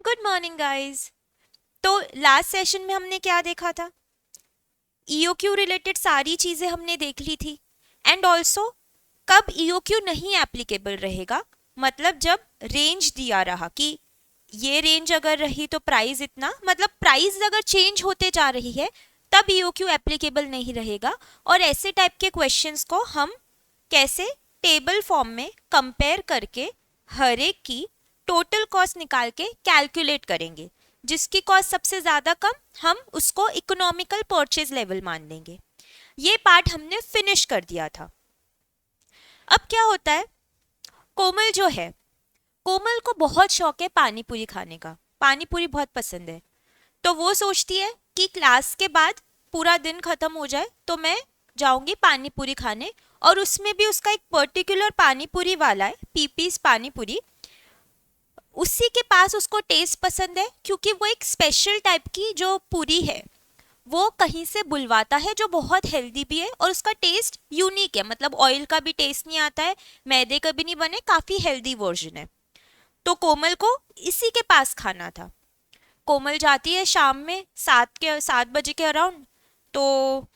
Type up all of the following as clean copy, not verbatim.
Good morning guys. तो last session में हमने क्या देखा था? ईओक्यू रिलेटेड सारी चीजें हमने देख ली थी। एंड ऑल्सो कब ईओक्यू नहीं एप्लीकेबल रहेगा, मतलब जब रेंज दिया रहा कि ये रेंज अगर रही तो प्राइस इतना, मतलब प्राइस अगर चेंज होते जा रही है तब ईओक्यू एप्लीकेबल नहीं रहेगा। और ऐसे टाइप के क्वेश्चंस को हम कैसे टेबल फॉर्म में कंपेयर करके हर एक की टोटल कॉस्ट निकाल के कैलकुलेट करेंगे। जिसकी कॉस्ट सबसे ज़्यादा कम, हम उसको इकोनॉमिकल परचेज लेवल मान लेंगे। ये पार्ट हमने फिनिश कर दिया था। अब क्या होता है, कोमल जो है, कोमल को बहुत शौक है पानी पूरी खाने का। पानी पूरी बहुत पसंद है। तो वो सोचती है कि क्लास के बाद पूरा दिन खत्म हो जाए तो मैं जाऊंगी पानी पूरी खाने। और उसमें भी उसका एक पर्टिकुलर पानी पूरी वाला है, पीपीस पानी पूरी। उसी के पास उसको टेस्ट पसंद है क्योंकि वो एक स्पेशल टाइप की जो पूरी है वो कहीं से बुलवाता है, जो बहुत हेल्दी भी है और उसका टेस्ट यूनिक है। मतलब ऑयल का भी टेस्ट नहीं आता है, मैदे का भी नहीं बने, काफ़ी हेल्दी वर्जन है। तो कोमल को इसी के पास खाना था। कोमल जाती है शाम में 7 बजे के अराउंड। तो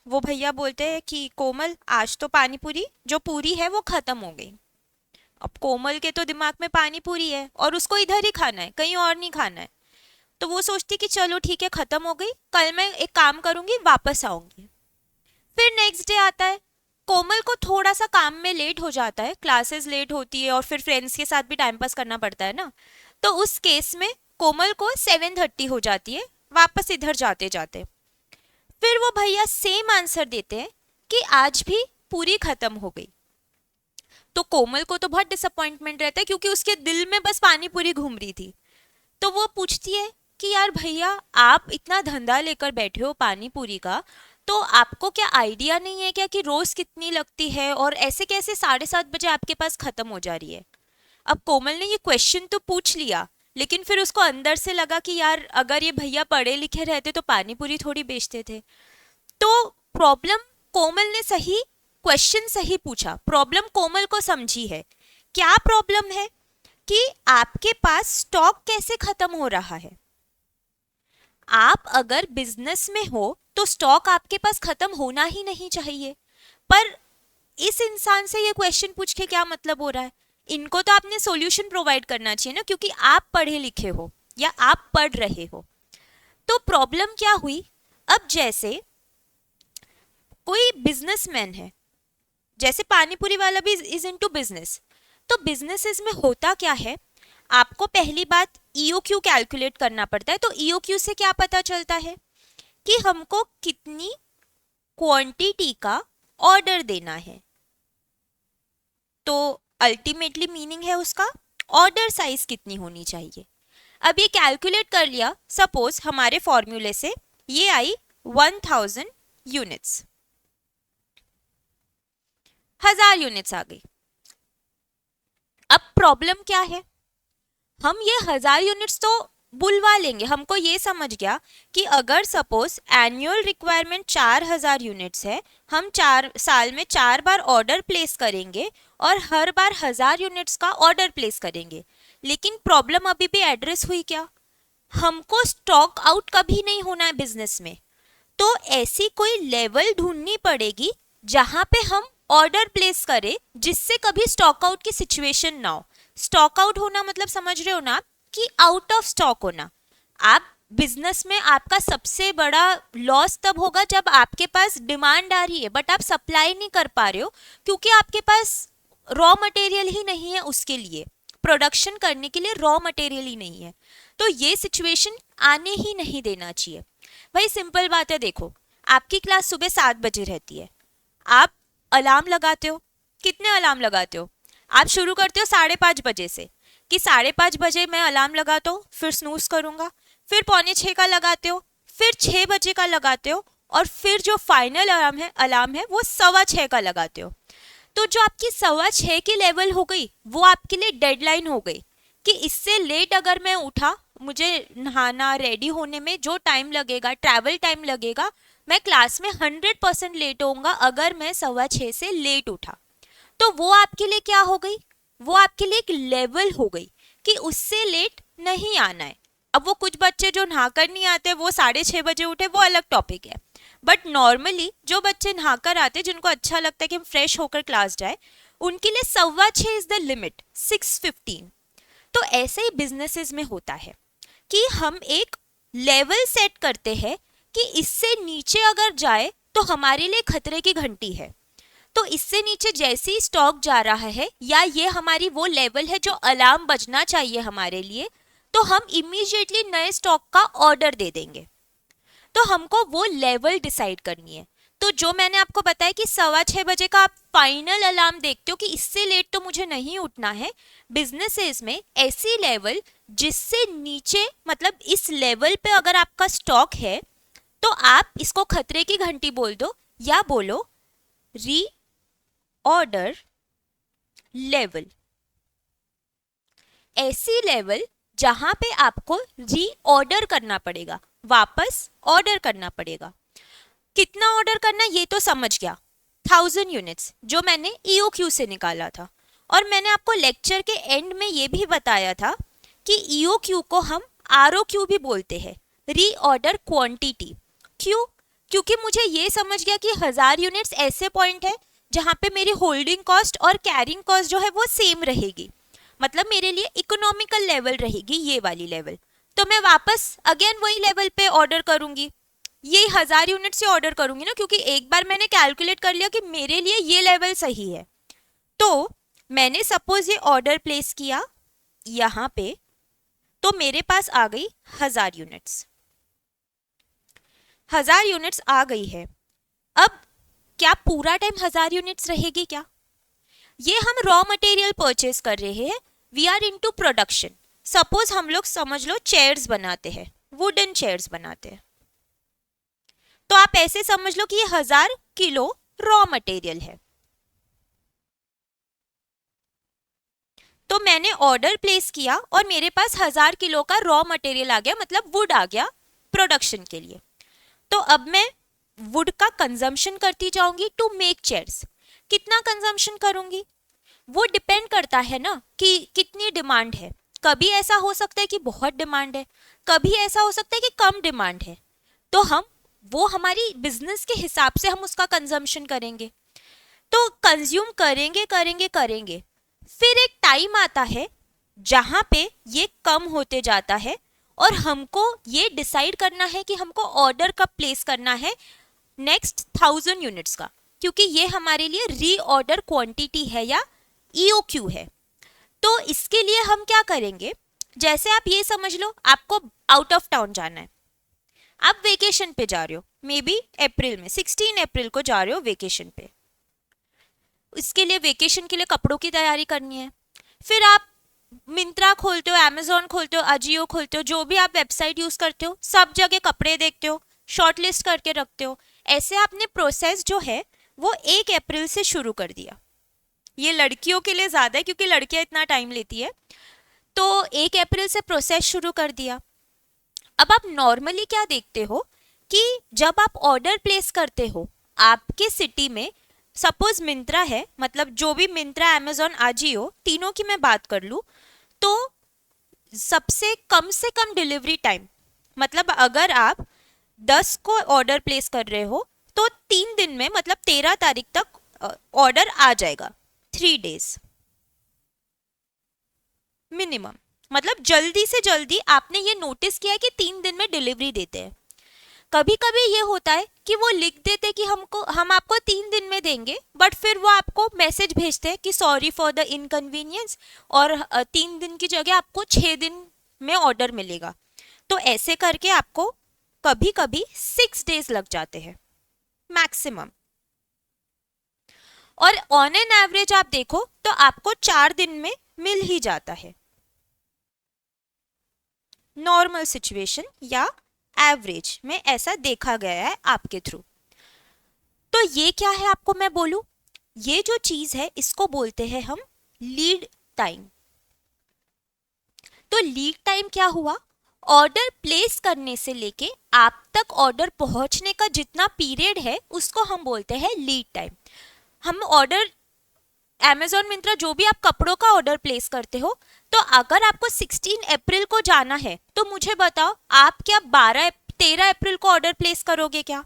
वो भैया बोलते हैं कि कोमल आज तो पानी पूरी जो पूरी है वो ख़त्म हो गई। अब कोमल के तो दिमाग में पानी पूरी है और उसको इधर ही खाना है, कहीं और नहीं खाना है। तो वो सोचती कि चलो ठीक है, खत्म हो गई, कल मैं एक काम करूंगी, वापस आऊंगी। फिर नेक्स्ट डे आता है। कोमल को थोड़ा सा काम में लेट हो जाता है, क्लासेस लेट होती है और फिर फ्रेंड्स के साथ भी टाइम पास करना पड़ता है ना। तो उस केस में कोमल को 7:30 हो जाती है वापस इधर जाते जाते। फिर वो भैया सेम आंसर देते हैं कि आज भी पूरी खत्म हो गई। तो कोमल को तो बहुत डिसअपॉइंटमेंट रहता है क्योंकि उसके दिल में बस पानी पूरी घूम रही थी। तो वो पूछती है कि यार भैया, आप इतना धंधा लेकर बैठे हो पानी पूरी का, तो आपको क्या आइडिया नहीं है क्या कि रोज कितनी लगती है और ऐसे कैसे 7:30 बजे आपके पास खत्म हो जा रही है। अब कोमल ने ये क्वेश्चन तो पूछ लिया, लेकिन फिर उसको अंदर से लगा कि यार अगर ये भैया पढ़े लिखे रहते तो पानी पूरी थोड़ी बेचते थे। तो प्रॉब्लम, कोमल ने सही क्वेश्चन सही पूछा, प्रॉब्लम कोमल को समझी है। क्या प्रॉब्लम है कि आपके पास स्टॉक कैसे खत्म हो रहा है। आप अगर बिजनेस में हो तो स्टॉक आपके पास खत्म होना ही नहीं चाहिए। पर इस इंसान से ये क्वेश्चन पूछ के क्या मतलब हो रहा है? इनको तो आपने सॉल्यूशन प्रोवाइड करना चाहिए ना, क्योंकि आप पढ़े लिखे हो या आप पढ़ रहे हो। तो प्रॉब्लम क्या हुई, अब जैसे कोई बिजनेसमैन है, जैसे पानीपुरी वाला भी इज इनटू बिजनेस। तो बिजनेसेस में होता क्या है, आपको पहली बात ईओक्यू कैलकुलेट करना पड़ता है। तो ईओक्यू से क्या पता चलता है कि हमको कितनी क्वांटिटी का ऑर्डर देना है। तो अल्टीमेटली मीनिंग है उसका ऑर्डर साइज कितनी होनी चाहिए। अब ये कैलकुलेट कर लिया, सपोज हमारे फॉर्मूले से ये आई 1000 यूनिट्स, 1000 यूनिट्स आ गई। अब प्रॉब्लम क्या है, हम ये 1000 यूनिट्स तो बुलवा लेंगे। हमको ये समझ गया कि अगर सपोज एनुअल रिक्वायरमेंट 4000 यूनिट्स है, हम 4 साल में 4 बार ऑर्डर प्लेस करेंगे और हर बार 1000 यूनिट्स का ऑर्डर प्लेस करेंगे। लेकिन प्रॉब्लम अभी भी एड्रेस हुई क्या, हमको स्टॉक आउट कभी नहीं होना है बिजनेस में। तो ऐसी कोई लेवल ढूंढनी पड़ेगी जहां पे हम ऑर्डर प्लेस करें जिससे कभी स्टॉक आउट की सिचुएशन ना हो। स्टॉक आउट होना मतलब समझ रहे हो ना आप, कि आउट ऑफ स्टॉक होना। आप बिजनेस में आपका सबसे बड़ा लॉस तब होगा जब आपके पास डिमांड आ रही है बट आप सप्लाई नहीं कर पा रहे हो, क्योंकि आपके पास रॉ मटेरियल ही नहीं है, उसके लिए प्रोडक्शन करने के लिए रॉ मटेरियल ही नहीं है। तो ये सिचुएशन आने ही नहीं देना चाहिए। भाई सिंपल बात है, देखो आपकी क्लास सुबह 7 बजे रहती है, आप अलार्म लगाते हो, कितने अलार्म लगाते हो? आप शुरू करते हो 5:30 बजे से कि 5:30 बजे मैं अलार्म लगाता हूँ, फिर स्नूज करूंगा, फिर 5:45 का लगाते हो, फिर 6 बजे का लगाते हो, और फिर जो फाइनल अलार्म है वो 6:15 का लगाते हो। तो जो आपकी 6:15 की लेवल हो गई वो आपके लिए डेडलाइन हो गई कि इससे लेट अगर मैं उठा, मुझे नहाना रेडी होने में जो टाइम लगेगा, ट्रैवल टाइम लगेगा, मैं क्लास में 100% लेट होऊंगा अगर मैं 6:15 से लेट उठा। तो वो आपके लिए क्या हो गई, वो आपके लिए एक लेवल हो गई कि उससे लेट नहीं आना है। अब वो कुछ बच्चे जो नहाकर नहीं आते वो 6:30 बजे उठे, वो अलग टॉपिक है, बट नॉर्मली जो बच्चे नहाकर आते जिनको अच्छा लगता है कि हम फ्रेश होकर क्लास जाए, उनके लिए 6:15 इज द लिमिट, 6:15। तो ऐसे ही बिजनेसेस में होता है कि हम एक लेवल सेट करते हैं कि इससे नीचे अगर जाए तो हमारे लिए खतरे की घंटी है। तो इससे नीचे जैसे ही स्टॉक जा रहा है या ये हमारी वो लेवल है जो अलार्म बजना चाहिए हमारे लिए, तो हम इमीडिएटली नए स्टॉक का ऑर्डर दे देंगे। तो हमको वो लेवल डिसाइड करनी है। तो जो मैंने आपको बताया कि 6:15 का आप फाइनल अलार्म देखते हो कि इससे लेट तो मुझे नहीं उठना है, बिजनेसेस में ऐसी लेवल जिससे नीचे, मतलब इस लेवल पे अगर आपका स्टॉक है तो आप इसको खतरे की घंटी बोल दो या बोलो री ऑर्डर लेवल। ऐसी लेवल जहां पे आपको री ऑर्डर करना पड़ेगा, वापस ऑर्डर करना पड़ेगा। कितना ऑर्डर करना ये तो समझ गया, 1000 यूनिट्स जो मैंने ईओक्यू से निकाला था। और मैंने आपको लेक्चर के एंड में ये भी बताया था कि ईओक्यू को हम आरओक्यू भी बोलते हैं, री ऑर्डर क्वांटिटी। क्यों? क्योंकि मुझे ये समझ गया कि 1000 यूनिट्स ऐसे पॉइंट है जहां पे मेरी होल्डिंग कॉस्ट और कैरिंग कॉस्ट जो है वो सेम रहेगी, मतलब मेरे लिए इकोनॉमिकल लेवल रहेगी ये वाली लेवल। तो मैं वापस अगेन वही लेवल पे ऑर्डर करूंगी, ये 1000 यूनिट से ऑर्डर करूंगी ना, क्योंकि एक बार मैंने कैलकुलेट कर लिया कि मेरे लिए ये लेवल सही है। तो मैंने सपोज ये ऑर्डर प्लेस किया यहाँ पे, तो मेरे पास आ गई 1000 यूनिट्स। 1000 यूनिट्स आ गई है। अब क्या पूरा टाइम 1000 यूनिट्स रहेगी क्या? ये हम रॉ मटेरियल परचेज कर रहे हैं, we are into production. Suppose हम लोग समझ लो चेयर्स बनाते हैं, वुडन चेयर्स बनाते हैं, तो आप ऐसे समझ लो कि ये 1000 किलो रॉ मटेरियल है। तो मैंने ऑर्डर प्लेस किया और मेरे पास 1000 किलो का रॉ मटेरियल आ गया, मतलब वुड आ गया प्रोडक्शन के लिए। तो अब मैं वुड का कंजम्पशन करती जाऊंगी टू मेक चेयर्स। कितना कंजम्पशन करूंगी वो डिपेंड करता है ना कि कितनी डिमांड है। कभी ऐसा हो सकता है कि बहुत डिमांड है, कभी ऐसा हो सकता है कि कम डिमांड है, तो हम वो हमारी बिजनेस के हिसाब से हम उसका कंजम्पशन करेंगे। तो कंज्यूम करेंगे करेंगे करेंगे, फिर एक टाइम आता है जहां पे ये कम होते जाता है और हमको ये डिसाइड करना है कि हमको ऑर्डर कब प्लेस करना है नेक्स्ट 1000 यूनिट्स का, क्योंकि ये हमारे लिए री ऑर्डर क्वांटिटी है या ईओक्यू है। तो इसके लिए हम क्या करेंगे, जैसे आप ये समझ लो आपको आउट ऑफ टाउन जाना है, आप वेकेशन पे जा रहे हो, मे बी अप्रैल में 16 अप्रैल को जा रहे हो वेकेशन पे। इसके लिए वेकेशन के लिए कपड़ों की तैयारी करनी है। फिर आप मिंत्रा खोलते हो, अमेजोन खोलते हो, अजियो खोलते हो, जो भी आप वेबसाइट यूज करते हो, सब जगह कपड़े देखते हो, शॉर्टलिस्ट करके रखते हो। ऐसे आपने प्रोसेस जो है वो 1 अप्रैल से शुरू कर दिया। ये लड़कियों के लिए ज्यादा है क्योंकि लड़कियां इतना टाइम लेती है। तो 1 अप्रैल से प्रोसेस शुरू कर दिया। अब आप नॉर्मली क्या देखते हो कि जब आप ऑर्डर प्लेस करते हो आपके सिटी में, सपोज मिंत्रा है, मतलब जो भी मिंत्रा, अमेजोन, आजियो, तीनों की मैं बात कर लूँ, तो सबसे कम से कम डिलीवरी टाइम, मतलब अगर आप 10 को ऑर्डर प्लेस कर रहे हो तो 3 दिन में, मतलब 13 तारीख तक ऑर्डर आ जाएगा, 3 डेज मिनिमम। मतलब जल्दी से जल्दी आपने ये नोटिस किया है कि 3 दिन में डिलीवरी देते हैं। कभी कभी ये होता है कि वो लिख देते कि हम आपको 3 दिन में देंगे, बट फिर वो आपको मैसेज भेजते हैं कि सॉरी फॉर द इनकन्वीनियंस, और 3 दिन की जगह आपको 6 दिन में ऑर्डर मिलेगा। तो ऐसे करके आपको कभी कभी 6 डेज लग जाते हैं मैक्सिमम, और ऑन एन एवरेज आप देखो तो आपको 4 दिन में मिल ही जाता है, नॉर्मल सिचुएशन या एवरेज में ऐसा देखा गया है आपके थ्रू। तो ये क्या है आपको मैं बोलूं, ये जो चीज है इसको बोलते हैं हम लीड टाइम। तो लीड टाइम क्या हुआ, ऑर्डर प्लेस करने से लेके आप तक ऑर्डर पहुंचने का जितना पीरियड है उसको हम बोलते हैं लीड टाइम। हम ऑर्डर Amazon मिंत्रा जो भी आप कपड़ों का ऑर्डर प्लेस करते हो, तो अगर आपको 16 अप्रैल को जाना है तो मुझे बताओ आप क्या 13 अप्रैल को ऑर्डर प्लेस करोगे क्या?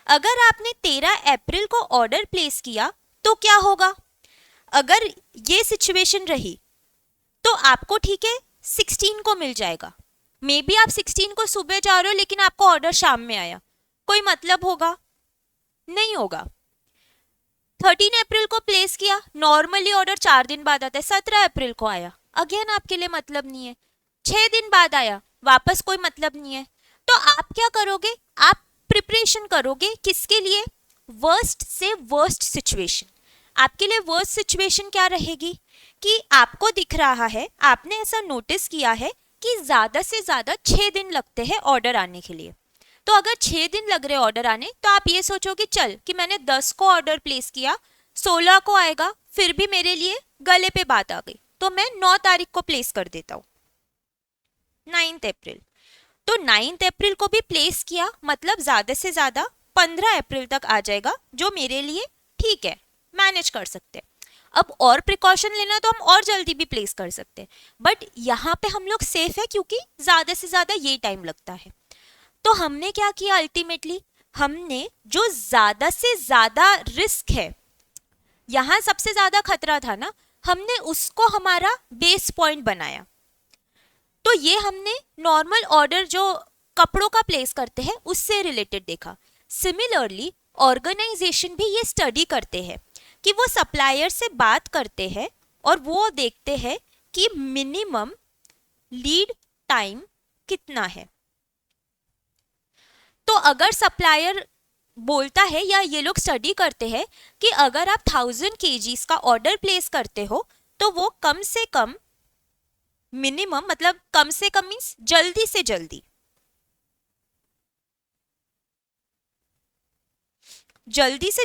अगर आपने 13 अप्रैल को ऑर्डर प्लेस किया तो क्या होगा? अगर ये सिचुएशन रही तो आपको ठीक है 16 को मिल जाएगा। मे बी आप 16 को सुबह जा रहे हो लेकिन आपको ऑर्डर शाम में आया, कोई मतलब होगा? नहीं होगा। 13 अप्रैल को प्लेस किया, नॉर्मली ऑर्डर 4 दिन बाद आता है, 17 अप्रैल को आया, अगेन आपके लिए मतलब नहीं है। 6 दिन बाद आया, वापस कोई मतलब नहीं है। तो आप क्या करोगे? आप प्रिपरेशन करोगे किसके लिए? वर्स्ट से वर्स्ट सिचुएशन। आपके लिए वर्स्ट सिचुएशन क्या रहेगी कि आपको दिख रहा है, आपने ऐसा नोटिस किया है कि ज्यादा से ज्यादा 6 दिन लगते हैं ऑर्डर आने के लिए। तो अगर 6 दिन लग रहे ऑर्डर आने, तो आप ये सोचोगे चल कि मैंने 10 को ऑर्डर प्लेस किया, 16 को आएगा, फिर भी मेरे लिए गले पे बात आ गई, तो मैं 9 तारीख को प्लेस कर देता हूँ, 9 अप्रैल। तो 9 अप्रैल को भी प्लेस किया, मतलब ज्यादा से ज्यादा 15 अप्रैल तक आ जाएगा, जो मेरे लिए ठीक है, मैनेज कर सकते हैं। अब और प्रिकॉशन लेना तो हम और जल्दी भी प्लेस कर सकते हैं, बट यहाँ पे हम लोग सेफ है क्योंकि ज्यादा से ज्यादा ये टाइम लगता है। तो हमने क्या किया अल्टीमेटली, हमने जो ज्यादा से ज्यादा रिस्क है, यहाँ सबसे ज्यादा खतरा था ना, हमने उसको हमारा बेस पॉइंट बनाया। तो ये हमने नॉर्मल ऑर्डर जो कपड़ों का प्लेस करते हैं उससे रिलेटेड देखा। सिमिलरली ऑर्गेनाइजेशन भी ये स्टडी करते हैं कि वो सप्लायर से बात करते हैं और वो देखते हैं कि मिनिमम लीड टाइम कितना है। तो अगर सप्लायर बोलता है या ये लोग स्टडी करते हैं कि अगर आप 1000 kgs का ऑर्डर प्लेस करते हो तो वो कम से कम मिनिमम, मतलब कम से कम मीन्स जल्दी से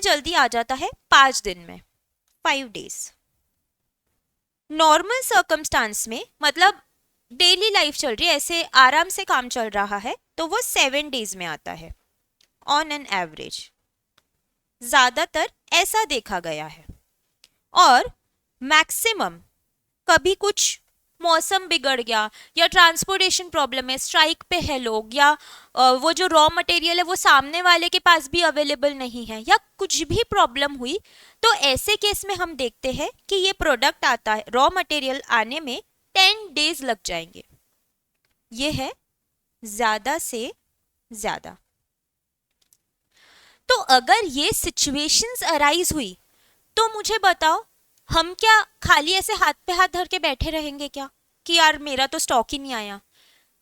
जल्दी आ जाता है 5 दिन में, 5 डेज। नॉर्मल सर्कमस्टांस में, मतलब डेली लाइफ चल रही है, ऐसे आराम से काम चल रहा है, तो वो 7 डेज में आता है ऑन एन एवरेज, ज्यादातर ऐसा देखा गया है। और मैक्सिमम कभी कुछ मौसम बिगड़ गया या ट्रांसपोर्टेशन प्रॉब्लम है, स्ट्राइक पे है लोग, या वो जो रॉ मटेरियल है वो सामने वाले के पास भी अवेलेबल नहीं है, या कुछ भी प्रॉब्लम हुई, तो ऐसे केस में हम देखते हैं कि ये प्रोडक्ट आता है, रॉ मटेरियल आने में 10 डेज लग जाएंगे। ये है ज्यादा से ज्यादा। तो अगर ये सिचुएशंस अराइज हुई तो मुझे बताओ, हम क्या खाली ऐसे हाथ पे हाथ धर के बैठे रहेंगे क्या कि यार मेरा तो स्टॉक ही नहीं आया?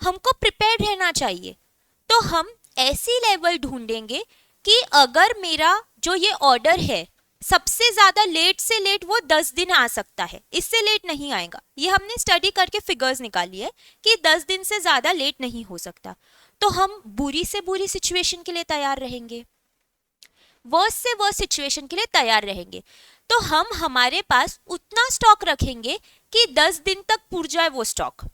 हमको प्रिपेयर्ड रहना चाहिए। तो हम ऐसी लेवल ढूंढेंगे कि अगर मेरा जो ये ऑर्डर है सबसे ज्यादा लेट से लेट वो 10 दिन आ सकता है, इससे लेट नहीं आएगा। ये हमने स्टडी करके फिगर्स निकाली है कि 10 दिन से ज्यादा लेट नहीं हो सकता। तो हम बुरी से बुरी सिचुएशन के लिए तैयार रहेंगे, वर्स्ट से वर्स्ट सिचुएशन के लिए तैयार रहेंगे। तो हम हमारे पास उतना स्टॉक रखेंगे कि 10 दिन तक पुर जाए वो स्टॉक।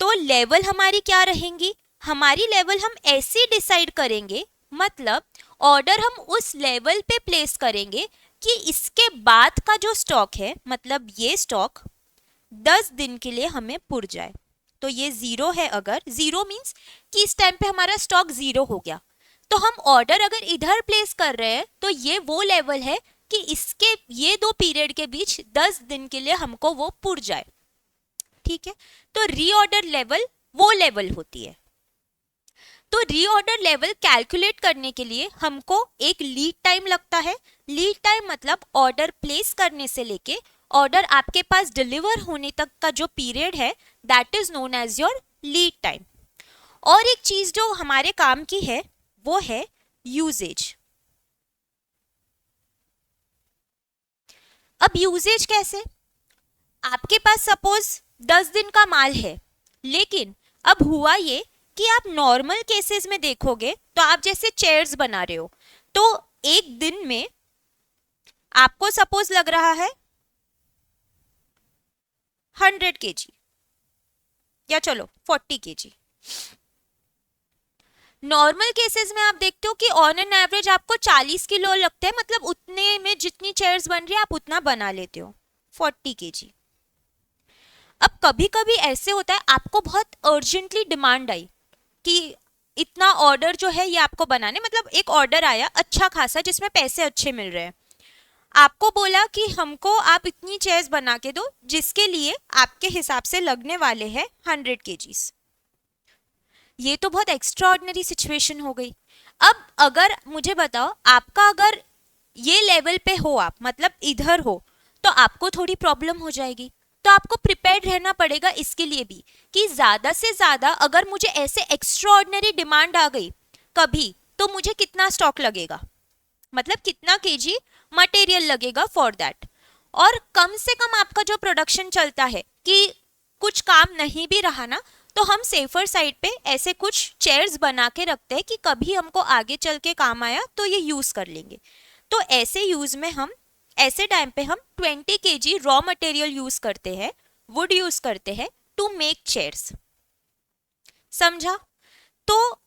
तो लेवल हमारी क्या रहेंगी? हमारी लेवल हम ऐसी डिसाइड करेंगे, मतलब ऑर्डर हम उस लेवल पे प्लेस करेंगे कि इसके बाद का जो स्टॉक है, मतलब ये स्टॉक 10 दिन के लिए हमें पुर जाए। तो ये 0 है, अगर 0 मीन्स कि इस टाइम पे हमारा स्टॉक 0 हो गया, तो हम ऑर्डर अगर इधर प्लेस कर रहे हैं तो ये वो लेवल है कि इसके ये 2 पीरियड के बीच 10 दिन के लिए हमको वो पुर जाए। ठीक है, तो रीऑर्डर लेवल वो लेवल होती है। तो रीऑर्डर लेवल कैलकुलेट करने के लिए हमको एक लीड टाइम लगता है। लीड टाइम मतलब ऑर्डर प्लेस करने से लेके ऑर्डर आपके पास डिलीवर होने तक का जो पीरियड है, that is known as your lead time. और एक चीज जो हमारे काम की है वो है यूजेज। अब यूजेज कैसे? आपके पास सपोज 10 दिन का माल है, लेकिन अब हुआ ये कि आप नॉर्मल केसेस में देखोगे तो आप जैसे चेयर्स बना रहे हो, तो एक दिन में आपको सपोज लग रहा है 100 kg या चलो 40 kg। नॉर्मल केसेस में आप देखते हो कि ऑन एन एवरेज आपको 40 किलो लगते हैं, मतलब उतने में जितनी चेयर्स बन रही है आप उतना बना लेते हो, 40 kg। अब कभी कभी ऐसे होता है आपको बहुत अर्जेंटली डिमांड आई कि इतना ऑर्डर जो है ये आपको बनाने, मतलब एक ऑर्डर आया अच्छा खासा जिसमें पैसे अच्छे मिल रहे हैं, आपको बोला कि हमको आप इतनी चेयर्स बना के दो जिसके लिए आपके हिसाब से लगने वाले हैं 100 kgs। ये तो बहुत एक्स्ट्रा ऑर्डिनरी सिचुएशन हो गई। अब अगर मुझे बताओ आपका अगर ये लेवल पे हो आप, मतलब इधर हो, तो आपको थोड़ी प्रॉब्लम हो जाएगी। तो आपको प्रिपेयर्ड रहना पड़ेगा इसके लिए भी कि ज़्यादा से ज़्यादा अगर मुझे ऐसे एक्स्ट्रा ऑर्डिनरी डिमांड आ गई कभी, तो मुझे कितना स्टॉक लगेगा, मतलब कितना केजी मटेरियल लगेगा फॉर दैट। और कम से कम आपका जो प्रोडक्शन चलता है कि कुछ काम नहीं भी रहा ना, तो हम सेफर साइड पे ऐसे कुछ चेयर्स बना के रखते हैं कि कभी हमको आगे चल के काम आया तो ये यूज़ कर लेंगे। तो ऐसे यूज़ में हम ऐसे टाइम पे हम 20 kg रॉ मटेरियल यूज़ करते हैं, वुड यूज़ करते हैं टू मेक चेयर्स। समझा? तो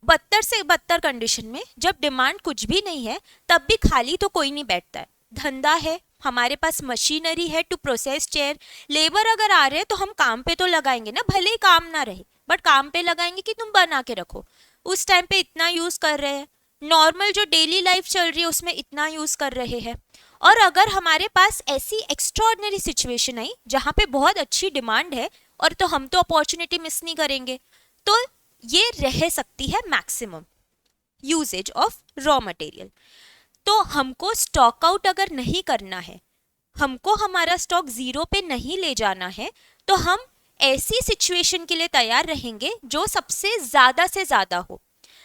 72 से 72 कंडीशन में जब डिमांड कुछ भी नहीं है तब भी खाली तो कोई नहीं बैठता है, धंधा है, हमारे पास मशीनरी है टू प्रोसेस चेयर, लेबर अगर आ रहे हैं तो हम काम पे तो लगाएंगे ना, भले ही काम ना रहे बट काम पे लगाएंगे कि तुम बना के रखो। उस टाइम पे इतना यूज कर रहे हैं, नॉर्मल जो डेली लाइफ चल रही है उसमें इतना यूज कर रहे हैं। और अगर हमारे पास ऐसी एक्स्ट्रॉर्डिनरी सिचुएशन आई जहाँ पे बहुत अच्छी डिमांड है और तो हम तो अपॉर्चुनिटी मिस नहीं करेंगे, तो ये रह सकती है maximum usage of raw material. तो हमको स्टॉक आउट अगर नहीं करना है, हमको हमारा स्टॉक जीरो पे नहीं ले जाना है, तो हम ऐसी सिचुएशन के लिए तैयार रहेंगे जो सबसे ज्यादा से ज्यादा हो।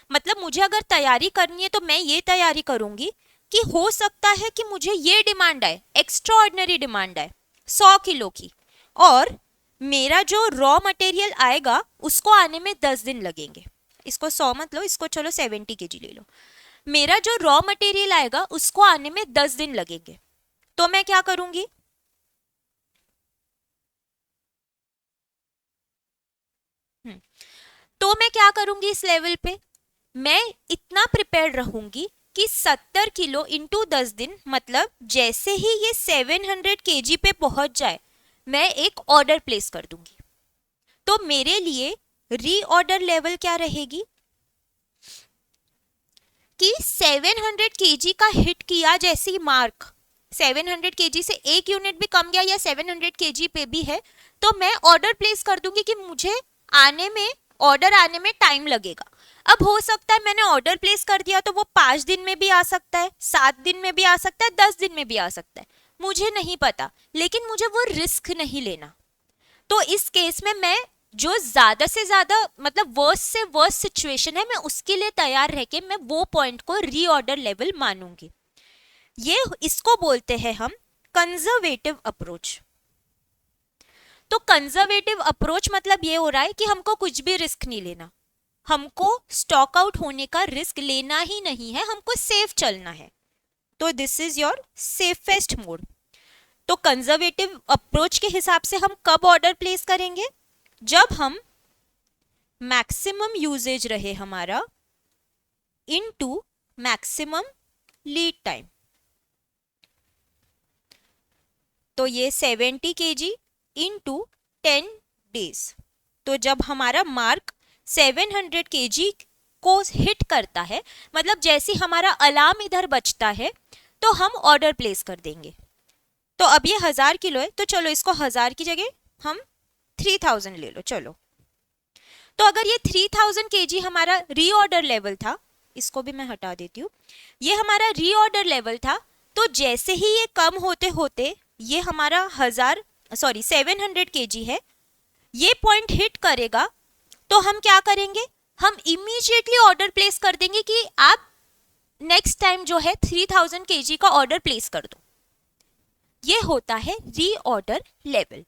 मतलब मुझे अगर तैयारी करनी है तो मैं ये तैयारी करूंगी कि हो सकता है कि मुझे ये डिमांड आए, एक्स्ट्रा ऑर्डिनरी डिमांड आए 100 किलो की, और मेरा जो रॉ मटेरियल आएगा उसको आने में 10 दिन लगेंगे। इसको 100 मत लो, इसको चलो 70 kg ले लो। मेरा जो रॉ मटेरियल आएगा उसको आने में 10 दिन लगेंगे। तो मैं क्या करूंगी, तो मैं क्या करूंगी इस लेवल पे, मैं इतना प्रिपेयर रहूंगी कि 70 किलो इंटू 10 दिन, मतलब जैसे ही ये 700 kg पे पहुंच जाए मैं एक ऑर्डर प्लेस कर दूंगी। तो मेरे लिए रीऑर्डर लेवल क्या रहेगी कि 700 kg का हिट किया जैसी मार्क, 700 kg से एक यूनिट भी कम गया या 700 kg पे भी है, तो मैं ऑर्डर प्लेस कर दूंगी कि मुझे आने में, ऑर्डर आने में टाइम लगेगा। अब हो सकता है मैंने ऑर्डर प्लेस कर दिया तो वो 5 दिन में भी आ सकता है, 7 दिन में भी आ सकता है, 10 दिन में भी आ सकता है, मुझे नहीं पता, लेकिन मुझे वो रिस्क नहीं लेना। तो इस केस में मैं जो ज्यादा से ज्यादा, मतलब वर्स्ट से वर्स्ट सिचुएशन है, मैं उसके लिए तैयार रह के मैं वो पॉइंट को रीऑर्डर लेवल मानूंगी। ये इसको बोलते हैं हम कंजर्वेटिव अप्रोच। तो कंजर्वेटिव अप्रोच मतलब ये हो रहा है कि हमको कुछ भी रिस्क नहीं लेना, हमको स्टॉक आउट होने का रिस्क लेना ही नहीं है, हमको सेफ चलना है। तो this is your safest mode. तो कंजर्वेटिव अप्रोच के हिसाब से हम कब ऑर्डर प्लेस करेंगे, जब हम मैक्सिमम यूजेज रहे हमारा इनटू मैक्सिमम लीड टाइम। तो ये 70 kg इंटू 10 डेज। तो जब हमारा मार्क 700 kg को हिट करता है, मतलब जैसे हमारा अलार्म इधर बजता है तो हम ऑर्डर प्लेस कर देंगे। तो अब ये 1000 किलो है, तो चलो इसको 1000 की जगह हम 3000 ले लो, चलो। तो अगर ये 3000 kg हमारा रीऑर्डर लेवल था, इसको भी मैं हटा देती हूँ, ये हमारा रीऑर्डर लेवल था, तो जैसे ही ये कम होते होते ये हमारा 700 kg है, ये पॉइंट हिट करेगा, तो हम क्या करेंगे, हम इमीडिएटली ऑर्डर प्लेस कर देंगे कि आप नेक्स्ट टाइम जो है 3000 kg का ऑर्डर प्लेस कर दो। ये होता है रीऑर्डर लेवल।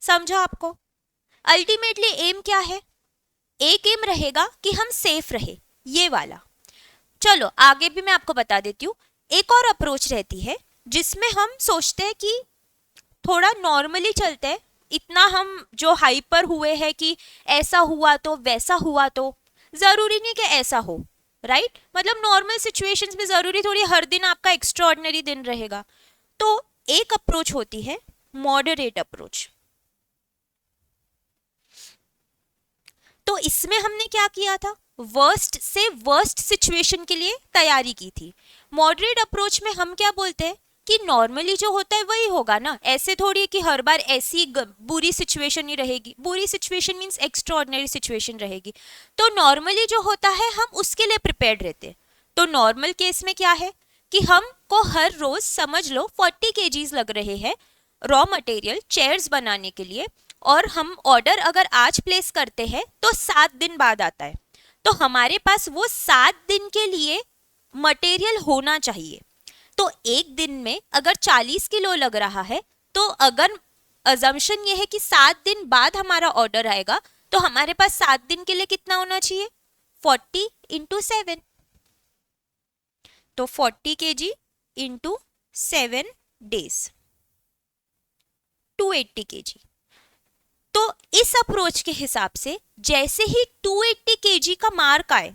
समझा आपको? अल्टीमेटली एम क्या है, एक एम रहेगा कि हम सेफ रहे, ये वाला। चलो आगे भी मैं आपको बता देती हूँ। एक और अप्रोच रहती है जिसमें हम सोचते हैं कि थोड़ा नॉर्मली चलते हैं, इतना हम जो हाइपर हुए हैं कि ऐसा हुआ तो वैसा हुआ तो, जरूरी नहीं कि ऐसा हो, राइट? मतलब नॉर्मल सिचुएशंस में जरूरी थोड़ी हर दिन आपका एक्स्ट्रा ऑर्डिनरी दिन रहेगा। तो एक अप्रोच होती है मॉडरेट अप्रोच। तो इसमें हमने क्या किया था, वर्स्ट से वर्स्ट सिचुएशन के लिए तैयारी की थी। मॉडरेट अप्रोच में हम क्या बोलते हैं कि नॉर्मली जो होता है वही होगा ना, ऐसे थोड़ी है कि हर बार ऐसी बुरी सिचुएशन ही रहेगी। बुरी situation means extra ordinary situation रहेगी। तो नॉर्मली जो होता है हम उसके लिए प्रिपेयर्ड रहते हैं। तो नॉर्मल केस में क्या है कि हमको हर रोज समझ लो 40 kgs लग रहे हैं रॉ मटेरियल चेयर्स बनाने के लिए, और हम ऑर्डर अगर आज प्लेस करते हैं तो 7 दिन बाद आता है। तो हमारे पास वो 7 दिन के लिए मटेरियल होना चाहिए। तो एक दिन में अगर 40 किलो लग रहा है, तो अगर अजम्पशन ये है कि 7 दिन बाद हमारा ऑर्डर आएगा, तो हमारे पास 7 दिन के लिए कितना होना चाहिए, 40 इंटू 7। तो 40 kg इंटू 7 डेज, 280 kg। तो इस अप्रोच के हिसाब से जैसे ही 280 kg का मार्क आए,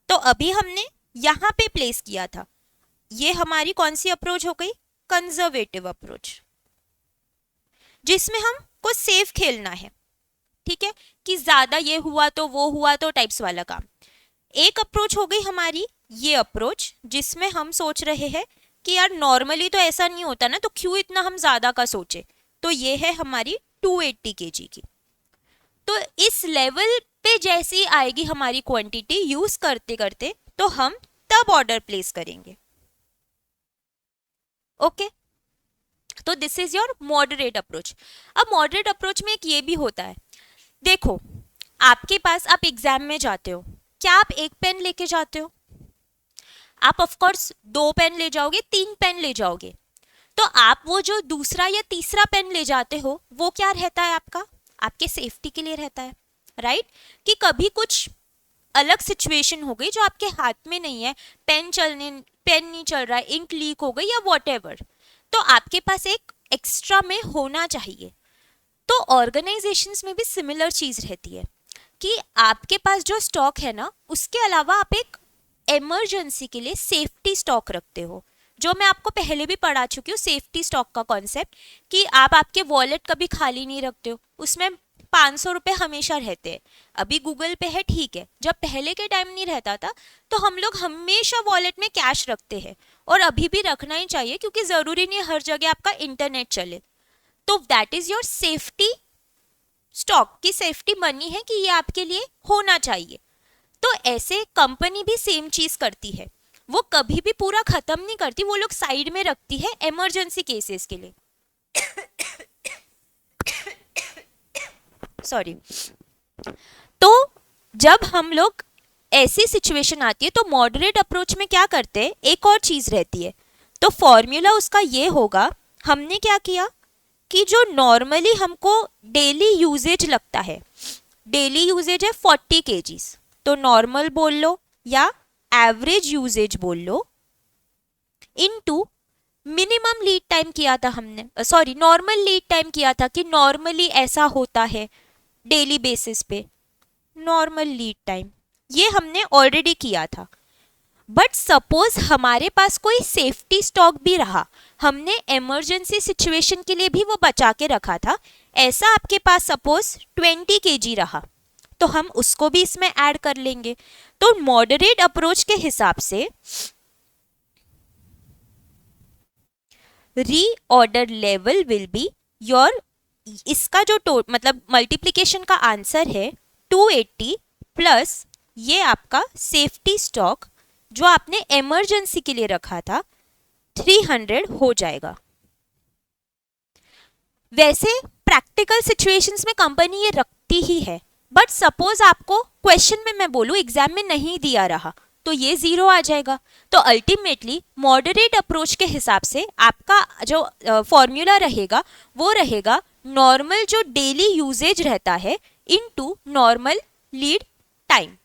तो अभी हमने यहां पे प्लेस किया था, ये हमारी कौन सी अप्रोच हो गई, कंजर्वेटिव अप्रोच, जिसमें हमको सेफ खेलना है, ठीक है, कि ज्यादा ये हुआ तो वो हुआ तो टाइप्स वाला काम। एक अप्रोच हो गई हमारी ये अप्रोच, जिसमें हम सोच रहे हैं कि यार नॉर्मली तो ऐसा नहीं होता ना, तो क्यों इतना हम ज्यादा का सोचे। तो ये है हमारी 280 kg की। तो इस लेवल पे जैसे ही आएगी हमारी क्वांटिटी यूज करते करते, तो हम तब ऑर्डर प्लेस करेंगे। ओके, तो this is your moderate approach. अब मॉडरेट अप्रोच में एक ये भी होता है, देखो आपके पास, आप एग्जाम में जाते हो, क्या आप एक पेन लेके जाते हो? आप ऑफ कोर्स 2 पेन ले जाओगे, 3 पेन ले जाओगे। तो आप वो जो दूसरा या तीसरा पेन ले जाते हो, वो क्या रहता है आपका, आपके सेफ्टी के लिए रहता है, राइट? कि कभी कुछ अलग सिचुएशन हो गई जो आपके हाथ में नहीं है, पेन नहीं चल रहा है, इंक लीक हो गई या व्हाटएवर, तो आपके पास एक एक्स्ट्रा में होना चाहिए। तो ऑर्गेनाइजेशंस में भी सिमिलर चीज रहती है कि आपके पास जो स्टॉक है ना, उसके अलावा आप एक इमरजेंसी के लिए सेफ्टी स्टॉक रखते हो, जो मैं आपको पहले भी पढ़ा चुकी हूँ, सेफ्टी स्टॉक का कॉन्सेप्ट, कि आप आपके वॉलेट कभी खाली नहीं रखते हो, उसमें 500 रुपये हमेशा रहते हैं। अभी गूगल पे है, ठीक है, जब पहले के टाइम नहीं रहता था तो हम लोग हमेशा वॉलेट में कैश रखते हैं, और अभी भी रखना ही चाहिए, क्योंकि ज़रूरी नहीं हर जगह आपका इंटरनेट चले। तो that is your safety stock, की सेफ्टी मनी है कि ये आपके लिए होना चाहिए। तो ऐसे कंपनी भी सेम चीज़ करती है, वो कभी भी पूरा खत्म नहीं करती, वो लोग साइड में रखती है इमरजेंसी केसेस के लिए। सॉरी। तो जब हम लोग ऐसी सिचुएशन आती है, तो मॉडरेट अप्रोच में क्या करते हैं, एक और चीज रहती है। तो फॉर्मूला उसका ये होगा, हमने क्या किया कि जो नॉर्मली हमको डेली यूजेज लगता है, डेली यूजेज है 40 kgs, तो नॉर्मल बोल लो या एवरेज यूजेज बोल लो, इनटू मिनिमम लीड टाइम किया था हमने, सॉरी नॉर्मल लीड टाइम किया था, कि नॉर्मली ऐसा होता है डेली बेसिस पे, नॉर्मल लीड टाइम ये हमने ऑलरेडी किया था। बट सपोज हमारे पास कोई सेफ्टी स्टॉक भी रहा, हमने इमरजेंसी सिचुएशन के लिए भी वो बचा के रखा था, ऐसा आपके पास सपोज 20 kg रहा, तो हम उसको भी इसमें ऐड कर लेंगे। तो मॉडरेट अप्रोच के हिसाब से reorder level will be your, इसका जो मतलब मल्टीप्लिकेशन का आंसर है 280 प्लस ये आपका सेफ्टी स्टॉक जो आपने इमरजेंसी के लिए रखा था 300 हो जाएगा। वैसे प्रैक्टिकल सिचुएशंस में कंपनी ये रखती ही है, बट सपोज आपको क्वेश्चन में मैं बोलूं एग्जाम में नहीं दिया रहा, तो ये 0 आ जाएगा। तो अल्टीमेटली मॉडरेट अप्रोच के हिसाब से आपका जो फॉर्मूला रहेगा वो रहेगा नॉर्मल जो डेली यूजेज रहता है इनटू नॉर्मल लीड टाइम।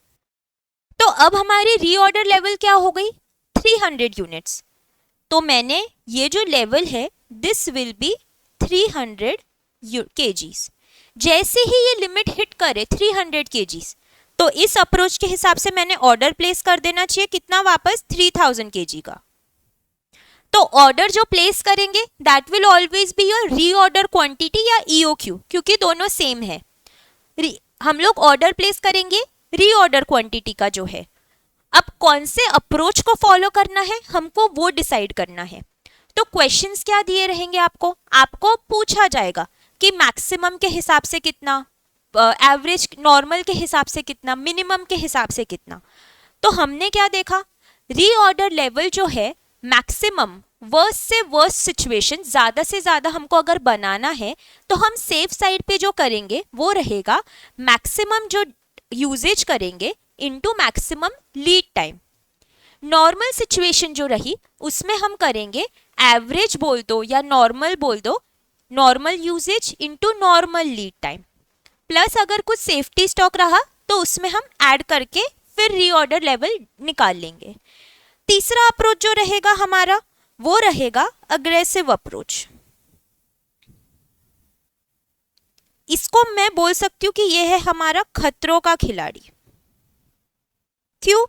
तो अब हमारी रीऑर्डर लेवल क्या हो गई, 300 यूनिट्स। तो मैंने ये जो लेवल है दिस विल बी 300 kgs। जैसे ही ये लिमिट हिट करे 300 kgs, तो इस अप्रोच के हिसाब से मैंने ऑर्डर प्लेस कर देना चाहिए कितना वापस 3000 kg का। तो ऑर्डर जो प्लेस करेंगे that will always be your reorder quantity या ईओक्यू, क्योंकि दोनों सेम है। हम लोग ऑर्डर प्लेस करेंगे रीऑर्डर क्वांटिटी का जो है। अब कौन से अप्रोच को फॉलो करना है हमको वो डिसाइड करना है। तो क्वेश्चंस क्या दिए रहेंगे आपको पूछा जाएगा कि मैक्सिमम के हिसाब से कितना, एवरेज नॉर्मल के हिसाब से कितना, मिनिमम के हिसाब से कितना। तो हमने क्या देखा, रीऑर्डर लेवल जो है मैक्सिमम वर्स्ट से वर्स्ट सिचुएशन ज्यादा से ज्यादा हमको अगर बनाना है तो हम सेफ साइड पे जो करेंगे वो रहेगा मैक्सिमम जो यूजेज करेंगे into maximum lead time. Normal situation जो रही उसमें हम करेंगे एवरेज बोल दो या नॉर्मल बोल दो, normal usage into normal lead time, plus अगर कुछ सेफ्टी स्टॉक रहा तो उसमें हम ऐड करके फिर रीऑर्डर लेवल निकाल लेंगे। तीसरा अप्रोच जो रहेगा हमारा वो रहेगा अग्रेसिव अप्रोच। इसको मैं बोल सकती हूं कि यह है हमारा खतरों का खिलाड़ी। क्यों?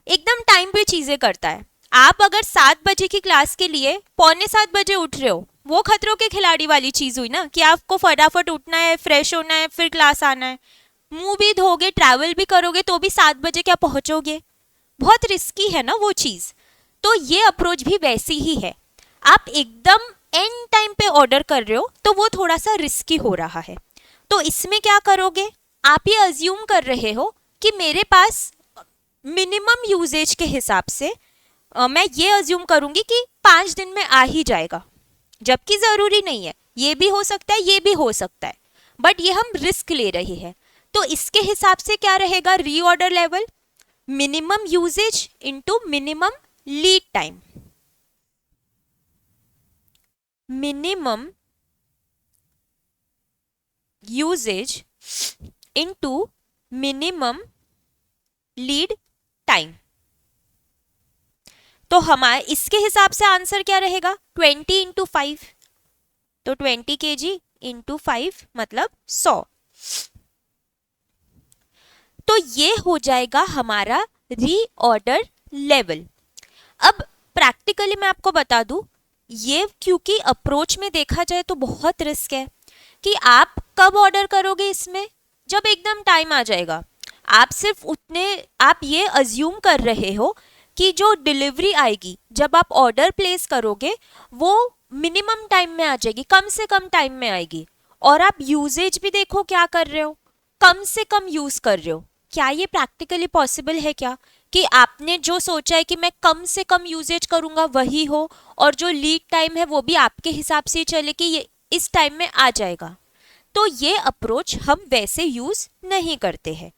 एकदम टाइम पे चीजें करता है। आप अगर 7 बजे की क्लास के लिए 6:45 बजे उठ रहे हो, वो खतरों के खिलाड़ी वाली चीज हुई ना कि आपको फटाफट उठना है, फ्रेश होना है, फिर क्लास आना है, मुंह भी धोगे, ट्रैवल भी करोगे तो भी 7 बजे क्या पहुंचोगे? बहुत रिस्की है ना वो चीज। तो ये अप्रोच भी वैसी ही है। आप एकदम एंड टाइम पे ऑर्डर कर रहे हो तो वो थोड़ा सा रिस्की हो रहा है। तो इसमें क्या करोगे, आप ये अज्यूम कर रहे हो कि मेरे पास मिनिमम यूजेज के हिसाब से मैं ये अज्यूम करूंगी कि 5 दिन में आ ही जाएगा, जबकि जरूरी नहीं है, ये भी हो सकता है, ये भी हो सकता है, बट ये हम रिस्क ले रहे हैं। तो इसके हिसाब से क्या रहेगा reorder level, minimum usage into minimum lead time, minimum usage into minimum lead time. तो हमारे इसके हिसाब से आंसर क्या रहेगा 20 इंटू 5, तो 20 kg इंटू 5 मतलब 100। तो ये हो जाएगा हमारा रीऑर्डर लेवल। अब प्रैक्टिकली मैं आपको बता दूं, ये क्योंकि अप्रोच में देखा जाए तो बहुत रिस्क है कि आप कब ऑर्डर करोगे इसमें, जब एकदम टाइम आ जाएगा। आप सिर्फ आप ये अज्यूम कर रहे हो कि जो डिलीवरी आएगी जब आप ऑर्डर प्लेस करोगे वो मिनिमम टाइम में आ जाएगी, कम से कम टाइम में आएगी, और आप यूजेज भी देखो क्या कर रहे हो, कम से कम यूज कर रहे हो। क्या ये प्रैक्टिकली पॉसिबल है क्या कि आपने जो सोचा है कि मैं कम से कम यूजेज करूंगा वही हो, और जो लीड टाइम है वो भी आपके हिसाब से चले कि ये इस टाइम में आ जाएगा? तो ये अप्रोच हम वैसे यूज नहीं करते हैं,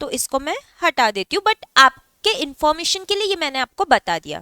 तो इसको मैं हटा देती हूँ, बट आपके इंफॉर्मेशन के लिए ये मैंने आपको बता दिया।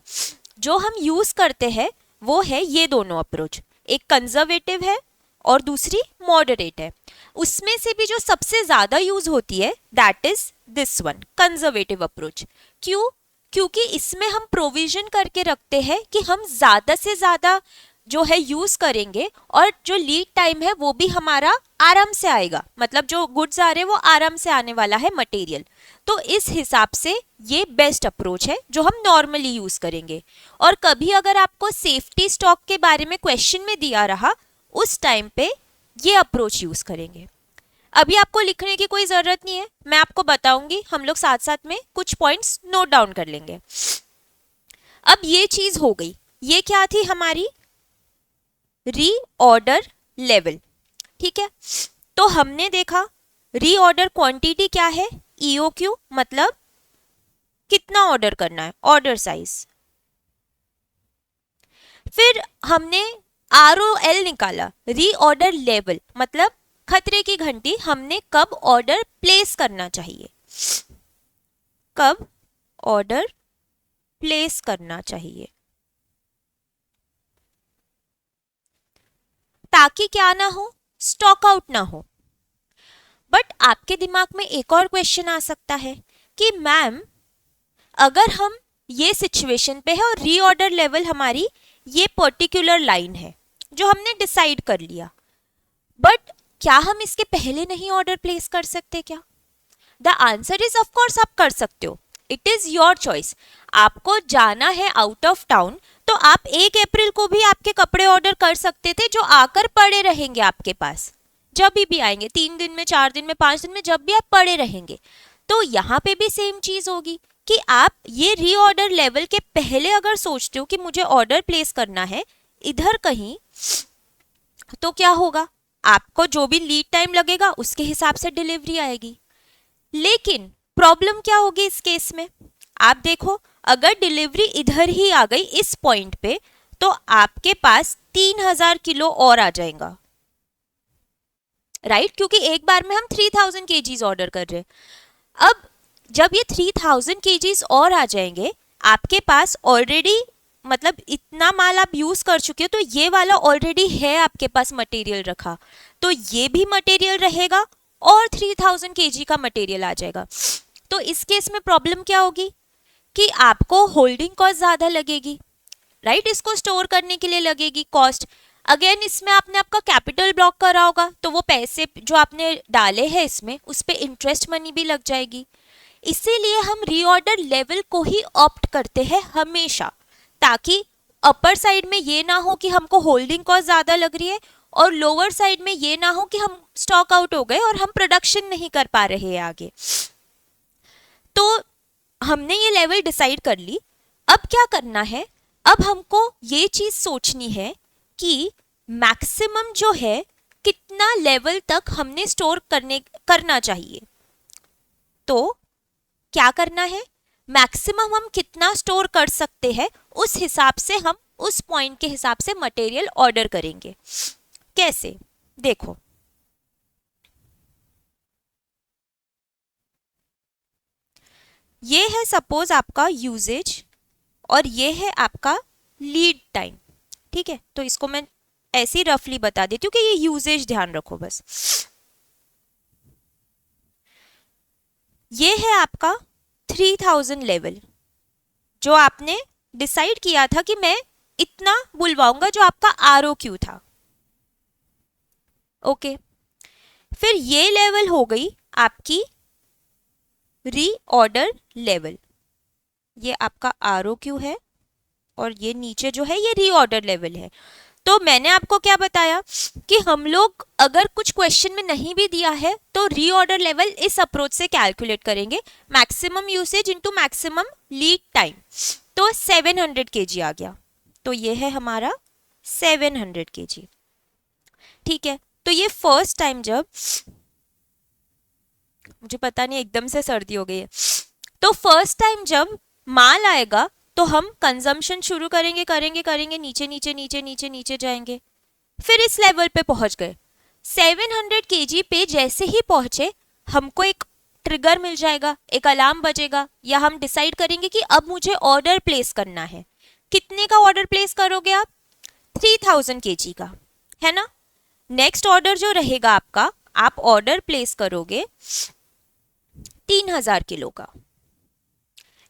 जो हम यूज करते हैं वो है ये दोनों अप्रोच, एक कंजर्वेटिव है और दूसरी मॉडरेट है। उसमें से भी जो सबसे ज्यादा यूज होती है that is this one, conservative approach. क्यों? क्योंकि इसमें हम प्रोविजन करके रखते हैं कि हम ज्यादा से ज्यादा जो है यूज करेंगे, और जो लीड टाइम है वो भी हमारा आराम से आएगा, मतलब जो गुड्स आ रहे हैं वो आराम से आने वाला है मटेरियल। तो इस हिसाब से ये बेस्ट अप्रोच है जो हम नॉर्मली यूज करेंगे। और कभी अगर आपको सेफ्टी स्टॉक के बारे में क्वेश्चन में दिया रहा, उस टाइम पे ये अप्रोच यूज करेंगे। अभी आपको लिखने की कोई जरूरत नहीं है, मैं आपको बताऊंगी, हम लोग साथ साथ में कुछ पॉइंट्स नोट डाउन कर लेंगे। अब ये चीज हो गई, ये क्या थी हमारी रीऑर्डर लेवल, ठीक है। तो हमने देखा रीऑर्डर क्वांटिटी क्या है, ईओक्यू मतलब कितना ऑर्डर करना है, ऑर्डर साइज। फिर हमने ROL निकाला, रीऑर्डर लेवल मतलब खतरे की घंटी, हमने कब ऑर्डर प्लेस करना चाहिए, कब ऑर्डर प्लेस करना चाहिए, ताकि क्या ना हो, स्टॉक आउट ना हो। बट आपके दिमाग में एक और क्वेश्चन आ सकता है कि मैम अगर हम ये सिचुएशन पे है और रीऑर्डर लेवल हमारी ये पर्टिकुलर लाइन है जो हमने डिसाइड कर लिया, बट क्या हम इसके पहले नहीं ऑर्डर प्लेस कर सकते क्या? The answer is of course आप कर सकते हो, इट इज योर चॉइस। आपको जाना है आउट ऑफ टाउन तो आप 1 अप्रैल को भी आपके कपड़े ऑर्डर कर सकते थे जो आकर पड़े रहेंगे आपके पास, जब भी आएंगे, 3 दिन में, 4 दिन में, 5 दिन में, जब भी आप पड़े रहेंगे। तो यहाँ पे भी सेम चीज होगी कि आप ये रीऑर्डर लेवल के पहले अगर सोचते हो कि मुझे ऑर्डर प्लेस करना है इधर कहीं, तो क्या होगा, आपको जो भी लीड टाइम लगेगा उसके हिसाब से डिलीवरी आएगी। लेकिन प्रॉब्लम क्या होगी इस केस में, आप देखो अगर डिलीवरी इधर ही आ गई इस पॉइंट पे तो आपके पास 3000 किलो और आ जाएगा, राइट? क्योंकि एक बार में हम 3000 केजीज ऑर्डर कर रहे हैं। अब जब ये 3000 केजीज और आ जाएंगे, आपके पास ऑलरेडी मतलब इतना माल आप यूज कर चुके हो, तो ये वाला ऑलरेडी है आपके पास मटेरियल रखा, तो ये भी मटेरियल रहेगा और 3000 केजी का मटेरियल आ जाएगा। तो इस केस में प्रॉब्लम क्या होगी कि आपको होल्डिंग कॉस्ट ज़्यादा लगेगी, राइट? इसको स्टोर करने के लिए लगेगी कॉस्ट। अगेन इसमें आपने आपका कैपिटल ब्लॉक करा होगा, तो वो पैसे जो आपने डाले हैं इसमें उस पर इंटरेस्ट मनी भी लग जाएगी। इसीलिए हम रीऑर्डर लेवल को ही ऑप्ट करते हैं हमेशा, ताकि अपर साइड में ये ना हो कि हमको होल्डिंग कॉस्ट ज़्यादा लग रही है और लोअर साइड में ये ना हो कि हम स्टॉक आउट हो गए और हम प्रोडक्शन नहीं कर पा रहे हैं आगे। तो हमने ये लेवल डिसाइड कर ली। अब क्या करना है, अब हमको ये चीज़ सोचनी है कि मैक्सिमम जो है कितना लेवल तक हमने स्टोर करना चाहिए। तो क्या करना है, मैक्सिमम हम कितना स्टोर कर सकते हैं उस हिसाब से हम उस पॉइंट के हिसाब से मटेरियल ऑर्डर करेंगे। कैसे, देखो ये है सपोज आपका यूजेज और ये है आपका लीड टाइम, ठीक है? तो इसको मैं ऐसे ही रफली बता देती हूँ कि ये यूजेज ध्यान रखो बस। ये है आपका 3000 लेवल जो आपने डिसाइड किया था कि मैं इतना बुलवाऊंगा, जो आपका ROQ था, ओके। फिर ये लेवल हो गई आपकी रीऑर्डर लेवल, ये आपका ROQ है और ये नीचे जो है ये रीऑर्डर लेवल है। तो मैंने आपको क्या बताया कि हम लोग अगर कुछ क्वेश्चन में नहीं भी दिया है तो रीऑर्डर लेवल इस अप्रोच से कैलकुलेट करेंगे, maximum usage into maximum lead time. तो 700 kg आ गया, तो ये है हमारा 700 kg, ठीक है? तो ये फर्स्ट टाइम, जब मुझे पता नहीं एकदम से सर्दी हो गई है, तो फर्स्ट टाइम जब माल आएगा तो हम कंजम्पशन शुरू करेंगे करेंगे करेंगे, नीचे नीचे नीचे नीचे नीचे जाएंगे, फिर इस लेवल पे पहुंच गए। 700 kg पे जैसे ही पहुंचे हमको एक ट्रिगर मिल जाएगा, एक अलार्म बजेगा, या हम डिसाइड करेंगे कि अब मुझे ऑर्डर प्लेस करना है। कितने का ऑर्डर प्लेस करोगे आप? 3000 kg का, है ना? नेक्स्ट ऑर्डर जो रहेगा आपका, आप ऑर्डर प्लेस करोगे 3000 किलो का।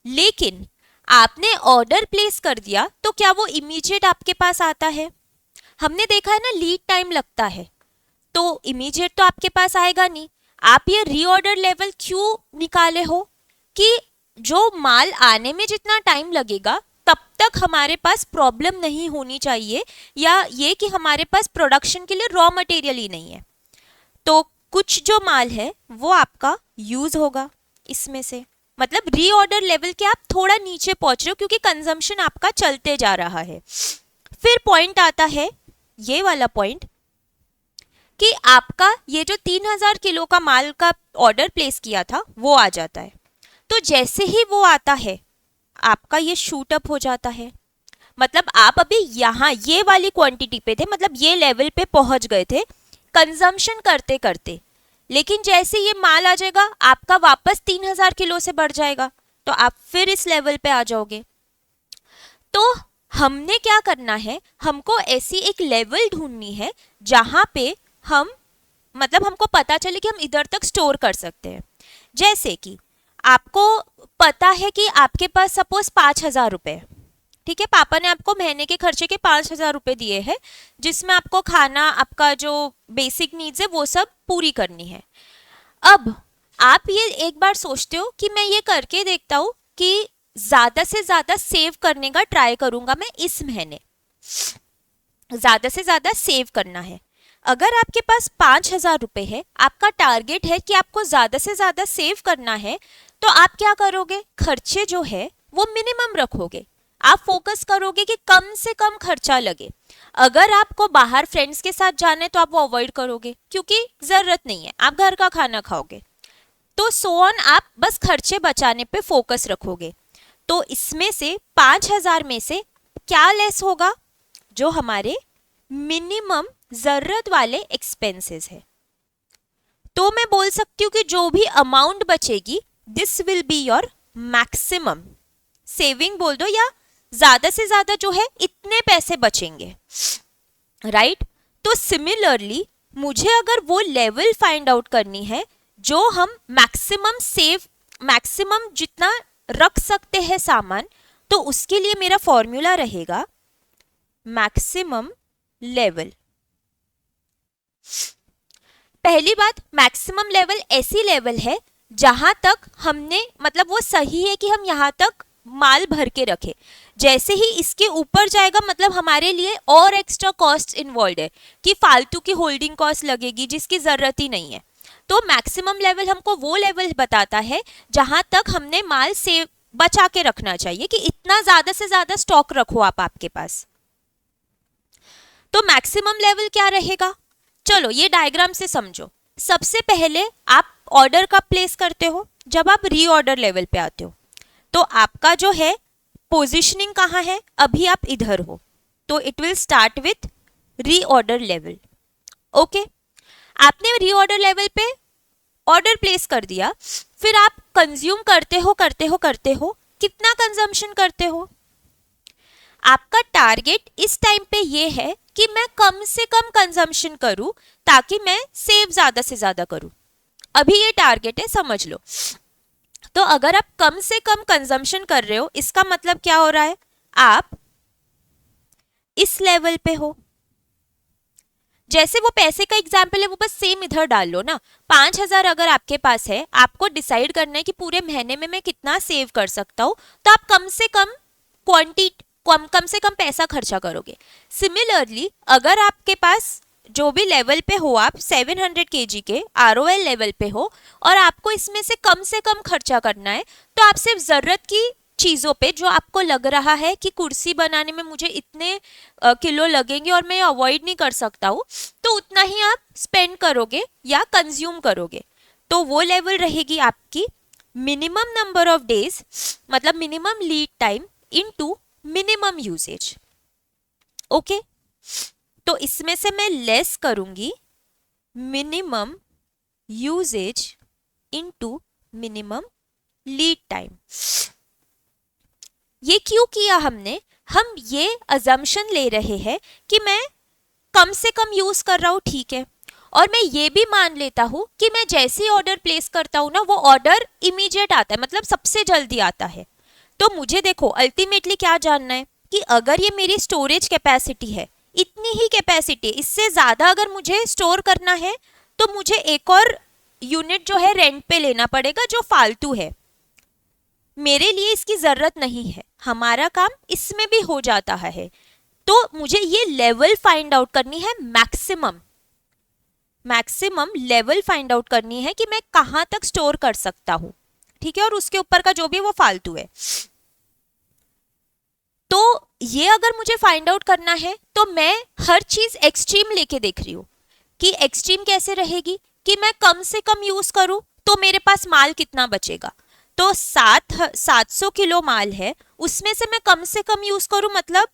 लेकिन आपने ऑर्डर प्लेस कर दिया तो क्या वो इमीडिएट आपके पास आता है? हमने देखा है ना, लीड टाइम लगता है, तो इमीडिएट तो आपके पास आएगा नहीं। आप ये रीऑर्डर लेवल क्यों निकाले हो कि जो माल आने में जितना टाइम लगेगा तब तक हमारे पास प्रॉब्लम नहीं होनी चाहिए, या ये कि हमारे पास प्रोडक्शन के लिए रॉ मटेरियल ही नहीं है। तो कुछ जो माल है वो आपका यूज होगा इसमें से, मतलब रीऑर्डर लेवल के आप थोड़ा नीचे पहुंच रहे हो क्योंकि कंजम्पशन आपका चलते जा रहा है। फिर पॉइंट आता है ये वाला पॉइंट कि आपका ये जो 3000 किलो का माल का ऑर्डर प्लेस किया था वो आ जाता है। तो जैसे ही वो आता है आपका ये शूट अप हो जाता है, मतलब आप अभी यहाँ ये वाली क्वांटिटी पे थे, मतलब ये लेवल पे पहुंच गए थे कंजम्पशन करते करते, लेकिन जैसे ये माल आ जाएगा आपका वापस 3000 किलो से बढ़ जाएगा, तो आप फिर इस लेवल पे आ जाओगे। तो हमने क्या करना है, हमको ऐसी एक लेवल ढूंढनी है जहां पे हम, मतलब हमको पता चले कि हम इधर तक स्टोर कर सकते हैं। जैसे कि आपको पता है कि आपके पास सपोज 5000 रुपए, ठीक है, पापा ने आपको महीने के खर्चे के 5,000 रुपए दिए हैं, जिसमें आपको खाना, आपका जो बेसिक नीड्स है वो सब पूरी करनी है। अब आप ये एक बार सोचते हो कि मैं ये करके देखता हूँ कि ज्यादा से ज्यादा सेव करने का ट्राई करूंगा, मैं इस महीने ज्यादा से ज्यादा सेव करना है। अगर आपके पास 5,000 रुपए है, आपका टारगेट है कि आपको ज्यादा से ज्यादा सेव करना है, तो आप क्या करोगे, खर्चे जो है वो मिनिमम रखोगे। आप फोकस करोगे कि कम से कम खर्चा लगे। अगर आपको बाहर फ्रेंड्स के साथ जाना है तो आप वो अवॉइड करोगे क्योंकि जरूरत नहीं है, आप घर का खाना खाओगे। तो सो ऑन, आप बस खर्चे बचाने पे फोकस रखोगे। तो इसमें से 5,000 में से क्या लेस होगा, जो हमारे मिनिमम जरूरत वाले एक्सपेंसेस है। तो मैं बोल सकती हूँ कि जो भी अमाउंट बचेगी, this will be your maximum saving बोल दो, या ज्यादा से ज्यादा जो है इतने पैसे बचेंगे, राइट। तो सिमिलरली मुझे अगर वो लेवल फाइंड आउट करनी है जो हम मैक्सिमम जितना रख सकते हैं सामान, तो उसके लिए मेरा फॉर्मूला रहेगा मैक्सिमम लेवल। पहली बात, मैक्सिमम लेवल ऐसी लेवल है जहां तक हमने, मतलब वो सही है कि हम यहां तक माल भर के रखे। जैसे ही इसके ऊपर जाएगा, मतलब हमारे लिए और एक्स्ट्रा कॉस्ट इन्वॉल्व है कि फालतू की होल्डिंग कॉस्ट लगेगी जिसकी जरूरत ही नहीं है। तो मैक्सिमम लेवल हमको वो लेवल बताता है जहां तक हमने माल सेव बचा के रखना चाहिए, कि इतना ज्यादा से ज्यादा स्टॉक रखो आप आपके पास। तो मैक्सिमम लेवल क्या रहेगा, चलो ये डायग्राम से समझो। सबसे पहले आप ऑर्डर कब प्लेस करते हो, जब आप रीऑर्डर लेवल पे आते हो। तो आपका जो है पोजीशनिंग कहाँ है, अभी आप इधर हो, तो it will start with reorder level. Okay, आपने रीऑर्डर लेवल पे ऑर्डर प्लेस कर दिया, फिर आप कंज्यूम करते हो, कितना कंजम्पशन करते हो। आपका टारगेट इस टाइम पे ये है कि मैं कम से कम कंजम्पशन करूं ताकि मैं सेव ज्यादा से ज्यादा करूं। अभी ये टारगेट है, समझ लो। तो अगर आप कम से कम कंजम्पशन कर रहे हो, इसका मतलब क्या हो रहा है, आप इस लेवल पे हो। जैसे वो पैसे का एग्जाम्पल है, वो बस सेम इधर डाल लो ना। 5,000 अगर आपके पास है, आपको डिसाइड करना है कि पूरे महीने में मैं कितना सेव कर सकता हूं, तो आप कम से कम पैसा खर्चा करोगे। सिमिलरली अगर आपके पास जो भी लेवल पे हो, आप 700 kg के ROL लेवल पे हो और आपको इसमें से कम खर्चा करना है, तो आप सिर्फ जरूरत की चीज़ों पे, जो आपको लग रहा है कि कुर्सी बनाने में मुझे इतने किलो लगेंगे और मैं अवॉइड नहीं कर सकता हूँ, तो उतना ही आप स्पेंड करोगे या कंज्यूम करोगे। तो वो लेवल रहेगी आपकी मिनिमम नंबर ऑफ डेज, मतलब minimum lead time into minimum usage. Okay, तो इसमें से मैं लेस करूंगी minimum usage into minimum lead time. ये क्यों किया हमने, हम ये अजम्पशन ले रहे हैं कि मैं कम से कम यूज कर रहा हूँ, ठीक है, और मैं ये भी मान लेता हूँ कि मैं जैसे ही ऑर्डर प्लेस करता हूँ ना, वो ऑर्डर इमीडिएट आता है, मतलब सबसे जल्दी आता है। तो मुझे देखो अल्टीमेटली क्या जानना है कि अगर ये मेरी स्टोरेज कैपेसिटी है, इतनी ही कैपेसिटी, इससे ज्यादा अगर मुझे स्टोर करना है तो मुझे एक और यूनिट जो है रेंट पे लेना पड़ेगा, जो फालतू है, मेरे लिए इसकी जरूरत नहीं है, हमारा काम इसमें भी हो जाता है। तो मुझे ये लेवल फाइंड आउट करनी है, मैक्सिमम लेवल फाइंड आउट करनी है कि मैं कहां तक स्टोर कर सकता हूं, ठीक है, और उसके ऊपर का जो भी वो फालतू है। तो ये अगर मुझे फाइंड आउट करना है तो मैं हर चीज एक्सट्रीम लेके देख रही हूँ कि एक्सट्रीम कैसे रहेगी, कि मैं कम से कम यूज करूं तो मेरे पास माल कितना बचेगा। तो 700 किलो माल है, उसमें से मैं कम से कम यूज करूं, मतलब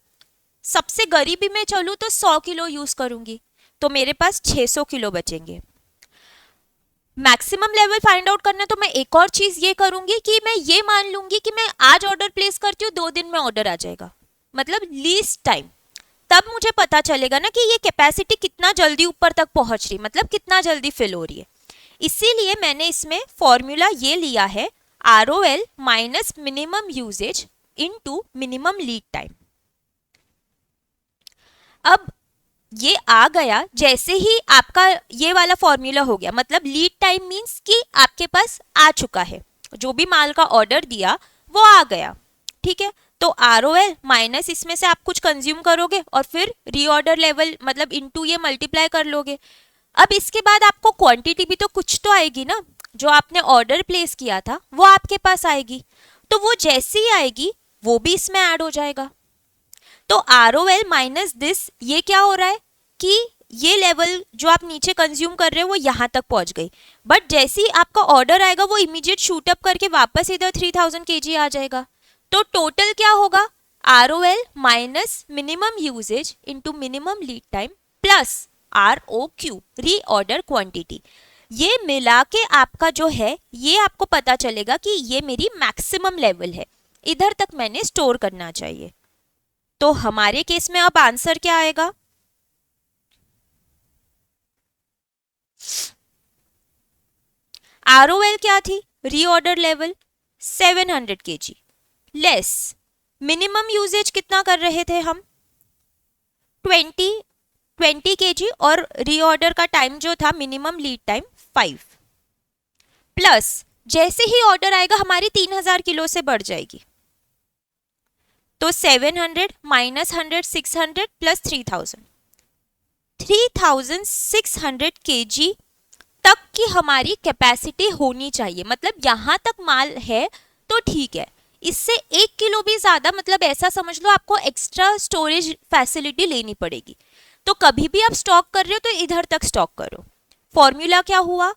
सबसे गरीबी में चलूं तो 100 किलो यूज करूंगी, तो मेरे पास 600 किलो बचेंगे। मैक्सिमम लेवल फाइंड आउट करना, तो मैं एक और चीज ये करूंगी कि मैं ये मान लूंगी कि मैं आज ऑर्डर प्लेस करती हूँ, 2 दिन में ऑर्डर आ जाएगा, मतलब लीस्ट टाइम। तब मुझे पता चलेगा ना कि ये कैपेसिटी कितना जल्दी ऊपर तक पहुंच रही, मतलब कितना जल्दी फिल हो रही है। इसीलिए मैंने इसमें फॉर्मूला ये लिया है, ROL minus minimum usage into minimum lead time. अब ये आ गया, जैसे ही आपका ये वाला फॉर्मूला हो गया, मतलब लीड टाइम मीन्स कि आपके पास आ चुका है, जो भी माल का ऑर्डर दिया वो आ गया, ठीक है। तो ROL माइनस इसमें से आप कुछ कंज्यूम करोगे और फिर रीऑर्डर लेवल मतलब इनटू ये मल्टीप्लाई कर लोगे। अब इसके बाद आपको क्वांटिटी भी तो कुछ तो आएगी ना, जो आपने ऑर्डर प्लेस किया था वो आपके पास आएगी, तो वो जैसे ही आएगी वो भी इसमें ऐड हो जाएगा। तो ROL माइनस दिस, ये क्या हो रहा है कि ये लेवल जो आप नीचे कंज्यूम कर रहे हो वो यहाँ तक पहुंच गई, बट जैसे ही आपका ऑर्डर आएगा वो इमीडिएट शूट अप करके वापस इधर 3000 kg आ जाएगा। तो टोटल क्या होगा, ROL minus minimum usage into minimum lead time plus ROQ reorder quantity, ये मिला के आपका जो है ये आपको पता चलेगा कि ये मेरी मैक्सिमम लेवल है, इधर तक मैंने स्टोर करना चाहिए। तो हमारे केस में अब आंसर क्या आएगा, ROL क्या थी, reorder level 700 kg less minimum usage कितना कर रहे थे हम 20 kg और रीऑर्डर का टाइम जो था मिनिमम लीड टाइम 5 प्लस जैसे ही ऑर्डर आएगा हमारी 3000 किलो से बढ़ जाएगी, तो 700 माइनस 100 600 प्लस 3600 kg तक की हमारी कैपेसिटी होनी चाहिए, मतलब यहाँ तक माल है तो ठीक है, इससे 1 किलो भी ज्यादा, मतलब ऐसा समझ लो आपको एक्स्ट्रा स्टोरेज फैसिलिटी लेनी पड़ेगी। तो कभी भी आप स्टॉक कर रहे हो तो इधर तक स्टॉक करो। फॉर्मूला क्या हुआ,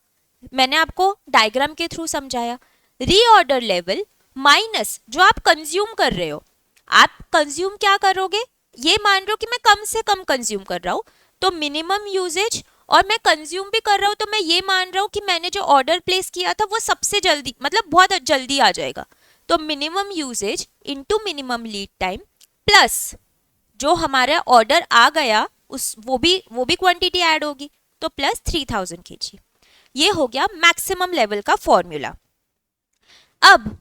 मैंने आपको डायग्राम के थ्रू समझाया, रीऑर्डर लेवल माइनस जो आप कंज्यूम कर रहे हो, आप कंज्यूम क्या करोगे, ये मान रहे हो कि मैं कम से कम कंज्यूम कर रहा हूँ, तो मिनिमम यूजेज, और मैं कंज्यूम भी कर रहा हूँ तो मैं ये मान रहा हूँ कि मैंने जो ऑर्डर प्लेस किया था वो सबसे जल्दी, मतलब बहुत जल्दी आ जाएगा, तो minimum usage into minimum lead time plus जो हमारा ऑर्डर आ गया उस वो भी क्वांटिटी ऐड होगी, तो प्लस 3000 kg। ये हो गया मैक्सिमम लेवल का फॉर्मूला। अब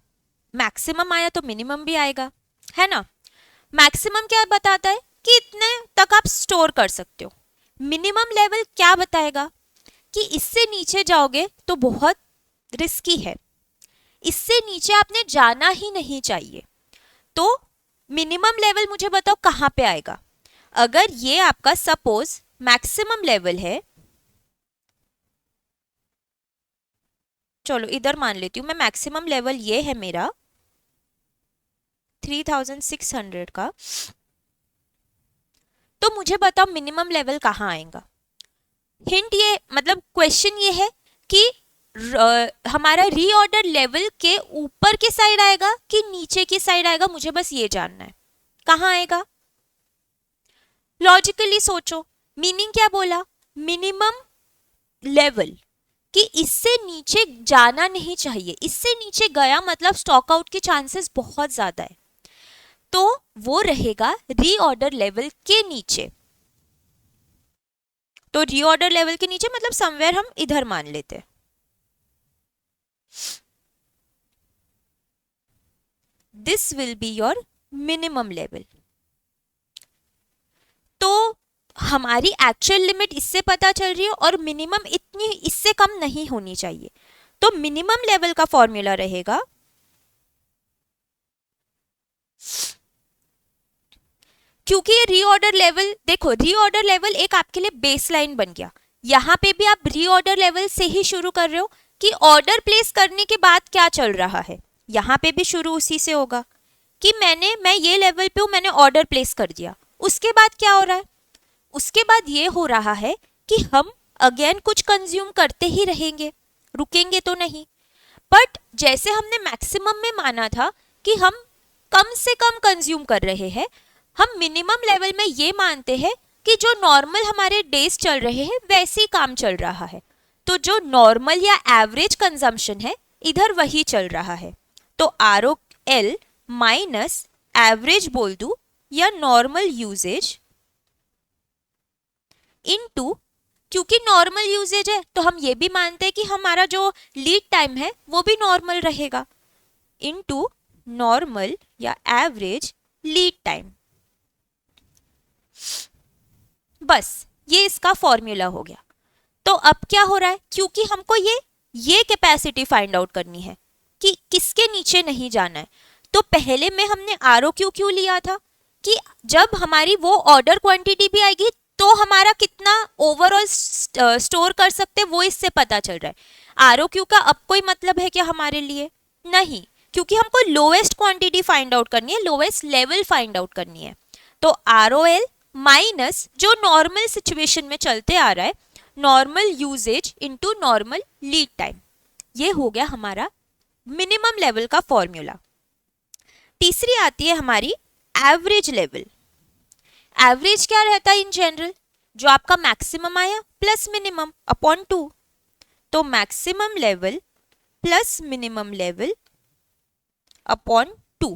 मैक्सिमम आया तो मिनिमम भी आएगा, है ना। मैक्सिमम क्या बताता है कि इतने तक आप स्टोर कर सकते हो, मिनिमम लेवल क्या बताएगा कि इससे नीचे जाओगे तो बहुत रिस्की है, इससे नीचे आपने जाना ही नहीं चाहिए। तो मिनिमम लेवल मुझे बताओ कहाँ पे आएगा, अगर ये आपका सपोज मैक्सिमम लेवल है, चलो इधर मान लेती हूँ मैं, मैक्सिमम लेवल ये है मेरा 3600 का, तो मुझे बताओ मिनिमम लेवल कहाँ आएगा। हिंट ये, मतलब क्वेश्चन ये है कि हमारा रीऑर्डर लेवल के ऊपर की साइड आएगा कि नीचे की साइड आएगा, मुझे बस ये जानना है कहाँ आएगा। लॉजिकली सोचो, मीनिंग क्या बोला, मिनिमम लेवल कि इससे नीचे जाना नहीं चाहिए, इससे नीचे गया मतलब स्टॉक आउट के चांसेस बहुत ज्यादा है, तो वो रहेगा रीऑर्डर लेवल के नीचे। तो रीऑर्डर लेवल के नीचे मतलब समवेयर हम इधर मान लेते हैं, this will be your minimum level. तो हमारी एक्चुअल लिमिट इससे पता चल रही है और मिनिमम इतनी इससे कम नहीं होनी चाहिए, तो मिनिमम लेवल का फॉर्मूला रहेगा क्योंकि ये रीऑर्डर लेवल, देखो रीऑर्डर लेवल एक आपके लिए बेसलाइन बन गया, यहाँ पे भी आप रीऑर्डर लेवल से ही शुरू कर रहे हो कि ऑर्डर प्लेस करने के बाद क्या चल रहा है, यहाँ पे भी शुरू उसी से होगा कि मैं ये लेवल पे हूँ, मैंने ऑर्डर प्लेस कर दिया, उसके बाद क्या हो रहा है, उसके बाद ये हो रहा है कि हम अगेन कुछ कंज्यूम करते ही रहेंगे, रुकेंगे तो नहीं, बट जैसे हमने मैक्सिमम में माना था कि हम कम से कम कंज्यूम कर रहे हैं, हम मिनिमम लेवल में ये मानते हैं कि जो नॉर्मल हमारे डेज चल रहे हैं वैसे ही काम चल रहा है, तो जो नॉर्मल या एवरेज कंजम्पशन है इधर वही चल रहा है, तो ROL माइनस एवरेज बोल दूं या नॉर्मल यूजेज इनटू, क्योंकि नॉर्मल यूजेज है तो हम ये भी मानते हैं कि हमारा जो लीड टाइम है वो भी नॉर्मल रहेगा, इनटू नॉर्मल या एवरेज लीड टाइम। बस ये इसका फॉर्मूला हो गया। तो अब क्या हो रहा है, क्योंकि हमको ये कैपेसिटी फाइंड आउट करनी है कि किसके नीचे नहीं जाना है, तो पहले में हमने आर क्यू क्यों लिया था कि जब हमारी वो ऑर्डर क्वांटिटी भी आएगी तो हमारा कितना ओवरऑल स्टोर कर सकते वो इससे पता चल रहा है। आर क्यू का अब कोई मतलब है क्या हमारे लिए? नहीं, क्योंकि हमको लोएस्ट क्वांटिटी फाइंड आउट करनी है, लोएस्ट लेवल फाइंड आउट करनी है। तो आर ओ एल माइनस जो नॉर्मल सिचुएशन में चलते आ रहा है, normal usage into normal lead time, ये हो गया हमारा मिनिमम लेवल का फॉर्मूला। तीसरी आती है हमारी एवरेज लेवल। एवरेज क्या रहता है इन जनरल? जो आपका मैक्सिमम आया प्लस मिनिमम अपॉन 2, तो maximum level plus minimum level upon 2।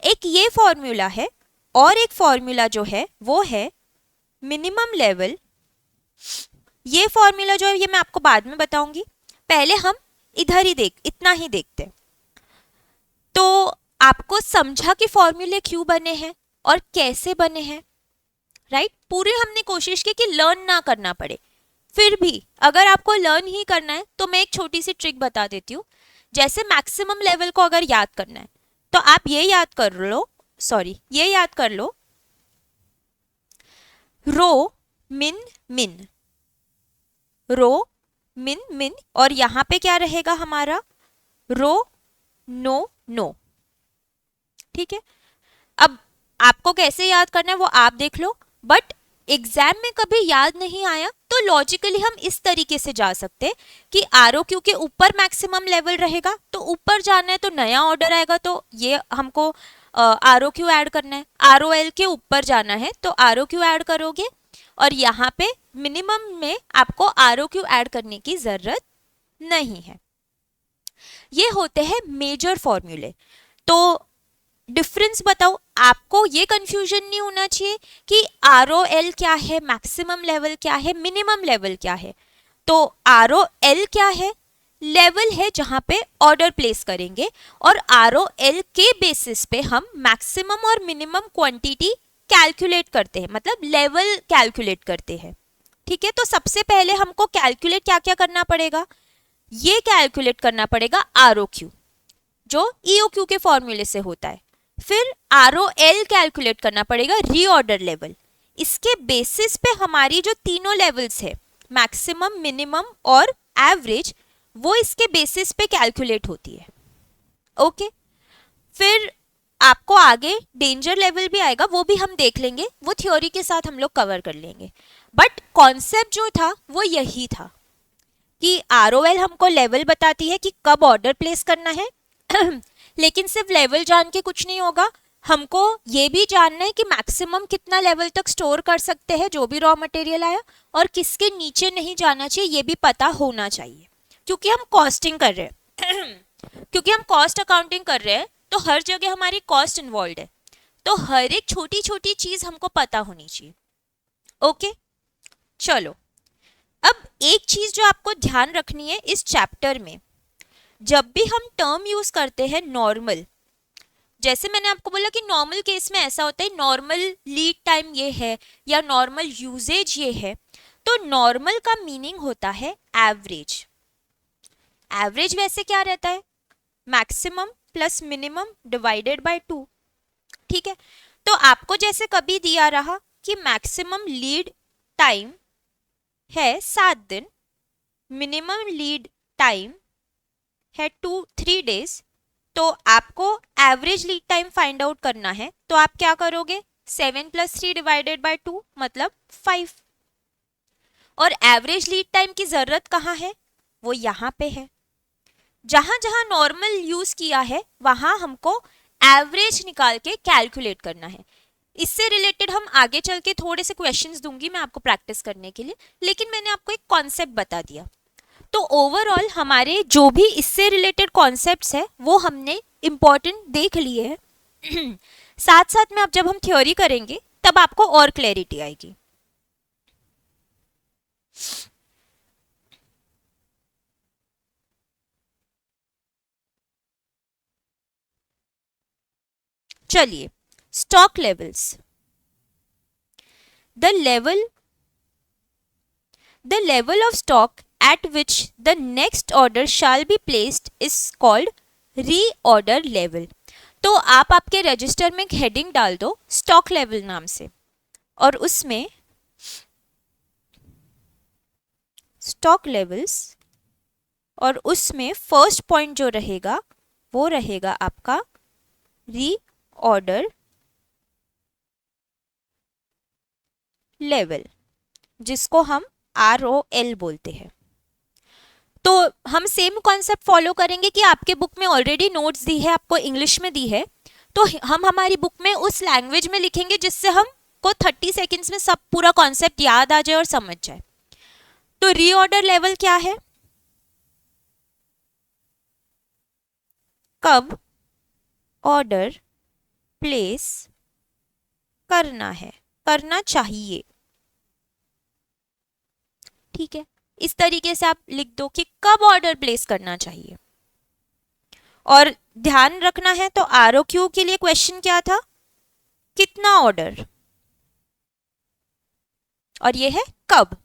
एक ये फॉर्मूला है, और एक फॉर्मूला जो है वो है मिनिमम लेवल। ये फॉर्मूला जो है ये मैं आपको बाद में बताऊंगी, पहले हम इधर ही इतना ही देखते हैं। तो आपको समझा कि फॉर्मूले क्यों बने हैं और कैसे बने हैं, राइट? पूरी हमने कोशिश की कि लर्न ना करना पड़े, फिर भी अगर आपको लर्न ही करना है तो मैं एक छोटी सी ट्रिक बता देती हूँ। जैसे मैक्सिमम लेवल को अगर याद करना है तो आप ये याद कर लो रो मिन मिन, रो मिन मिन, और यहां पे क्या रहेगा हमारा रो नो नो। ठीक है, अब आपको कैसे याद करना है वो आप देख लो, बट एग्जाम में कभी याद नहीं आया तो लॉजिकली हम इस तरीके से जा सकते हैं कि आर ओ क्यू के ऊपर मैक्सिमम लेवल रहेगा, तो ऊपर जाना है तो नया ऑर्डर आएगा, तो ये हमको आर ओ क्यू ऐड करना है। आर ओ एल के ऊपर जाना है तो आर ओ क्यू ऐड करोगे, और यहाँ पे मिनिमम में आपको आर ओ क्यू ऐड करने की जरूरत नहीं है। ये होते हैं मेजर फॉर्मूले। तो डिफरेंस बताओ, आपको ये कंफ्यूजन नहीं होना चाहिए कि आर ओ एल क्या है, मैक्सिमम लेवल क्या है, मिनिमम लेवल क्या है। तो आर ओ एल क्या है? लेवल है जहां पे ऑर्डर प्लेस करेंगे, और आर ओ एल के बेसिस पे हम मैक्सिमम और मिनिमम क्वांटिटी कैलकुलेट करते हैं, मतलब लेवल कैलकुलेट करते हैं। ठीक है, तो सबसे पहले हमको कैलकुलेट क्या क्या करना पड़ेगा? ये कैलकुलेट करना पड़ेगा आर ओ क्यू, जो ई ओ क्यू के फॉर्मूले से होता है। फिर आर ओ एल कैलकुलेट करना पड़ेगा, रीऑर्डर लेवल। इसके बेसिस पे हमारी जो तीनों लेवल्स है, मैक्सिमम, मिनिमम और एवरेज, वो इसके बेसिस पे कैलकुलेट होती है। ओके, फिर आपको आगे डेंजर लेवल भी आएगा, वो भी हम देख लेंगे, वो थ्योरी के साथ हम लोग कवर कर लेंगे। बट कॉन्सेप्ट जो था वो यही था कि आर ओ एल हमको लेवल बताती है कि कब ऑर्डर प्लेस करना है लेकिन सिर्फ लेवल जान के कुछ नहीं होगा, हमको ये भी जानना है कि मैक्सिमम कितना लेवल तक स्टोर कर सकते हैं जो भी रॉ मटेरियल आया, और किसके नीचे नहीं जाना चाहिए ये भी पता होना चाहिए, क्योंकि हम कॉस्टिंग कर रहे हैं क्योंकि हम कॉस्ट अकाउंटिंग कर रहे हैं, तो हर जगह हमारी कॉस्ट इन्वॉल्व है, तो हर एक छोटी छोटी चीज हमको पता होनी चाहिए। ओके, चलो, अब एक चीज जो आपको ध्यान रखनी है इस चैप्टर में, जब भी हम टर्म यूज करते हैं नॉर्मल, जैसे मैंने आपको बोला कि नॉर्मल केस में ऐसा होता है, नॉर्मल लीड टाइम ये है या नॉर्मल यूजेज ये है, तो नॉर्मल का मीनिंग होता है एवरेज। एवरेज वैसे क्या रहता है? Maximum plus minimum divided by 2। ठीक है, तो आपको जैसे कभी दिया रहा कि मैक्सिमम लीड टाइम है 7 दिन, मिनिमम लीड टाइम है 3 डेज, तो आपको average lead time find out करना है, तो आप क्या करोगे? 7 + 3 डिवाइडेड बाय 2 मतलब 5। और एवरेज लीड टाइम की जरूरत कहाँ है? वो यहाँ पे है, जहां जहां नॉर्मल यूज किया है वहां हमको एवरेज निकाल के कैलकुलेट करना है। इससे रिलेटेड हम आगे चल के थोड़े से क्वेश्चंस दूंगी मैं आपको प्रैक्टिस करने के लिए, लेकिन मैंने आपको एक कॉन्सेप्ट बता दिया। तो ओवरऑल हमारे जो भी इससे रिलेटेड कॉन्सेप्ट्स है वो हमने इंपॉर्टेंट देख लिए हैं साथ साथ में अब जब हम थ्योरी करेंगे तब आपको और क्लैरिटी आएगी। चलिए, stock levels. The level of stock at which the next order shall be placed is called reorder level. तो आप आपके रजिस्टर में एक हेडिंग डाल दो स्टॉक लेवल नाम से, और उसमें स्टॉक लेवल्स, और उसमें फर्स्ट पॉइंट जो रहेगा वो रहेगा आपका रीऑर्डर लेवल, जिसको हम ROL बोलते हैं। तो हम सेम कॉन्सेप्ट फॉलो करेंगे कि आपके बुक में ऑलरेडी नोट्स दी है, आपको इंग्लिश में दी है, तो हम हमारी बुक में उस लैंग्वेज में लिखेंगे जिससे हमको 30 सेकेंड्स में सब पूरा कॉन्सेप्ट याद आ जाए और समझ जाए। तो रीऑर्डर लेवल क्या है? कब ऑर्डर प्लेस करना है, करना चाहिए, ठीक है। इस तरीके से आप लिख दो कि कब ऑर्डर प्लेस करना चाहिए। और ध्यान रखना है, तो ROQ के लिए क्वेश्चन क्या था? कितना ऑर्डर, और ये है कब।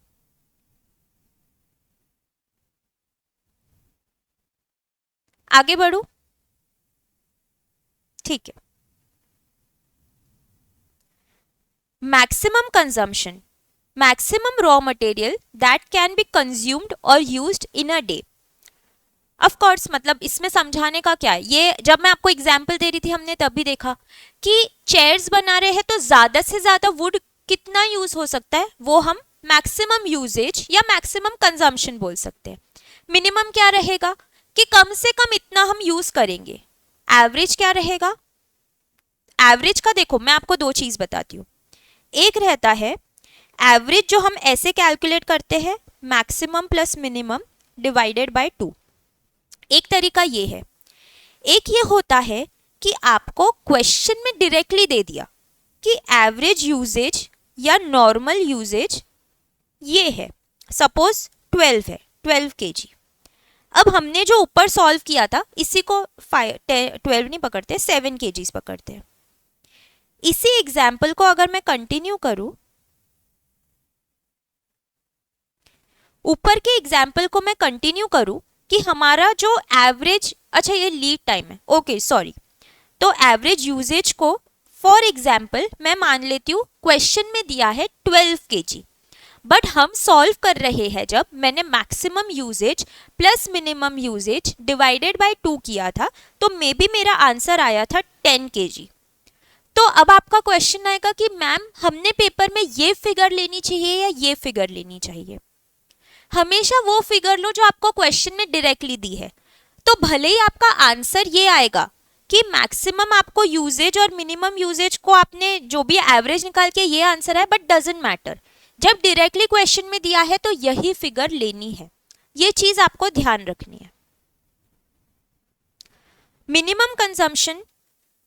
आगे बढ़ू, ठीक है। Maximum consumption, maximum raw material that can be consumed or used in a day. Of course, मतलब इसमें समझाने का क्या है, ये जब मैं आपको एग्जाम्पल दे रही थी हमने तभी देखा कि चेयर्स बना रहे हैं तो ज्यादा से ज्यादा वुड कितना यूज हो सकता है वो हम मैक्सिमम यूजेज या मैक्सिमम कंजम्पशन बोल सकते हैं। मिनिमम क्या रहेगा कि कम से कम इतना हम यूज करेंगे। एवरेज क्या रहेगा? एवरेज का देखो मैं आपको दो चीज बताती हूँ। एक रहता है एवरेज जो हम ऐसे कैलकुलेट करते हैं, maximum plus minimum divided by 2। एक तरीका ये है। एक ये होता है कि आपको क्वेश्चन में डायरेक्टली दे दिया कि एवरेज यूजेज या नॉर्मल यूजेज ये है, सपोज 12 है, 12 kg। अब हमने जो ऊपर सॉल्व किया था इसी को 12 नहीं पकड़ते, 7 kg पकड़ते हैं। इसी एग्जाम्पल को अगर मैं कंटिन्यू करूं, ऊपर के एग्जाम्पल को मैं कंटिन्यू करूं कि हमारा जो एवरेज, अच्छा ये लीड टाइम है, ओके सॉरी, तो एवरेज यूजेज को फॉर एग्जाम्पल मैं मान लेती हूँ क्वेश्चन में दिया है 12 kg, बट हम सॉल्व कर रहे हैं जब मैंने maximum usage plus minimum usage divided by 2 किया था, तो मे बी मेरा आंसर आया था 10 kg। तो अब आपका क्वेश्चन आएगा कि मैम हमने पेपर में ये फिगर लेनी चाहिए या ये फिगर लेनी चाहिए। हमेशा वो फिगर लो जो आपको क्वेश्चन में डायरेक्टली दी है। तो भले ही आपका आंसर ये आएगा कि मैक्सिमम आपको यूजेज और मिनिमम यूजेज को आपने जो भी एवरेज निकाल के ये आंसर है, बट डजंट मैटर, जब डायरेक्टली क्वेश्चन में दिया है तो यही फिगर लेनी है। ये चीज आपको ध्यान रखनी है। Minimum consumption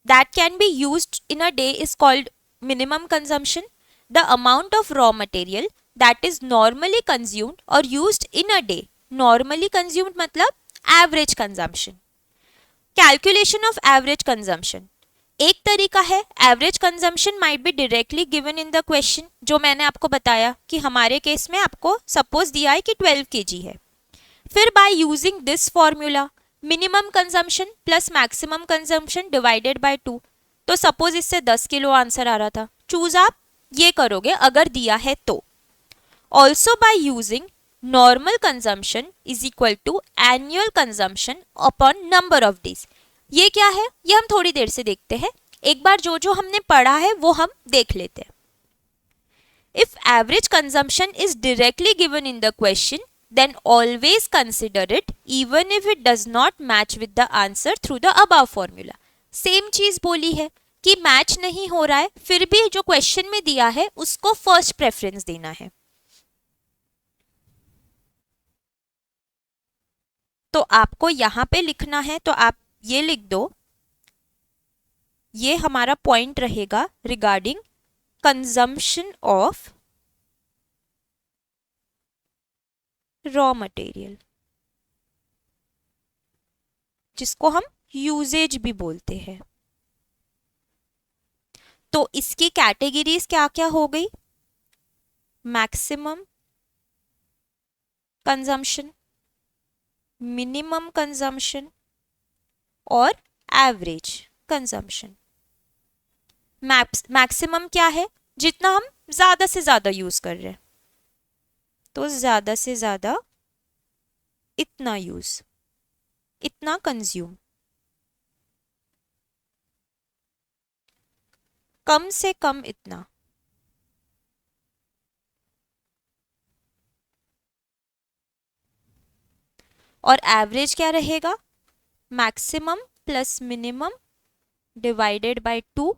that can be used in a day is called minimum consumption. The amount of raw material that is normally consumed or used in a day. Normally consumed मतलब average consumption. Calculation of average consumption. एक तरीका है, average consumption might be directly given in the question, जो मैंने आपको बताया कि हमारे केस में आपको सपोज दिया है कि 12 kg है। फिर by using this formula, minimum consumption plus maximum consumption divided by 2, तो सपोज इससे 10 किलो आंसर आ रहा था। चूज आप ये करोगे अगर दिया है तो। Also by using normal consumption is equal to annual consumption upon number of days. ये क्या है ये हम थोड़ी देर से देखते हैं, एक बार जो जो हमने पढ़ा है वो हम देख लेते हैं। If average consumption is directly given in the question, then always consider it even if it does not match with the answer through the above formula. Same चीज बोली है कि मैच नहीं हो रहा है, फिर भी जो क्वेश्चन में दिया है उसको फर्स्ट प्रेफरेंस देना है। तो आपको यहां पे लिखना है, तो आप ये लिख दो, ये हमारा पॉइंट रहेगा regarding consumption of raw material, जिसको हम यूजेज भी बोलते हैं। तो इसकी कैटेगरीज क्या क्या हो गई? मैक्सिमम कंजम्पशन, मिनिमम कंजम्पशन और एवरेज कंजम्पशन। मैक्सिमम क्या है? जितना हम ज्यादा से ज्यादा यूज कर रहे हैं, तो ज्यादा से ज्यादा इतना यूज, इतना कंज्यूम। कम से कम इतना। और एवरेज क्या रहेगा? Maximum plus minimum divided by 2।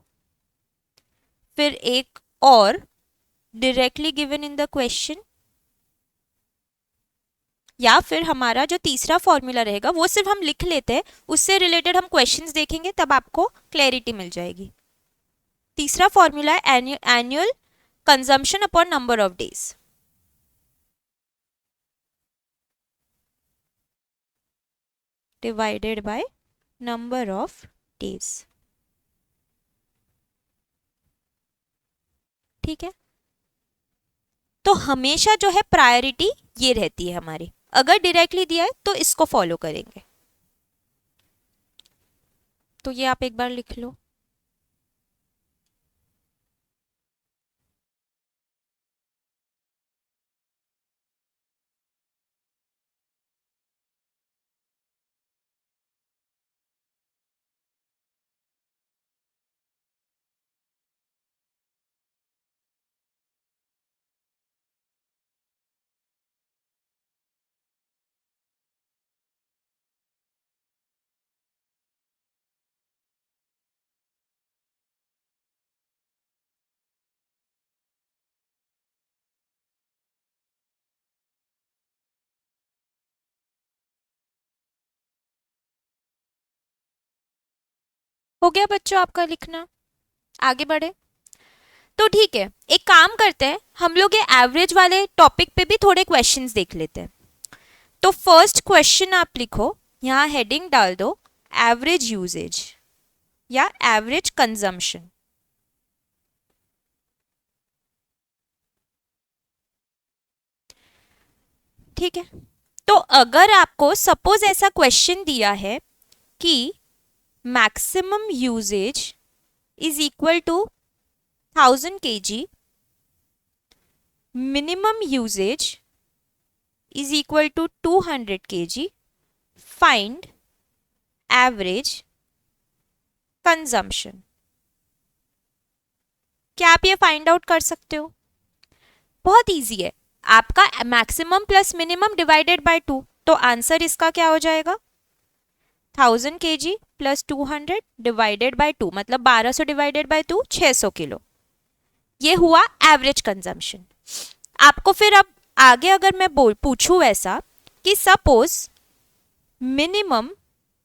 फिर एक और directly given in the question, या फिर हमारा जो तीसरा फॉर्मूला रहेगा वो सिर्फ हम लिख लेते हैं, उससे रिलेटेड हम क्वेश्चंस देखेंगे तब आपको क्लैरिटी मिल जाएगी। तीसरा फॉर्मूला है annual consumption upon number of days. Divided by number of days. ठीक है, तो हमेशा जो है प्रायोरिटी ये रहती है हमारी। अगर डायरेक्टली दिया है तो इसको फॉलो करेंगे। तो ये आप एक बार लिख लो। हो गया बच्चों आपका लिखना? आगे बढ़े तो ठीक है, एक काम करते हैं, हम लोग ये एवरेज वाले टॉपिक पे भी थोड़े क्वेश्चंस देख लेते हैं। तो फर्स्ट क्वेश्चन आप लिखो, यहाँ हेडिंग डाल दो एवरेज यूजेज या एवरेज कंजम्पशन। ठीक है, तो अगर आपको सपोज ऐसा क्वेश्चन दिया है कि maximum usage is equal to 1000 kg, minimum usage is equal to 200 kg, find average consumption। क्या आप ये फाइंड आउट कर सकते हो? बहुत इजी है। आपका maximum plus minimum divided by 2, तो आंसर इसका क्या हो जाएगा? 1000 kg प्लस 200 डिवाइडेड बाय 2, मतलब 1200 डिवाइडेड बाय 2 600 किलो। ये हुआ एवरेज कंजम्पशन। आपको फिर अब आगे अगर मैं पूछूं ऐसा कि सपोज मिनिमम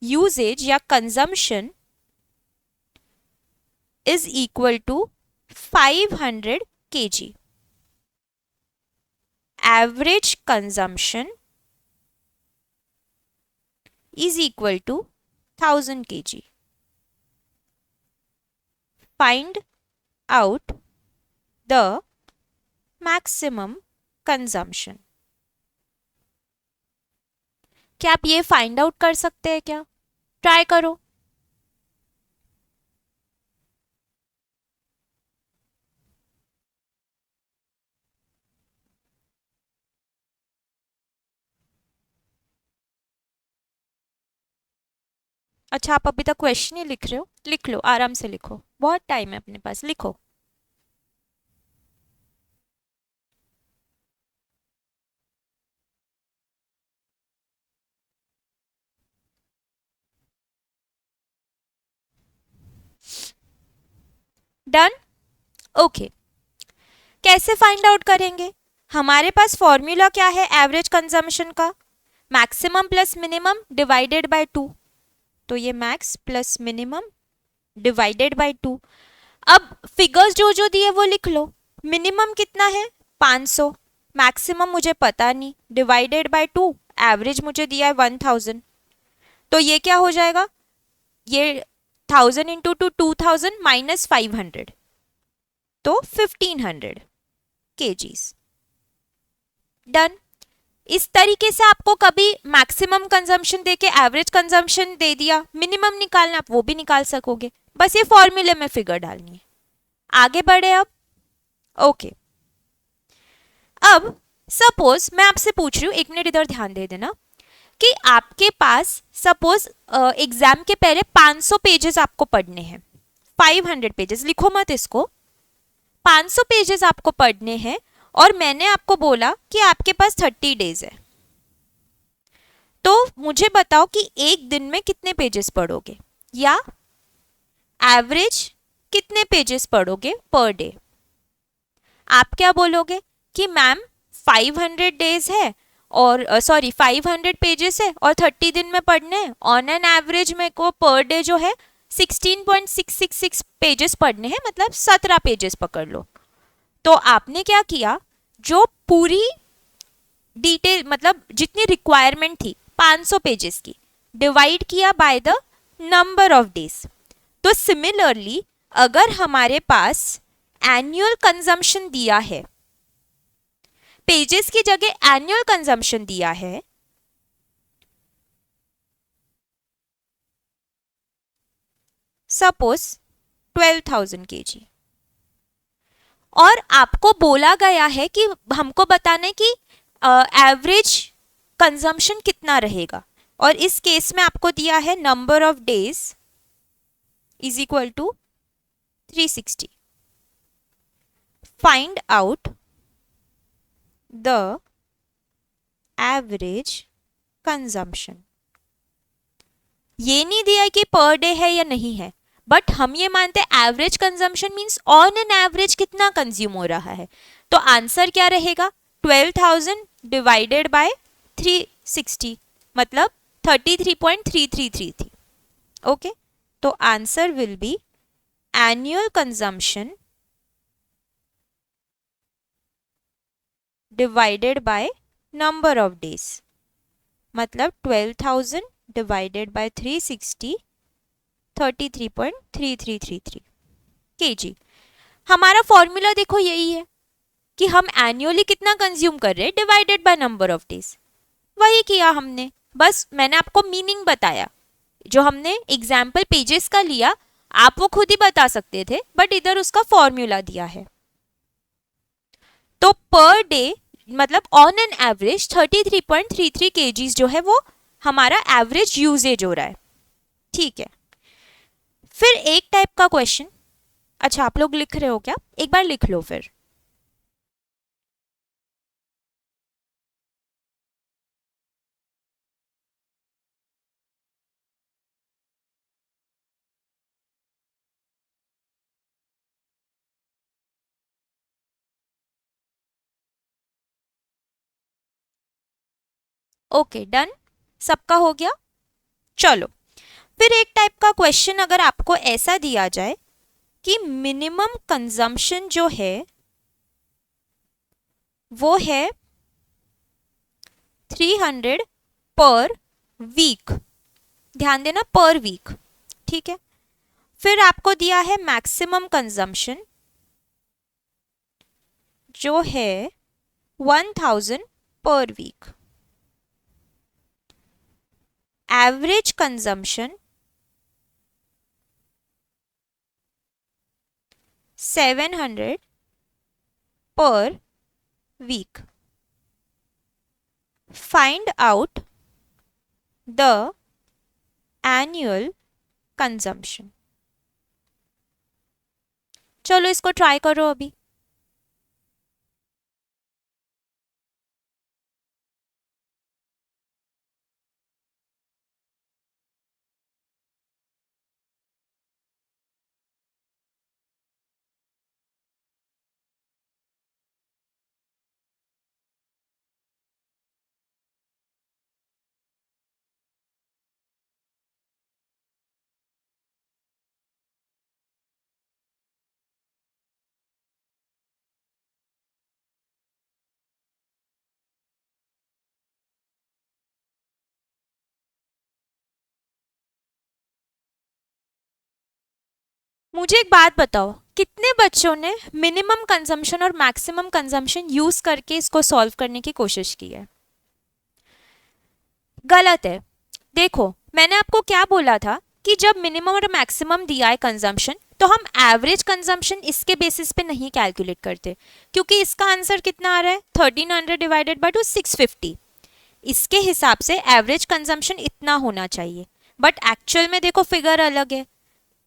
यूजेज या consumption is equal to 500 kg, average consumption is equal to 1000 kg, find out the maximum consumption. क्या आप ये फाइंड आउट कर सकते हैं क्या? ट्राई करो। अच्छा, आप अभी तक क्वेश्चन ही लिख रहे हो? लिख लो, आराम से लिखो, बहुत टाइम है अपने पास, लिखो। डन? ओके। कैसे फाइंड आउट करेंगे? हमारे पास फॉर्मूला क्या है एवरेज कंजम्पशन का? Maximum plus minimum divided by 2। तो ये max plus minimum divided by 2। अब फिगर्स जो जो दिए वो लिख लो। मिनिमम कितना है? 500। मैक्सिमम मुझे पता नहीं, डिवाइडेड बाय 2, एवरेज मुझे दिया है 1000। तो ये क्या हो जाएगा? ये 1000 इंटू 2000 माइनस 500, तो 1500 kgs। डन। इस तरीके से आपको कभी मैक्सिमम कंजम्पशन दे के एवरेज कंजम्पशन दे दिया, मिनिमम निकालना आप वो भी निकाल सकोगे, बस ये फॉर्मूले में फिगर डालनी है। आगे बढ़े अब। ओके, अब सपोज मैं आपसे पूछ रही हूँ, एक मिनट इधर ध्यान दे देना, कि आपके पास सपोज एग्जाम के पहले 500 पेजेस आपको पढ़ने हैं, 500 पेजेस, लिखो मत इसको, 500 पेजेस आपको पढ़ने हैं, और मैंने आपको बोला कि आपके पास 30 डेज है, तो मुझे बताओ कि एक दिन में कितने पेजेस पढ़ोगे, या एवरेज कितने पेजेस पढ़ोगे पर डे। आप क्या बोलोगे कि मैम 500 डेज है और 500 पेजेस है और 30 दिन में पढ़ने हैं, ऑन एन एवरेज मेरे को पर डे जो है 16.666 पेजेस पढ़ने हैं, मतलब 17 पेजेस पकड़ लो। तो आपने क्या किया, जो पूरी डिटेल मतलब जितनी रिक्वायरमेंट थी 500 पेजेस की, डिवाइड किया by the number of days. तो सिमिलरली अगर हमारे पास एनुअल कंजम्पशन दिया है, पेजेस की जगह एनुअल कंजम्पशन दिया है, सपोज 12,000 kg, और आपको बोला गया है कि हमको बताना है कि एवरेज कंजम्पशन कितना रहेगा, और इस केस में आपको दिया है number of days is equal to 360। Find out the average consumption. ये नहीं दिया कि पर डे है या नहीं है, बट हम ये मानते हैं average consumption means on an average कितना कंज्यूम हो रहा है। तो आंसर क्या रहेगा, 12,000 डिवाइडेड बाय 360, मतलब 33.333 थी। ओके, तो answer will be annual consumption divided by number of days, मतलब 12,000 डिवाइडेड बाय 360, 33.3333 kg। हमारा फॉर्मूला देखो यही है कि हम एनुअली कितना कंज्यूम कर रहे हैं divided by number of days, वही किया हमने, बस मैंने आपको मीनिंग बताया। जो हमने एग्जाम्पल पेजेस का लिया आप वो खुद ही बता सकते थे, बट इधर उसका फॉर्मूला दिया है। तो पर डे मतलब ऑन एन एवरेज 33.33 kgs जो है वो हमारा एवरेज यूजेज हो रहा है। ठीक है, फिर एक टाइप का क्वेश्चन, अच्छा आप लोग लिख रहे हो क्या, एक बार लिख लो फिर। ओके डन, सबका हो गया। चलो फिर एक टाइप का क्वेश्चन अगर आपको ऐसा दिया जाए कि मिनिमम कंजम्पशन जो है वो है 300 पर वीक, ध्यान देना पर वीक, ठीक है। फिर आपको दिया है मैक्सिमम कंजम्पशन जो है 1000 पर week, average consumption 700 per week. Find out the annual consumption. चलो इसको ट्राई करो अभी। मुझे एक बात बताओ, कितने बच्चों ने मिनिमम कंजम्पशन और मैक्सिमम कंजम्पशन यूज करके इसको सॉल्व करने की कोशिश की है? गलत है। देखो मैंने आपको क्या बोला था कि जब मिनिमम और मैक्सिमम दिया है कंजम्पशन तो हम एवरेज कंजम्पशन इसके बेसिस पे नहीं कैलकुलेट करते, क्योंकि इसका आंसर कितना आ रहा है 1300 डिवाइडेड बाय 650। इसके हिसाब से एवरेज कंजम्पशन इतना होना चाहिए, बट एक्चुअल में देखो फिगर अलग है।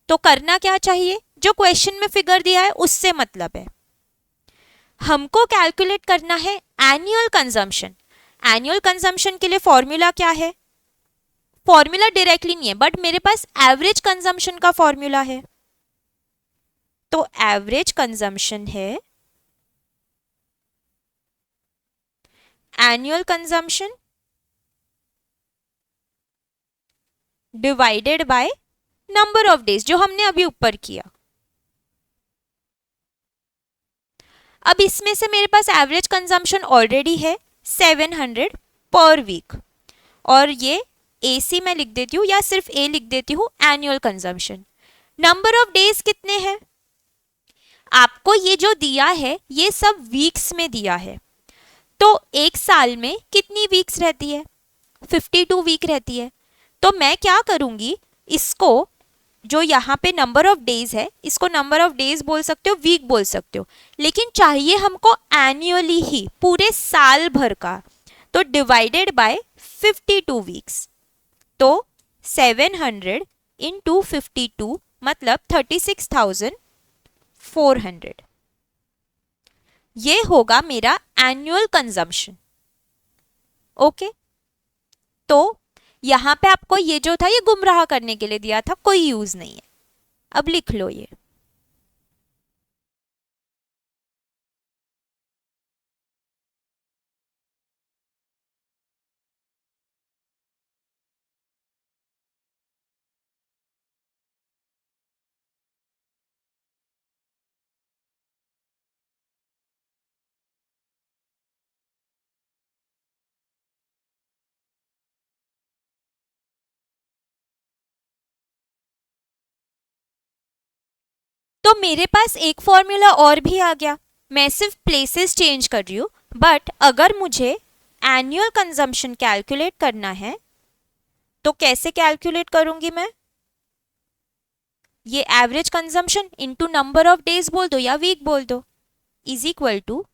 तो करना क्या चाहिए, जो क्वेश्चन में फिगर दिया है उससे मतलब है। हमको कैलकुलेट करना है एनुअल कंजम्पशन। एनुअल कंजम्पशन के लिए फॉर्मूला क्या है? फॉर्मूला डायरेक्टली नहीं है, बट मेरे पास एवरेज कंजम्पशन का फॉर्मूला है। तो एवरेज कंजम्पशन है annual consumption divided by number of days, जो हमने अभी ऊपर किया। अब इसमें से मेरे पास एवरेज कंजम्पशन ऑलरेडी है 700 पर वीक, और ये AC में लिख देती हूँ या सिर्फ A लिख देती हूँ, annual consumption. Number of days कितने हैं? आपको ये जो दिया है ये सब वीक्स में दिया है। तो एक साल में कितनी वीक्स रहती है? 52 वीक रहती है। तो मैं क्या करूंगी, इसको जो यहाँ पे नंबर ऑफ डेज है इसको नंबर ऑफ डेज बोल सकते हो, वीक बोल सकते हो, लेकिन चाहिए हमको एनुअली ही, पूरे साल भर का। तो डिवाइडेड बाय 52 वीक्स। तो 700 इंटू 52 मतलब 36,400। ये होगा मेरा एनुअल कंजम्पशन। ओके, तो यहां पे आपको ये जो था ये गुमराह करने के लिए दिया था, कोई यूज नहीं है। अब लिख लो ये। तो मेरे पास एक फॉर्मूला और भी आ गया। मैं सिर्फ प्लेसेस चेंज कर रही हूँ, बट अगर मुझे एनुअल कंजम्पशन कैलकुलेट करना है तो कैसे कैलकुलेट करूंगी मैं? ये average consumption into number of days बोल दो या वीक बोल दो, is equal to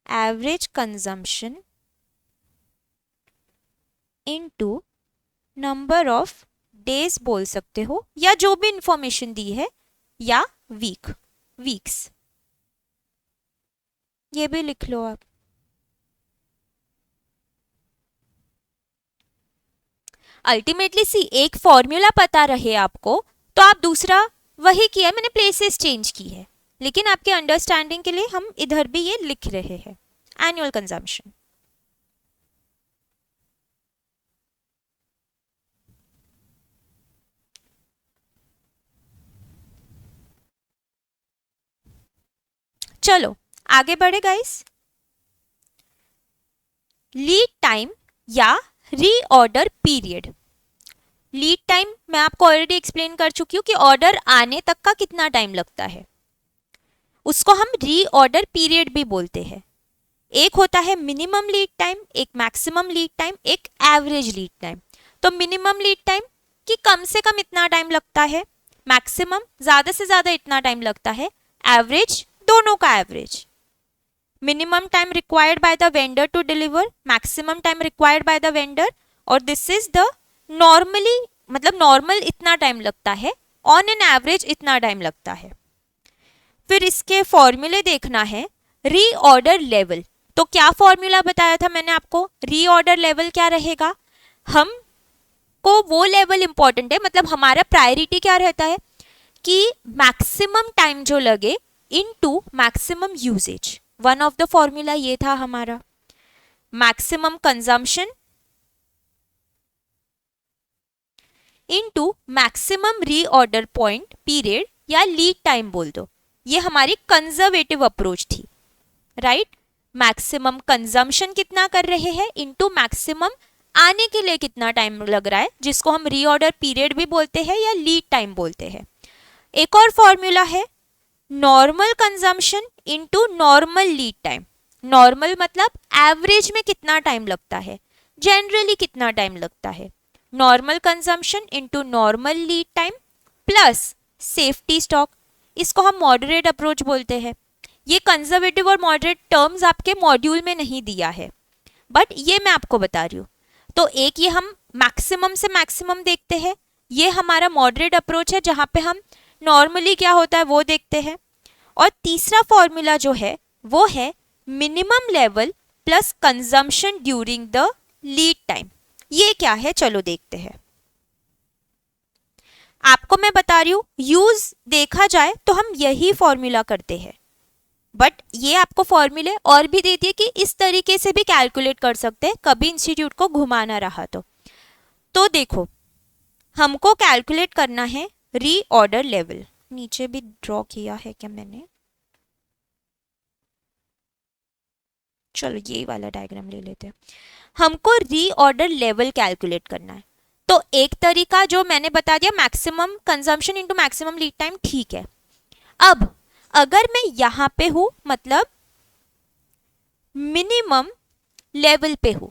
average consumption into number of days बोल सकते हो, या जो भी इंफॉर्मेशन दी है, या वीक्स। ये भी लिख लो आप। अल्टीमेटली सी एक फॉर्मूला पता रहे आपको तो आप दूसरा वही किया है, मैंने प्लेसेस चेंज की है, लेकिन आपके अंडरस्टैंडिंग के लिए हम इधर भी ये लिख रहे हैं एनुअल कंजम्पशन। चलो आगे बढ़े गाइस। लीड टाइम या रीऑर्डर पीरियड। लीड टाइम मैं आपको ऑलरेडी एक्सप्लेन कर चुकी हूँ कि ऑर्डर आने तक का कितना टाइम लगता है, उसको हम रीऑर्डर पीरियड भी बोलते हैं। एक होता है मिनिमम लीड टाइम, एक मैक्सिमम लीड टाइम, एक एवरेज लीड टाइम। तो मिनिमम लीड टाइम कि कम से कम इतना टाइम लगता है, मैक्सिमम ज्यादा से ज्यादा इतना टाइम लगता है, एवरेज दोनों का average. Minimum time required by the vendor to deliver, maximum time required by the vendor, और दिस इज द नॉर्मली, मतलब नॉर्मल इतना टाइम लगता है, ऑन एन एवरेज इतना टाइम लगता है। फिर इसके फॉर्मूले देखना है। रीऑर्डर लेवल, तो क्या फॉर्मूला बताया था मैंने आपको? रीऑर्डर लेवल क्या रहेगा? हम को वो लेवल इंपॉर्टेंट है, मतलब हमारा प्रायोरिटी क्या रहता है कि मैक्सिमम टाइम जो लगे into maximum usage. One of the formula ये था हमारा, maximum consumption into maximum reorder point period या लीड टाइम बोल दो। ये हमारी कंजर्वेटिव अप्रोच थी, राइट? मैक्सिमम कंजम्पशन कितना कर रहे हैं इनटू मैक्सिमम आने के लिए कितना टाइम लग रहा है, जिसको हम रीऑर्डर पीरियड भी बोलते हैं या लीड टाइम बोलते हैं। एक और फॉर्मूला है normal consumption into normal lead time. Normal मतलब एवरेज में कितना टाइम लगता है, जनरली कितना टाइम लगता है। Normal consumption into normal lead time plus safety stock, इसको हम मॉडरेट अप्रोच बोलते हैं। ये कंजर्वेटिव और मॉडरेट टर्म्स आपके मॉड्यूल में नहीं दिया है, बट ये मैं आपको बता रही हूँ। तो एक ये हम मैक्सिमम से मैक्सिमम देखते हैं, ये हमारा मॉडरेट अप्रोच है जहाँ पे हम नॉर्मली क्या होता है वो देखते हैं। और तीसरा फॉर्मूला जो है वो है minimum level plus consumption during the lead time. ये क्या है चलो देखते हैं। आपको मैं बता रही हूँ, यूज देखा जाए तो हम यही फॉर्मूला करते हैं, बट ये आपको फॉर्मूले और भी दे दिए कि इस तरीके से भी कैलकुलेट कर सकते हैं, कभी इंस्टीट्यूट को घुमाना रहा तो देखो हमको कैलकुलेट करना है रीऑर्डर लेवल। नीचे भी ड्रॉ किया है क्या मैंने, चलो ये वाला डायग्राम ले लेते हैं। हमको रीऑर्डर लेवल कैलकुलेट करना है। तो एक तरीका जो मैंने बता दिया maximum consumption into maximum lead time, ठीक है। अब अगर मैं यहां पे हूं मतलब मिनिमम लेवल पे हूं,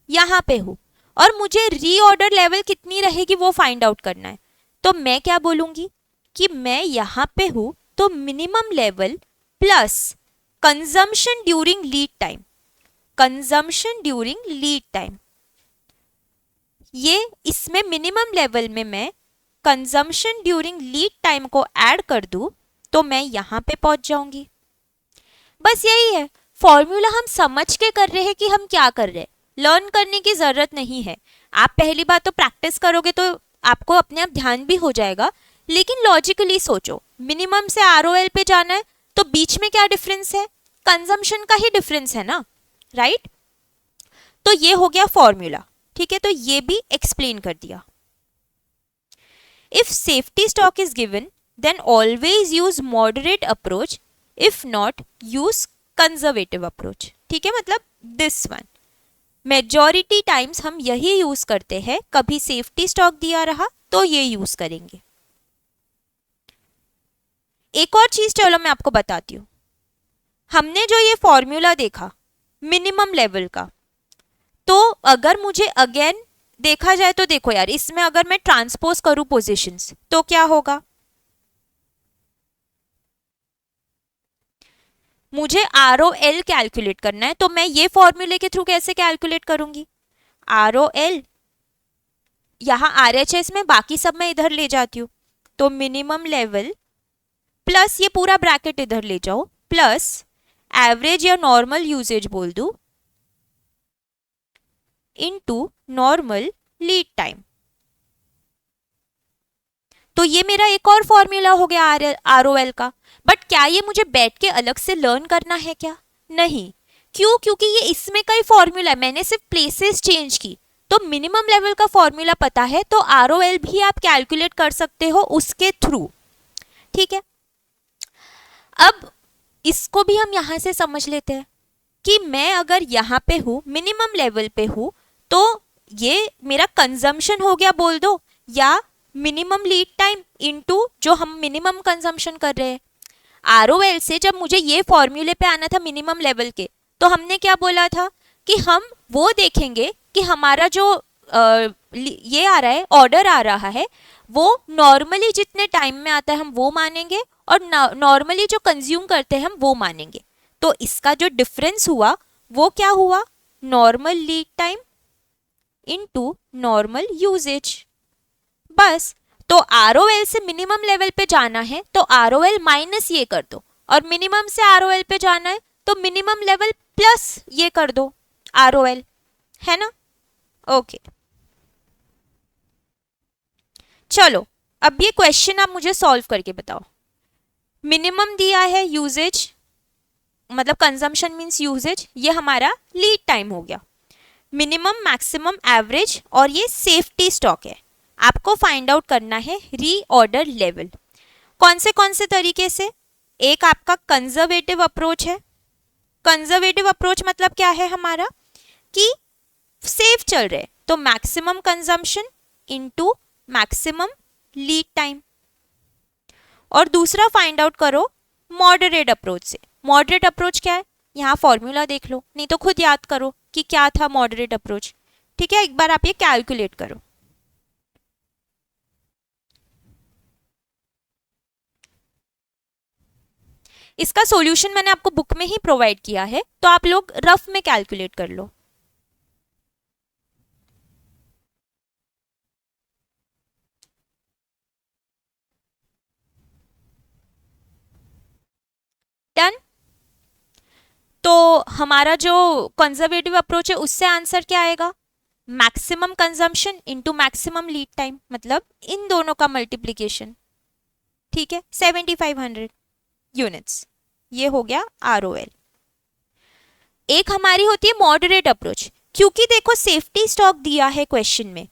यहां पे हूं, और मुझे रीऑर्डर लेवल कितनी रहेगी वो फाइंड आउट करना है, तो मैं क्या बोलूंगी कि मैं यहां पे हूं तो minimum level plus consumption during lead time, consumption during lead time, ये इसमें मिनिमम लेवल में मैं कंजम्पशन ड्यूरिंग लीड टाइम को ऐड कर दूं तो मैं यहां पे पहुंच जाऊंगी। बस यही है, फॉर्मूला हम समझ के कर रहे हैं कि हम क्या कर रहे हैं, लर्न करने की जरूरत नहीं है। आप पहली बार तो प्रैक्टिस करोगे तो आपको अपने आप ध्यान भी हो जाएगा, लेकिन लॉजिकली सोचो, मिनिमम से आरओएल पे जाना है तो बीच में क्या डिफरेंस है, कंजम्पशन का ही डिफरेंस है ना, राइट। तो ये हो गया फॉर्मूला, ठीक है। तो ये भी एक्सप्लेन कर दिया। If safety stock is given then always use moderate approach, if not use conservative approach, ठीक है। मतलब दिस वन मेजॉरिटी टाइम्स हम यही यूज करते हैं, कभी सेफ्टी स्टॉक दिया रहा तो ये यूज करेंगे। एक और चीज चलो मैं आपको बताती हूं, हमने जो ये फॉर्मूला देखा मिनिमम लेवल का, तो अगर मुझे अगेन देखा जाए तो देखो यार, इसमें अगर मैं ट्रांसपोज करूं पोजीशंस तो क्या होगा, मुझे ROL कैलकुलेट करना है तो मैं ये फॉर्मूले के थ्रू कैसे कैलकुलेट करूंगी, ROL यहां RHS में, बाकी सब मैं इधर ले जाती हूं, तो मिनिमम लेवल प्लस ये पूरा ब्रैकेट इधर ले जाओ प्लस एवरेज या नॉर्मल यूजेज बोल दूं इनटू नॉर्मल लीड टाइम। तो ये मेरा एक और फॉर्मूला हो गया ROL का। बट क्या ये मुझे बैठ के अलग से लर्न करना है क्या, नहीं। क्यों, क्योंकि ये इसमें का ही फॉर्मूला है, मैंने सिर्फ प्लेसेस चेंज की, तो मिनिमम लेवल का फॉर्मूला पता है तो ROL भी आप कैलकुलेट कर सकते हो उसके थ्रू, ठीक है। अब इसको भी हम यहां से समझ लेते हैं कि मैं अगर यहां पे हूं मिनिमम लेवल पे हूं तो ये मेरा कंजम्पशन हो गया बोल दो, या मिनिमम लीड टाइम इनटू जो हम मिनिमम कंजम्पशन कर रहे हैं। ROL से जब मुझे ये फॉर्मूले पे आना था मिनिमम लेवल के, तो हमने क्या बोला था कि हम वो देखेंगे कि हमारा जो ये आ रहा है, ऑर्डर आ रहा है, वो नॉर्मली जितने टाइम में आता है हम वो मानेंगे और नॉर्मली जो कंज्यूम करते हैं हम वो मानेंगे। तो इसका जो डिफरेंस हुआ वो क्या हुआ, normal lead time into normal usage. बस, तो ROL से मिनिमम लेवल पे जाना है तो ROL माइनस ये कर दो, और मिनिमम से ROL पे जाना है तो मिनिमम लेवल प्लस ये कर दो ROL, है ना। ओके चलो अब ये क्वेश्चन आप मुझे सॉल्व करके बताओ। मिनिमम दिया है यूजेज, मतलब कंजम्पशन मींस यूजेज, ये हमारा लीड टाइम हो गया, मिनिमम मैक्सिमम एवरेज, और ये सेफ्टी स्टॉक है। आपको फाइंड आउट करना है रीऑर्डर लेवल। कौन से तरीके से, एक आपका कंजर्वेटिव अप्रोच है। कंजर्वेटिव अप्रोच मतलब क्या है हमारा कि सेफ चल रहे, तो maximum consumption into maximum lead time. और दूसरा फाइंड आउट करो मॉडरेट अप्रोच से। मॉडरेट अप्रोच क्या है, यहाँ फॉर्मूला देख लो, नहीं तो खुद याद करो कि क्या था मॉडरेट अप्रोच। ठीक है, एक बार आप ये कैलकुलेट करो। इसका सॉल्यूशन मैंने आपको बुक में ही प्रोवाइड किया है, तो आप लोग रफ में कैलकुलेट कर लो। डन। तो हमारा जो कंजर्वेटिव अप्रोच है उससे आंसर क्या आएगा, maximum consumption into maximum lead time, मतलब इन दोनों का मल्टीप्लीकेशन। ठीक है, 7500 यूनिट्स, ये हो गया ROL। एक हमारी होती है मॉडरेट अप्रोच, क्योंकि देखो सेफ्टी स्टॉक दिया है क्वेश्चन में,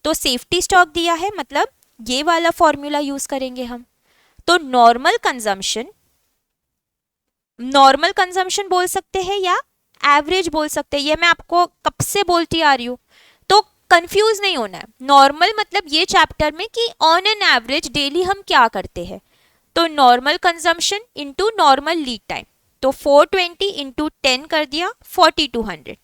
तो सेफ्टी स्टॉक दिया है मतलब ये वाला फॉर्मूला यूज करेंगे हम। तो नॉर्मल कंजम्पशन बोल सकते हैं या एवरेज बोल सकते हैं, ये मैं आपको कब से बोलती आ रही हूँ, तो कंफ्यूज नहीं होना है। नॉर्मल मतलब ये चैप्टर में कि ऑन एन एवरेज डेली हम क्या करते हैं, तो normal consumption into normal lead time, तो 420 इंटू 10 कर दिया 4200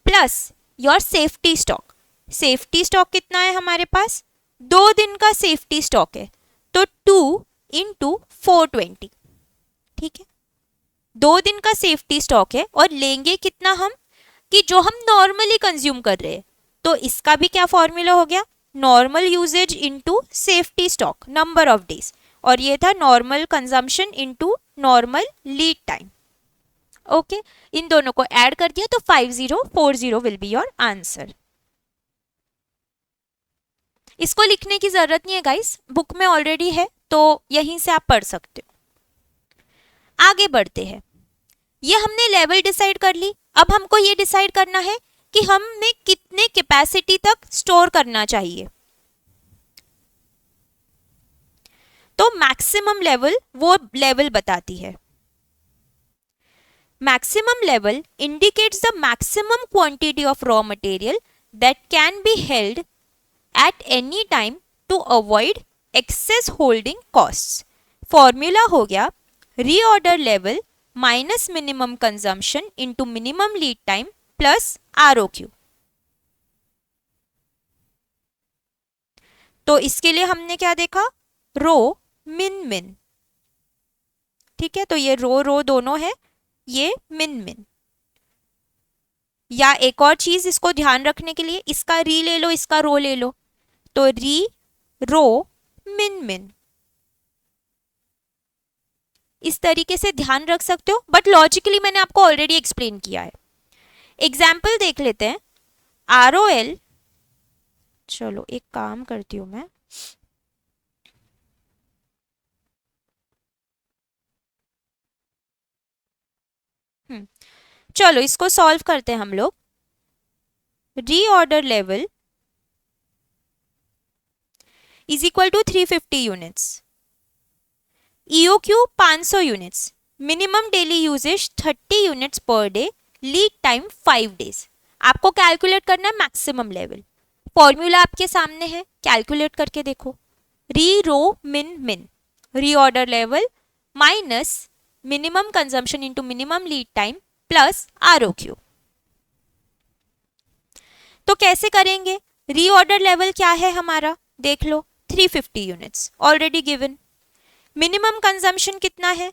plus your safety stock. Safety stock कितना है हमारे पास, 2 दिन का सेफ्टी स्टॉक है, तो 2 इंटू 420। ठीक है, 2 दिन का सेफ्टी स्टॉक है और लेंगे कितना हम, कि जो हम नॉर्मली कंज्यूम कर रहे हैं, तो इसका भी क्या फॉर्मूला हो गया, normal usage into safety stock number of days, और ये था normal consumption into normal lead time. Okay, इन दोनों को ऐड कर दिया तो 5040 विल बी योर आंसर। इसको लिखने की जरूरत नहीं है गाइस, बुक में ऑलरेडी है, तो यहीं से आप पढ़ सकते हो। आगे बढ़ते हैं, ये हमने लेवल डिसाइड कर ली, अब हमको ये डिसाइड करना है कि हमें कितने कैपेसिटी तक स्टोर करना चाहिए। तो मैक्सिमम लेवल वो लेवल बताती है। Maximum level indicates the maximum quantity of raw material that can be held at any time to avoid excess holding costs. Formula हो गया reorder level minus minimum consumption into minimum lead time plus ROQ। तो इसके लिए हमने क्या देखा, रो min मिन। ठीक है, तो ये रो दोनों है, ये मिन मिन। या एक और चीज इसको ध्यान रखने के लिए, इसका री ले लो, इसका रो ले लो, तो री रो मिन मिन, इस तरीके से ध्यान रख सकते हो, बट लॉजिकली मैंने आपको ऑलरेडी एक्सप्लेन किया है। एग्जाम्पल देख लेते हैं। ROL, चलो एक काम करती हूं मैं, चलो इसको सॉल्व करते हैं हम लोग। Reorder level is equal to 350 units, EOQ 500 units, minimum daily usage 30 units per day, lead time 5 days. आपको कैलकुलेट करना है मैक्सिमम लेवल। फॉर्मूला आपके सामने है, कैलकुलेट करके देखो। री रो मिन मिन, reorder level minus minimum consumption into minimum lead time plus ROQ। तो कैसे करेंगे, रीऑर्डर लेवल क्या है हमारा, देख लो 350 units already given. Minimum consumption कितना है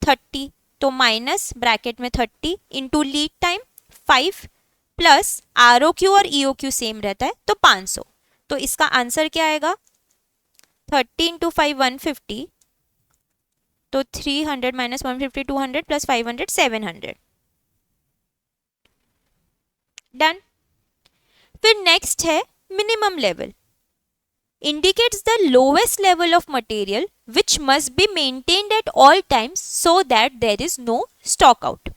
30, तो माइनस ब्रैकेट में 30 into lead time 5 plus ROQ और EOQ सेम रहता है तो 500। तो इसका आंसर क्या आएगा, 30 इंटू 5 150, तो 300 माइनस 150 200 प्लस 500 700। डन। फिर नेक्स्ट है minimum level, indicates the lowest level of material which must be maintained at all times so that there is no stock out।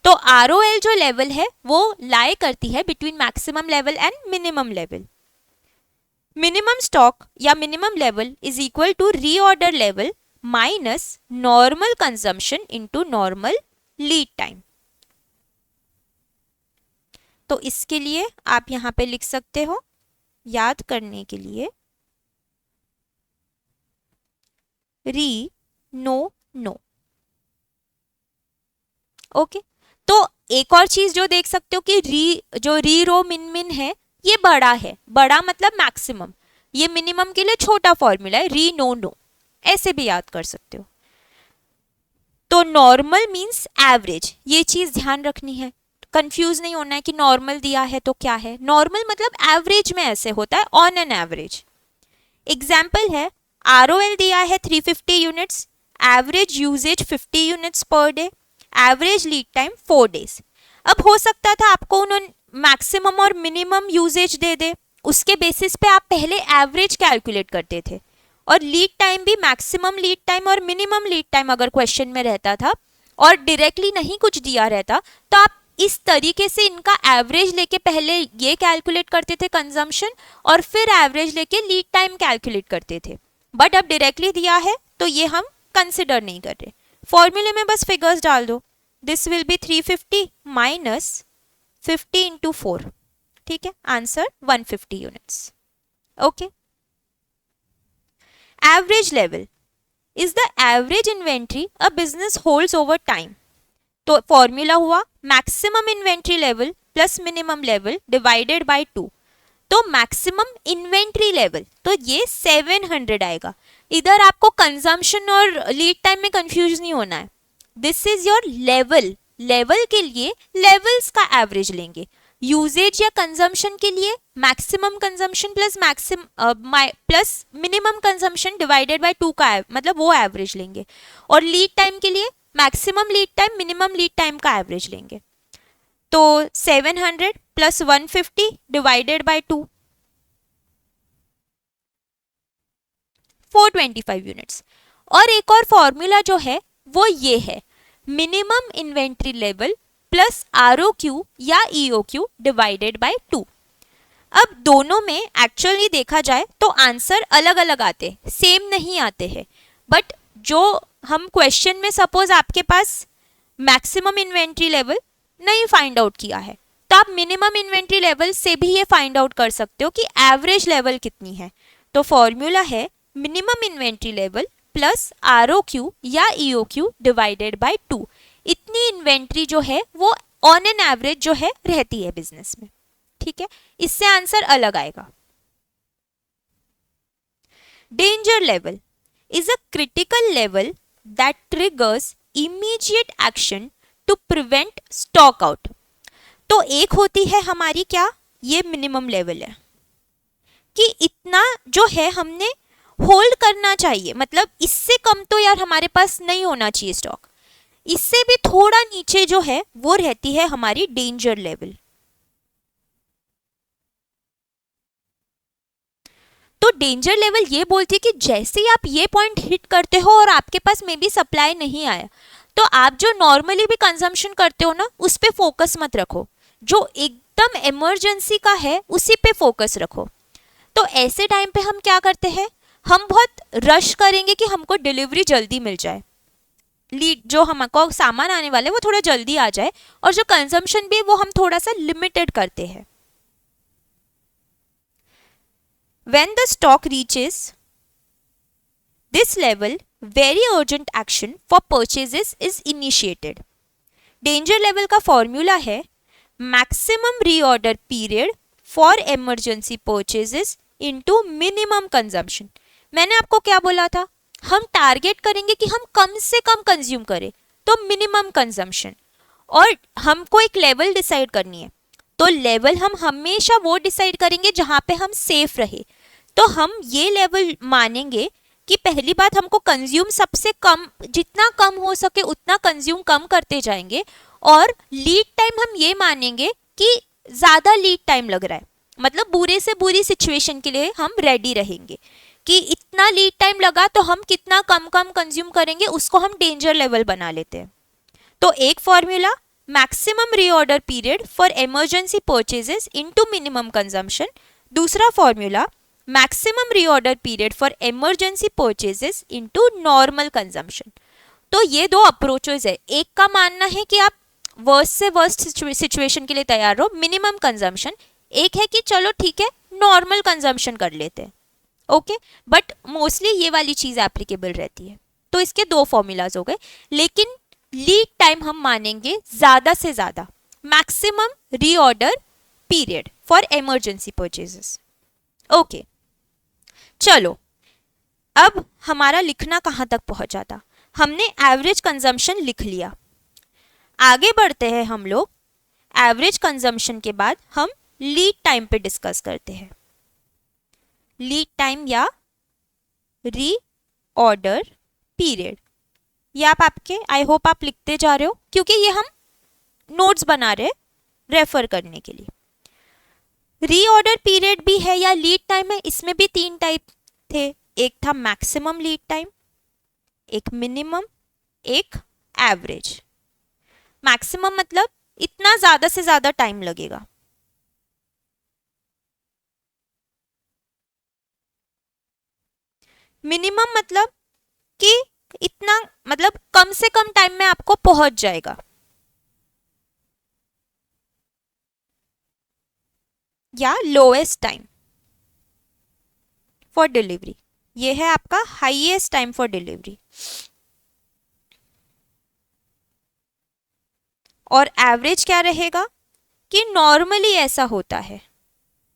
तो ROL जो लेवल है वो लाई करती है between maximum level and minimum level. Minimum stock या minimum level is equal to reorder level minus normal consumption into normal lead time. तो इसके लिए आप यहां पे लिख सकते हो, याद करने के लिए, री नो, नो। ओके, तो एक और चीज जो देख सकते हो कि जो री रो मिन मिन है ये बड़ा है, बड़ा मतलब मैक्सिमम, ये मिनिमम के लिए छोटा फॉर्मूला है, री नो नो, ऐसे भी याद कर सकते हो। तो नॉर्मल मींस एवरेज, ये चीज ध्यान रखनी है, कंफ्यूज नहीं होना है कि नॉर्मल दिया है तो क्या है। नॉर्मल मतलब एवरेज में ऐसे होता है, ऑन एन एवरेज। एग्जाम्पल है, ROL दिया है 350 units, average usage 50 units per day, average lead time 4 days. अब हो सकता था आपको उन्होंने मैक्सिमम और मिनिमम यूजेज दे दे, उसके बेसिस पे आप पहले एवरेज कैलकुलेट करते थे, और लीड टाइम भी मैक्सिमम लीड टाइम और मिनिमम लीड टाइम अगर क्वेश्चन में रहता था और डायरेक्टली नहीं कुछ दिया रहता तो आप इस तरीके से इनका एवरेज लेके पहले ये कैलकुलेट करते थे कंजम्पशन, और फिर एवरेज लेके लीड टाइम कैलकुलेट करते थे। बट अब डायरेक्टली दिया है तो ये हम कंसिडर नहीं कर रहे, फॉर्मूले में बस फिगर्स डाल दो। This will be 350 minus 50 into 4, ठीक है, answer 150 units. Okay, average level is the average inventory a business holds over time. तो फॉर्मूला हुआ maximum inventory level plus minimum level divided by 2। तो मैक्सिमम इन्वेंट्री लेवल तो ये 700 आएगा। इधर आपको कंजम्पशन और लीड टाइम में कंफ्यूज नहीं होना है, this is your level, level के लिए लेवल्स का एवरेज लेंगे। यूजेज या कंजम्पशन के लिए maximum consumption plus minimum consumption divided by 2 का मतलब वो एवरेज लेंगे, और लीड टाइम के लिए maximum lead time minimum lead time का एवरेज लेंगे। तो 700 प्लस 150 डिवाइडेड बाय 2, 425 यूनिट्स। और एक और फॉर्मूला जो है वो ये है, minimum inventory level plus ROQ या EOQ डिवाइडेड बाय 2। अब दोनों में एक्चुअली देखा जाए तो आंसर अलग अलग आते, सेम नहीं आते हैं, बट जो हम क्वेश्चन में सपोज आपके पास मैक्सिमम इन्वेंट्री लेवल नहीं फाइंड आउट किया है तो आप मिनिमम इन्वेंट्री लेवल से भी ये फाइंड आउट कर सकते हो कि एवरेज लेवल कितनी है। तो फॉर्मूला है minimum inventory level plus ROQ या EOQ डिवाइडेड बाय 2। इतनी इन्वेंट्री जो है वो ऑन एन एवरेज जो है रहती है बिजनेस में, ठीक है, इससे आंसर अलग आएगा। Danger level is a critical level that triggers immediate action to prevent stock out। तो एक होती है हमारी क्या, ये मिनिमम लेवल है कि इतना जो है हमने होल्ड करना चाहिए, मतलब इससे कम तो यार हमारे पास नहीं होना चाहिए स्टॉक, इससे भी थोड़ा नीचे जो है वो रहती है हमारी डेंजर लेवल। तो डेंजर लेवल ये बोलती है कि जैसे ही आप ये पॉइंट हिट करते हो और आपके पास मे बी सप्लाई नहीं आया तो आप जो नॉर्मली भी कंजम्पशन करते हो ना उस पे फोकस मत रखो, जो एकदम इमरजेंसी का है उसी पे फोकस रखो। तो ऐसे टाइम पे हम क्या करते हैं, हम बहुत रश करेंगे कि हमको डिलीवरी जल्दी मिल जाए, लीड जो हमको सामान आने वाले वो थोड़ा जल्दी आ जाए, और जो कंजम्पशन भी है वो हम थोड़ा सा लिमिटेड करते हैं। When the stock reaches this level, very urgent action for purchases is initiated। Danger level का फॉर्मूला है maximum reorder period for emergency purchases into minimum consumption। मैंने आपको क्या बोला था, हम टारगेट करेंगे कि हम कम से कम कंज्यूम करें, तो मिनिमम कंजम्पशन, और हमको एक लेवल डिसाइड करनी है। तो लेवल हम हमेशा वो डिसाइड करेंगे जहां पे हम सेफ रहे। तो हम ये लेवल मानेंगे कि पहली बात हमको कंज्यूम सबसे कम, जितना कम हो सके उतना कंज्यूम कम करते जाएंगे, और लीड टाइम हम ये मानेंगे कि ज़्यादा लीड टाइम लग रहा है, मतलब बुरे से बुरी सिचुएशन के लिए हम रेडी रहेंगे कि इतना लीड टाइम लगा तो हम कितना कम कम कंज्यूम करेंगे, उसको हम डेंजर लेवल बना लेते हैं। तो एक formula maximum reorder period for emergency purchases into minimum consumption, दूसरा formula maximum reorder period for emergency purchases into normal consumption. तो ये दो अप्रोचेज है, एक का मानना है कि आप वर्स्ट से वर्स्ट सिचुएशन के लिए तैयार रहो, मिनिमम कंजम्पशन, एक है कि चलो ठीक है नॉर्मल कंजम्पशन कर लेते हैं, ओके, बट मोस्टली ये वाली चीज एप्लीकेबल रहती है। तो इसके दो फॉर्मूलाज हो गए, लेकिन लीड टाइम हम मानेंगे ज्यादा से ज्यादा, maximum reorder period for emergency purchases. Okay, चलो अब हमारा लिखना कहाँ तक पहुंचा था, हमने एवरेज कंजम्पशन लिख लिया। आगे बढ़ते हैं हम लोग, एवरेज कंजम्पशन के बाद हम लीड टाइम पे डिस्कस करते हैं। लीड टाइम या री ऑर्डर पीरियड, ये आप आपके आई होप आप लिखते जा रहे हो, क्योंकि ये हम नोट्स बना रहे हैं रेफर करने के लिए। री ऑर्डर पीरियड भी है या लीड टाइम है, इसमें भी तीन टाइप थे, एक था मैक्सिमम लीड टाइम, एक मिनिमम, एक एवरेज। मैक्सिमम मतलब इतना ज्यादा से ज्यादा टाइम लगेगा, मिनिमम मतलब कि इतना मतलब कम से कम टाइम में आपको पहुंच जाएगा, या लोएस्ट टाइम फॉर डिलीवरी, ये है आपका हाईएस्ट टाइम फॉर डिलीवरी। और एवरेज क्या रहेगा कि नॉर्मली ऐसा होता है,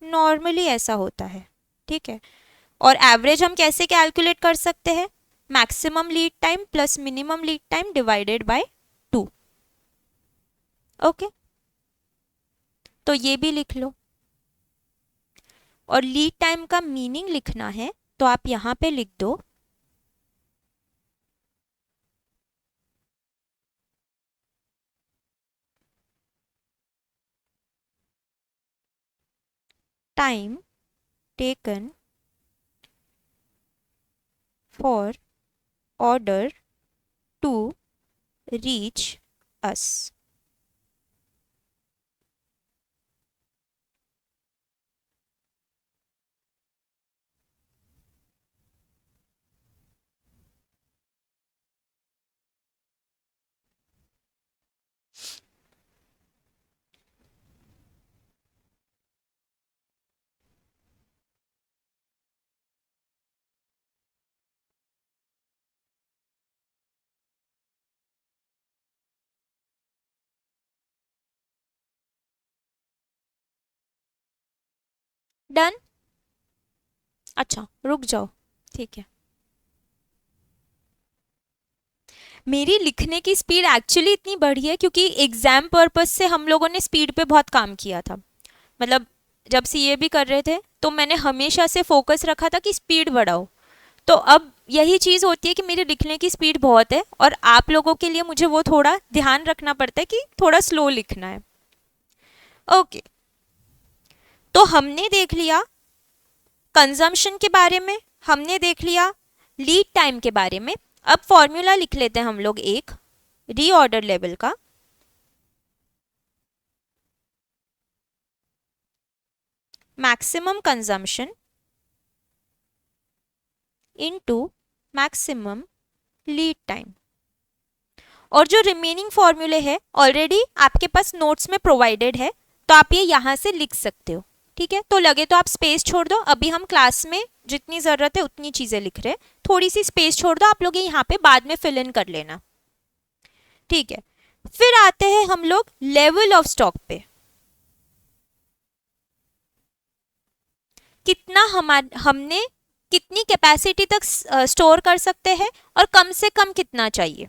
नॉर्मली ऐसा होता है, ठीक है। और एवरेज हम कैसे कैलकुलेट कर सकते हैं, maximum lead time plus minimum lead time divided by 2। Okay, तो ये भी लिख लो। और लीड टाइम का मीनिंग लिखना है तो आप यहां पे लिख दो time taken for order to reach us. Done, अच्छा रुक जाओ, ठीक है। मेरी लिखने की स्पीड एक्चुअली इतनी बढ़ी है क्योंकि एग्जाम पर्पस से हम लोगों ने स्पीड पे बहुत काम किया था, मतलब जब सीए भी कर रहे थे तो मैंने हमेशा से फोकस रखा था कि स्पीड बढ़ाओ। तो अब यही चीज़ होती है कि मेरे लिखने की स्पीड बहुत है और आप लोगों के लिए मुझे वो थोड़ा ध्यान रखना पड़ता है कि थोड़ा स्लो लिखना है। ओके, तो हमने देख लिया कंजम्पशन के बारे में, हमने देख लिया लीड टाइम के बारे में। अब फॉर्मूला लिख लेते हैं हम लोग एक रीऑर्डर लेवल का। Maximum consumption into maximum lead time. और जो रिमेनिंग फॉर्मूले है ऑलरेडी आपके पास नोट्स में प्रोवाइडेड है, तो आप ये यहाँ से लिख सकते हो, ठीक है। तो लगे तो आप स्पेस छोड़ दो, अभी हम क्लास में जितनी ज़रूरत है उतनी चीज़ें लिख रहे हैं, थोड़ी सी स्पेस छोड़ दो, आप लोग यहाँ पे बाद में फिल इन कर लेना, ठीक है। फिर आते हैं हम लोग लेवल ऑफ स्टॉक पे, कितना हमने कितनी कैपेसिटी तक स्टोर कर सकते हैं और कम से कम कितना चाहिए,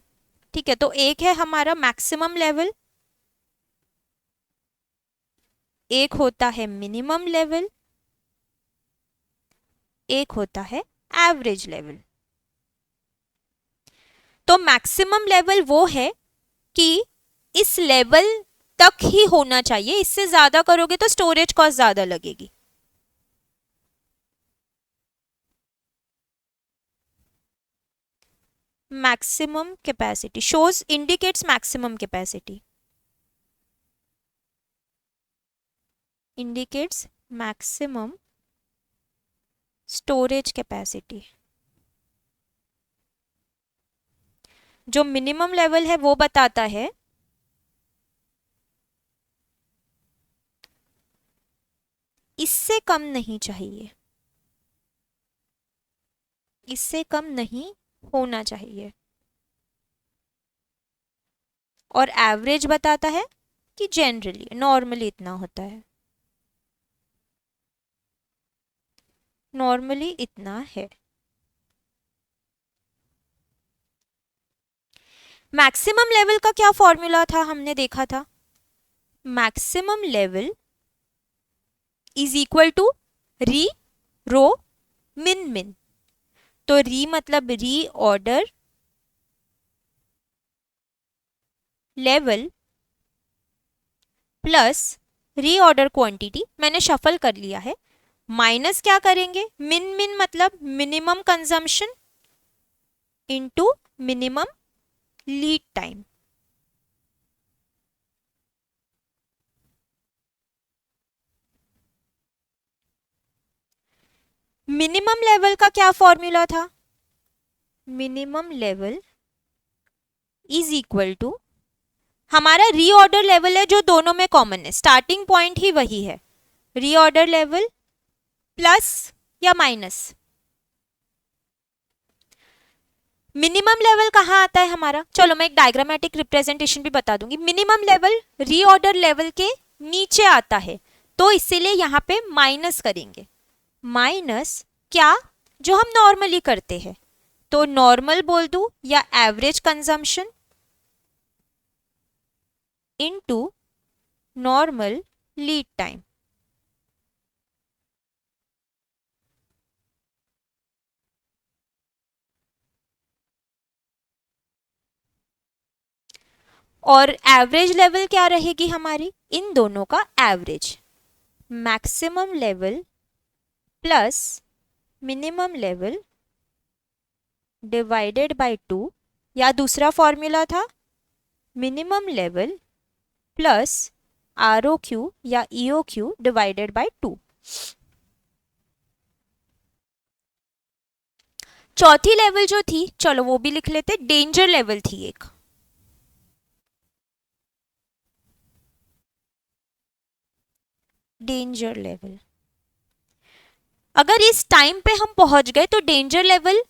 ठीक है। तो एक है हमारा मैक्सिमम लेवल, एक होता है मिनिमम लेवल, एक होता है एवरेज लेवल। तो मैक्सिमम लेवल वो है कि इस लेवल तक ही होना चाहिए, इससे ज्यादा करोगे तो स्टोरेज कॉस्ट ज्यादा लगेगी। Maximum capacity shows indicates maximum capacity, indicates maximum storage capacity. जो मिनिमम लेवल है वो बताता है इससे कम नहीं चाहिए, इससे कम नहीं होना चाहिए, और एवरेज बताता है कि जनरली नॉर्मली इतना होता है, नॉर्मली इतना है। मैक्सिमम लेवल का क्या फॉर्मूला था, हमने देखा था, maximum level is equal to re ro min min. तो री मतलब reorder level plus reorder quantity, मैंने शफल कर लिया है, माइनस क्या करेंगे, मिन मिन मतलब minimum consumption into minimum lead time. Minimum level का क्या फॉर्मूला था, minimum level is equal to, हमारा रीऑर्डर लेवल है जो दोनों में कॉमन है, स्टार्टिंग पॉइंट ही वही है, रीऑर्डर लेवल प्लस या माइनस, मिनिमम लेवल कहाँ आता है हमारा, चलो मैं एक डायग्रामेटिक रिप्रेजेंटेशन भी बता दूंगी। मिनिमम लेवल रीऑर्डर लेवल के नीचे आता है, तो इसीलिए यहाँ पे माइनस करेंगे, माइनस क्या, जो हम नॉर्मली करते हैं, तो नॉर्मल बोल दूं या average consumption into normal lead time. और एवरेज लेवल क्या रहेगी हमारी, इन दोनों का average, maximum level plus minimum level divided by 2, या दूसरा फॉर्मूला था minimum level plus R O Q या E O Q divided by 2। चौथी लेवल जो थी, चलो वो भी लिख लेते, डेंजर लेवल थी एक, डेंजर लेवल। अगर इस टाइम पे हम पहुंच गए तो डेंजर लेवल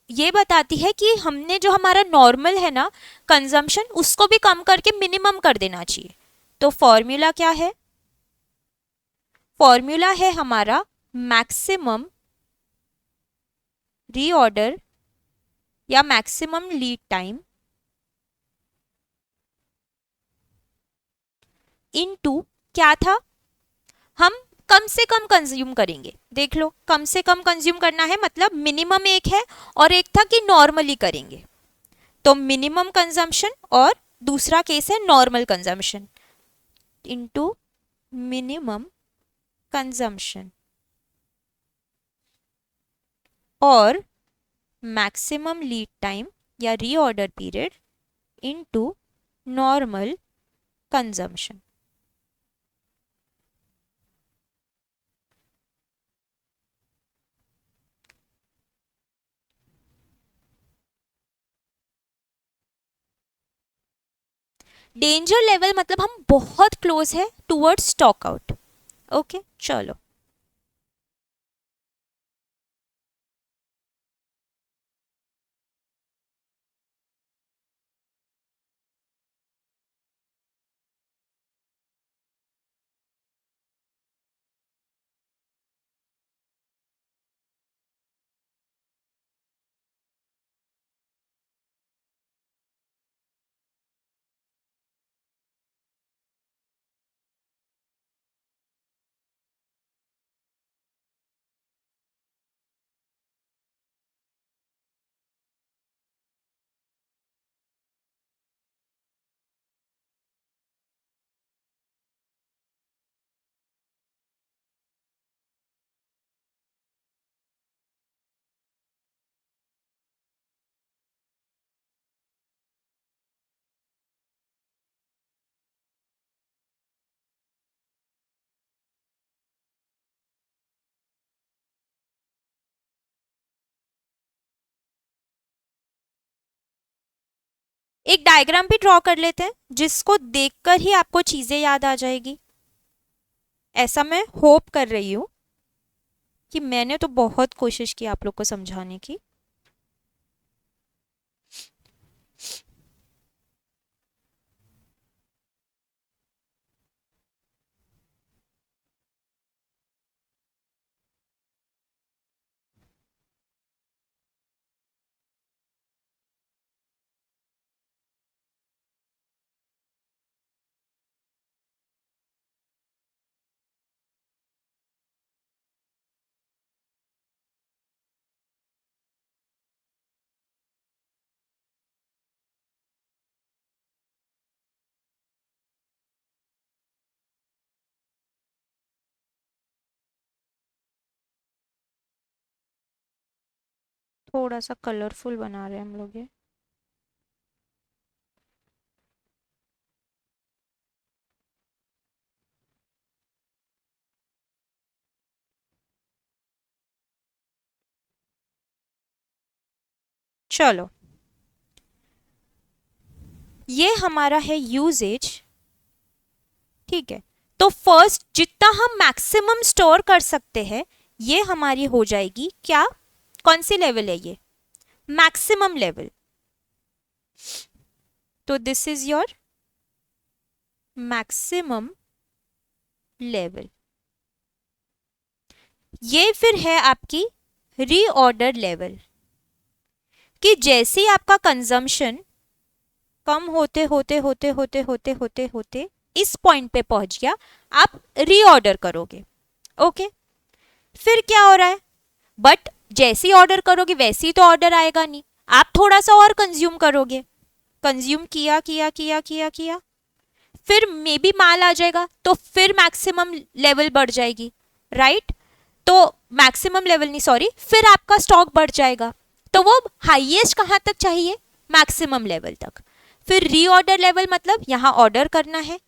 ये बताती है कि हमने जो हमारा नॉर्मल है ना कंजम्पशन, उसको भी कम करके मिनिमम कर देना चाहिए। तो फॉर्मूला क्या है, फॉर्मूला है हमारा मैक्सिमम रीऑर्डर या मैक्सिमम लीड टाइम इनटू, क्या था, हम कम से कम कंज्यूम करेंगे, देख लो कम से कम कंज्यूम करना है, मतलब मिनिमम एक है और एक था कि नॉर्मली करेंगे, तो मिनिमम कंजम्पशन और दूसरा केस है normal consumption into minimum consumption और मैक्सिमम लीड टाइम या reorder period into normal consumption. Danger level मतलब हम बहुत क्लोज है टूवर्ड्स स्टॉक आउट। ओके चलो, एक डायग्राम भी ड्रॉ कर लेते हैं जिसको देखकर ही आपको चीजें याद आ जाएगी, ऐसा मैं होप कर रही हूँ कि मैंने तो बहुत कोशिश की आप लोग को समझाने की। थोड़ा सा कलरफुल बना रहे हैं हम लोग ये। चलो, ये हमारा है यूजेज, ठीक है। तो फर्स्ट जितना हम मैक्सिमम स्टोर कर सकते हैं ये हमारी हो जाएगी क्या, कौन सी लेवल है ये, मैक्सिमम लेवल। तो this is your maximum level. ये फिर है आपकी रीऑर्डर लेवल, कि जैसे ही आपका कंजम्पशन कम होते होते होते होते होते होते होते इस पॉइंट पे पहुंच गया, आप रीऑर्डर करोगे। ओके, फिर क्या हो रहा है, बट जैसे ही ऑर्डर करोगे वैसे ही तो ऑर्डर आएगा नहीं, आप थोड़ा सा और कंज्यूम करोगे, कंज्यूम किया किया किया किया किया, फिर मे बी माल आ जाएगा तो फिर मैक्सिमम लेवल बढ़ जाएगी, राइट। तो मैक्सिमम लेवल नहीं, सॉरी, फिर आपका स्टॉक बढ़ जाएगा, तो वो हाईएस्ट कहाँ तक चाहिए, मैक्सिमम लेवल तक। फिर रीऑर्डर लेवल मतलब यहाँ ऑर्डर करना है,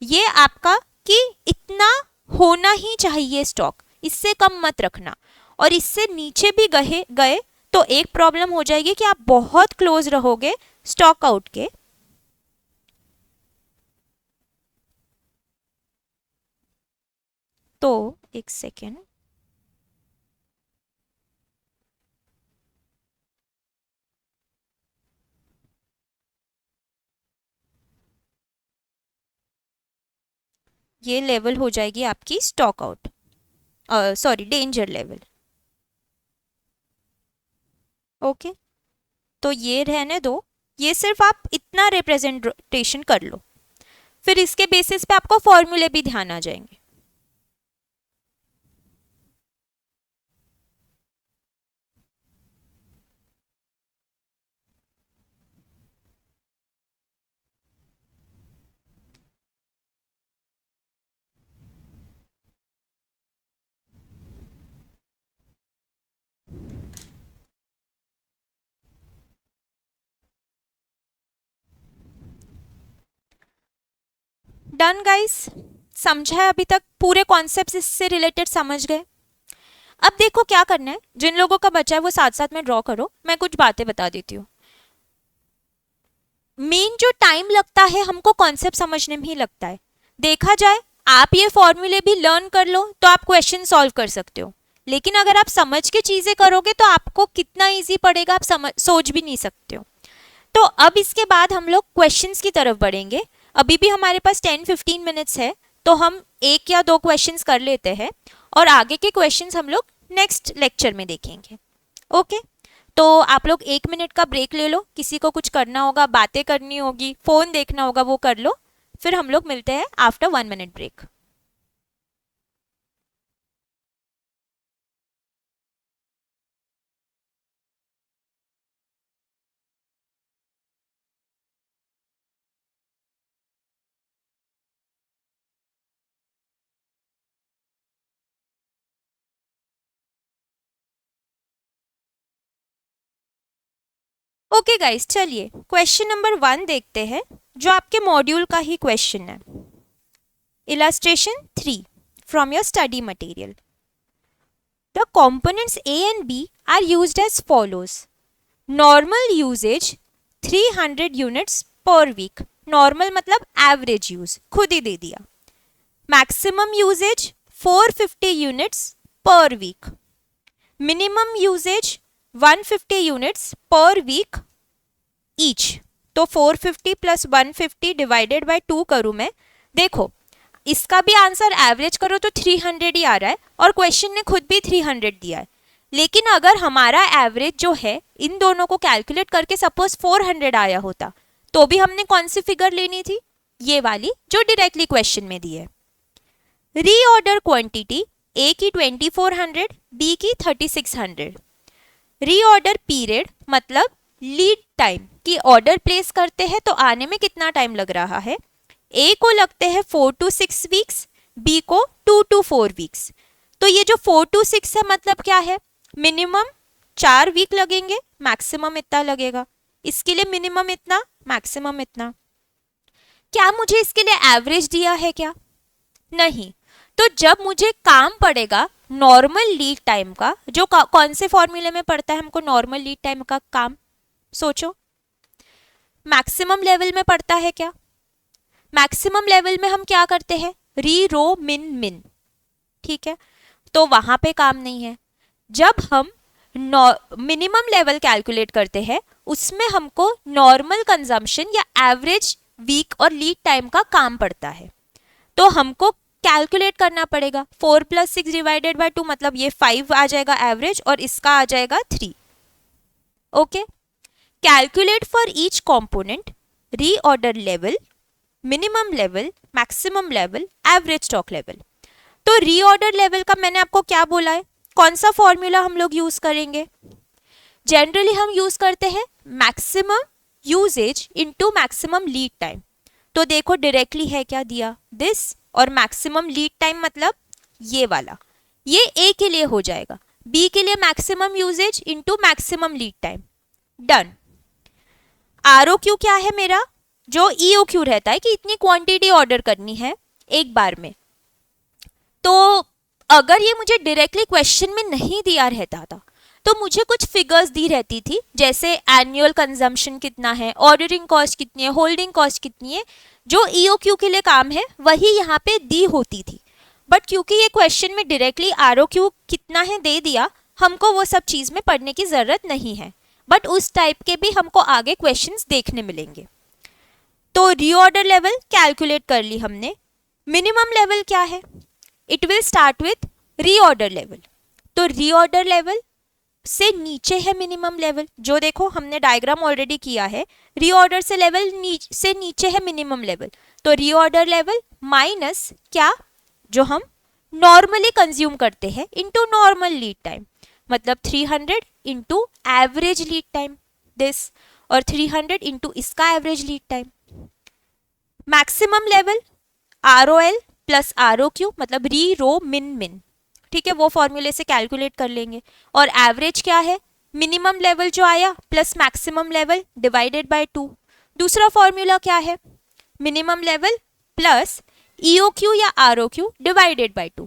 ये आपका कि इतना होना ही चाहिए स्टॉक, इससे कम मत रखना, और इससे नीचे भी गए गए तो एक प्रॉब्लम हो जाएगी कि आप बहुत क्लोज रहोगे स्टॉक आउट के। तो एक सेकेंड, ये लेवल हो जाएगी आपकी stock out, sorry danger level. Okay, तो ये रहने दो, ये सिर्फ आप इतना रिप्रेजेंटेशन कर लो, फिर इसके बेसिस पे आपको फॉर्मूले भी ध्यान आ जाएंगे। डन गाइस, समझा है अभी तक, पूरे कॉन्सेप्ट्स इससे रिलेटेड समझ गए। अब देखो क्या करना है, जिन लोगों का बचा है वो साथ साथ में ड्रॉ करो, मैं कुछ बातें बता देती हूँ। मेन जो टाइम लगता है हमको कॉन्सेप्ट समझने में ही लगता है। देखा जाए आप ये फॉर्मूले भी लर्न कर लो तो आप क्वेश्चन सॉल्व कर सकते हो, लेकिन अगर आप समझ के चीजें करोगे तो आपको कितना इजी पड़ेगा आप समझ सोच भी नहीं सकते हो। तो अब इसके बाद हम लोग क्वेश्चंस की तरफ बढ़ेंगे। अभी भी हमारे पास 10-15 मिनट्स है, तो हम एक या दो क्वेश्चंस कर लेते हैं और आगे के क्वेश्चंस हम लोग नेक्स्ट लेक्चर में देखेंगे। ओके, तो आप लोग 1 मिनट का ब्रेक ले लो, किसी को कुछ करना होगा, बातें करनी होगी, फोन देखना होगा, वो कर लो, फिर हम लोग मिलते हैं after 1 minute break. Okay guys, चलिए क्वेश्चन नंबर 1 देखते हैं, जो आपके मॉड्यूल का ही क्वेश्चन है। Illustration 3 from your study material. The components A and B are used as follows. Normal usage 300 units per week. Normal मतलब average use, खुद ही दे दिया। Maximum usage 450 units per week. Minimum usage 150 units per week each. तो 450 plus 150 divided by 2 करूँ मैं, देखो इसका भी answer average करो तो 300 ही आ रहा है और क्वेश्चन ने खुद भी 300 दिया है। लेकिन अगर हमारा एवरेज जो है इन दोनों को कैलकुलेट करके सपोज 400 आया होता तो भी हमने कौन सी फिगर लेनी थी, ये वाली जो डायरेक्टली क्वेश्चन में दी है। रीऑर्डर क्वांटिटी ए की 2400, बी की 3600। रीऑर्डर पीरियड मतलब लीड टाइम कि ऑर्डर प्लेस करते हैं तो आने में कितना टाइम लग रहा है। ए को लगते हैं 4 to 6 वीक्स, बी को 2 to 4 वीक्स। तो ये जो 4 to 6 है मतलब क्या है, मिनिमम 4 वीक लगेंगे, मैक्सिमम इतना लगेगा। इसके लिए मिनिमम इतना, मैक्सिमम इतना। क्या मुझे इसके लिए एवरेज दिया है क्या? नहीं। तो जब मुझे काम पड़ेगा नॉर्मल लीड टाइम का, जो कौन से फॉर्मूले में पड़ता है हमको नॉर्मल लीड टाइम का काम, सोचो, मैक्सिमम लेवल में पड़ता है क्या? मैक्सिमम लेवल में हम क्या करते हैं? री रो मिन मिन, ठीक है, तो वहां पे काम नहीं है। जब हम मिनिमम लेवल कैलकुलेट करते हैं उसमें हमको नॉर्मल कंजम्पशन या एवरेज वीक और लीड टाइम का काम पड़ता है, तो हमको कैलकुलेट करना पड़ेगा। 4 + 6 डिवाइडेड बाय 2 मतलब ये 5 आ जाएगा एवरेज और इसका आ जाएगा 3। Okay, calculate for each component reorder level, minimum level, maximum level, average stock level. तो रीऑर्डर लेवल का मैंने आपको क्या बोला है, कौन सा फॉर्मूला हम लोग यूज करेंगे? जनरली हम यूज करते हैं maximum usage into maximum lead time. तो देखो डायरेक्टली है क्या दिया, दिस, और मैक्सिमम लीड टाइम मतलब ये वाला, ये ए के लिए हो जाएगा, बी के लिए maximum usage into maximum lead time, done. ROQ क्या है मेरा? जो ईओक्यू रहता है कि इतनी क्वांटिटी ऑर्डर करनी है एक बार में। तो अगर ये मुझे डायरेक्टली क्वेश्चन में नहीं दिया रहता था तो मुझे कुछ फिगर्स दी रहती थी, जैसे एनुअल कंजम्पशन कितना है, ऑर्डरिंग कॉस्ट कितनी है, होल्डिंग कॉस्ट कितनी है, जो ईओक्यू के लिए काम है वही यहाँ पे दी होती थी। बट क्योंकि ये क्वेश्चन में डायरेक्टली आरओक्यू कितना है दे दिया, हमको वो सब चीज़ में पढ़ने की ज़रूरत नहीं है। बट उस टाइप के भी हमको आगे क्वेश्चंस देखने मिलेंगे। तो रीऑर्डर लेवल कैलकुलेट कर ली हमने। मिनिमम लेवल क्या है? It will start with reorder level. तो रीऑर्डर लेवल से नीचे है मिनिमम लेवल, जो देखो हमने डायग्राम ऑलरेडी किया है, रीऑर्डर से लेवल से नीचे है मिनिमम लेवल। तो रीऑर्डर लेवल माइनस क्या, जो हम नॉर्मली कंज्यूम करते हैं, इनटू नॉर्मल लीड टाइम, मतलब 300 into average lead time this, और 300 इनटू इसका average lead time. Maximum level ROL plus ROQ मतलब री रो मिन मिन, ठीक है, वो फॉर्मूले से कैलकुलेट कर लेंगे। और एवरेज क्या है? मिनिमम लेवल जो आया plus maximum level divided by 2। दूसरा फॉर्मूला क्या है? मिनिमम लेवल प्लस EOQ या ROQ डिवाइडेड बाय 2।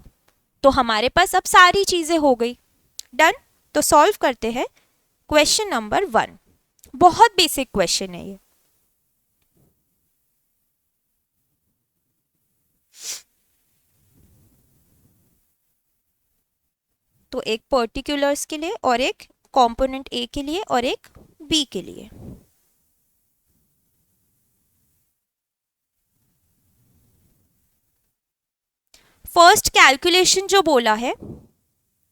तो हमारे पास अब सारी चीजें हो गई, डन। तो सॉल्व करते हैं क्वेश्चन नंबर 1। बहुत बेसिक क्वेश्चन है ये। तो एक पर्टिकुलर्स के लिए और एक कंपोनेंट ए के लिए और एक बी के लिए। फर्स्ट कैलकुलेशन जो बोला है,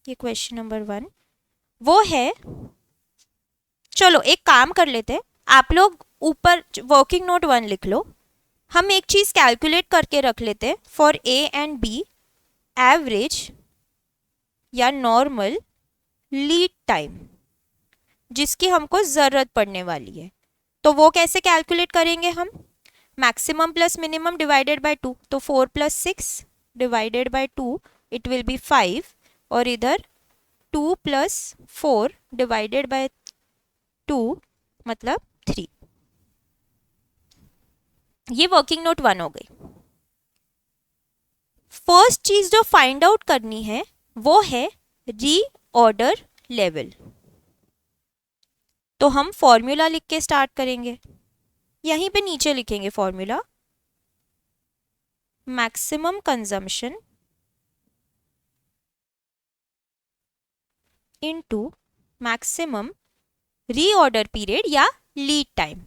ये क्वेश्चन नंबर 1 वो है, चलो एक काम कर लेते हैं, आप लोग ऊपर वर्किंग नोट 1 लिख लो। हम एक चीज कैलकुलेट करके रख लेते हैं for A and B, average या नॉर्मल लीड टाइम, जिसकी हमको ज़रूरत पड़ने वाली है। तो वो कैसे कैलकुलेट करेंगे हम? Maximum plus minimum divided by 2, तो 4 + 6 divided by 2 it will be 5, और इधर 2 + 4 डिवाइडेड बाय 2 मतलब 3। ये वर्किंग नोट 1 हो गई। फर्स्ट चीज जो फाइंड आउट करनी है वो है रीऑर्डर लेवल। तो हम फॉर्मूला लिख के स्टार्ट करेंगे, यहीं पे नीचे लिखेंगे formula, maximum consumption into maximum reorder period या लीड टाइम।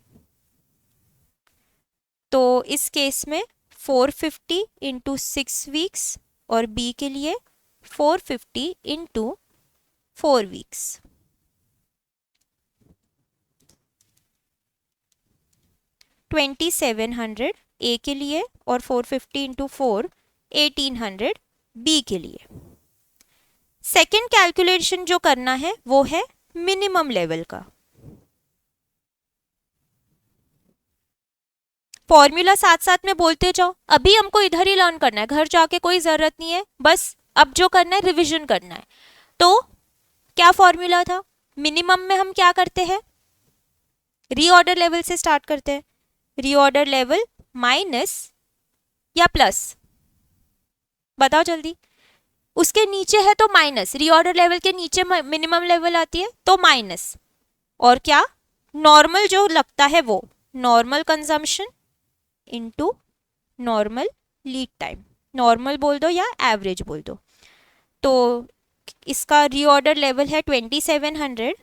तो इस केस में 450 इंटू 6 वीक्स, और बी के लिए 450 इंटू 4 वीक्स। 2700 ए के लिए और 450 इंटू 4 1800 बी के लिए। सेकेंड कैलकुलेशन जो करना है वो है मिनिमम लेवल का। फॉर्मूला साथ साथ में बोलते जाओ, अभी हमको इधर ही लर्न करना है, घर जाके कोई जरूरत नहीं है, बस अब जो करना है रिवीजन करना है। तो क्या फॉर्मूला था? मिनिमम में हम क्या करते हैं, रीऑर्डर लेवल से स्टार्ट करते हैं। रीऑर्डर लेवल माइनस या प्लस, बताओ जल्दी। उसके नीचे है तो माइनस, रीऑर्डर लेवल के नीचे मिनिमम लेवल आती है तो माइनस, और क्या, नॉर्मल जो लगता है वो, normal consumption into normal lead time, normal बोल दो या एवरेज बोल दो। तो इसका रीऑर्डर लेवल है 2700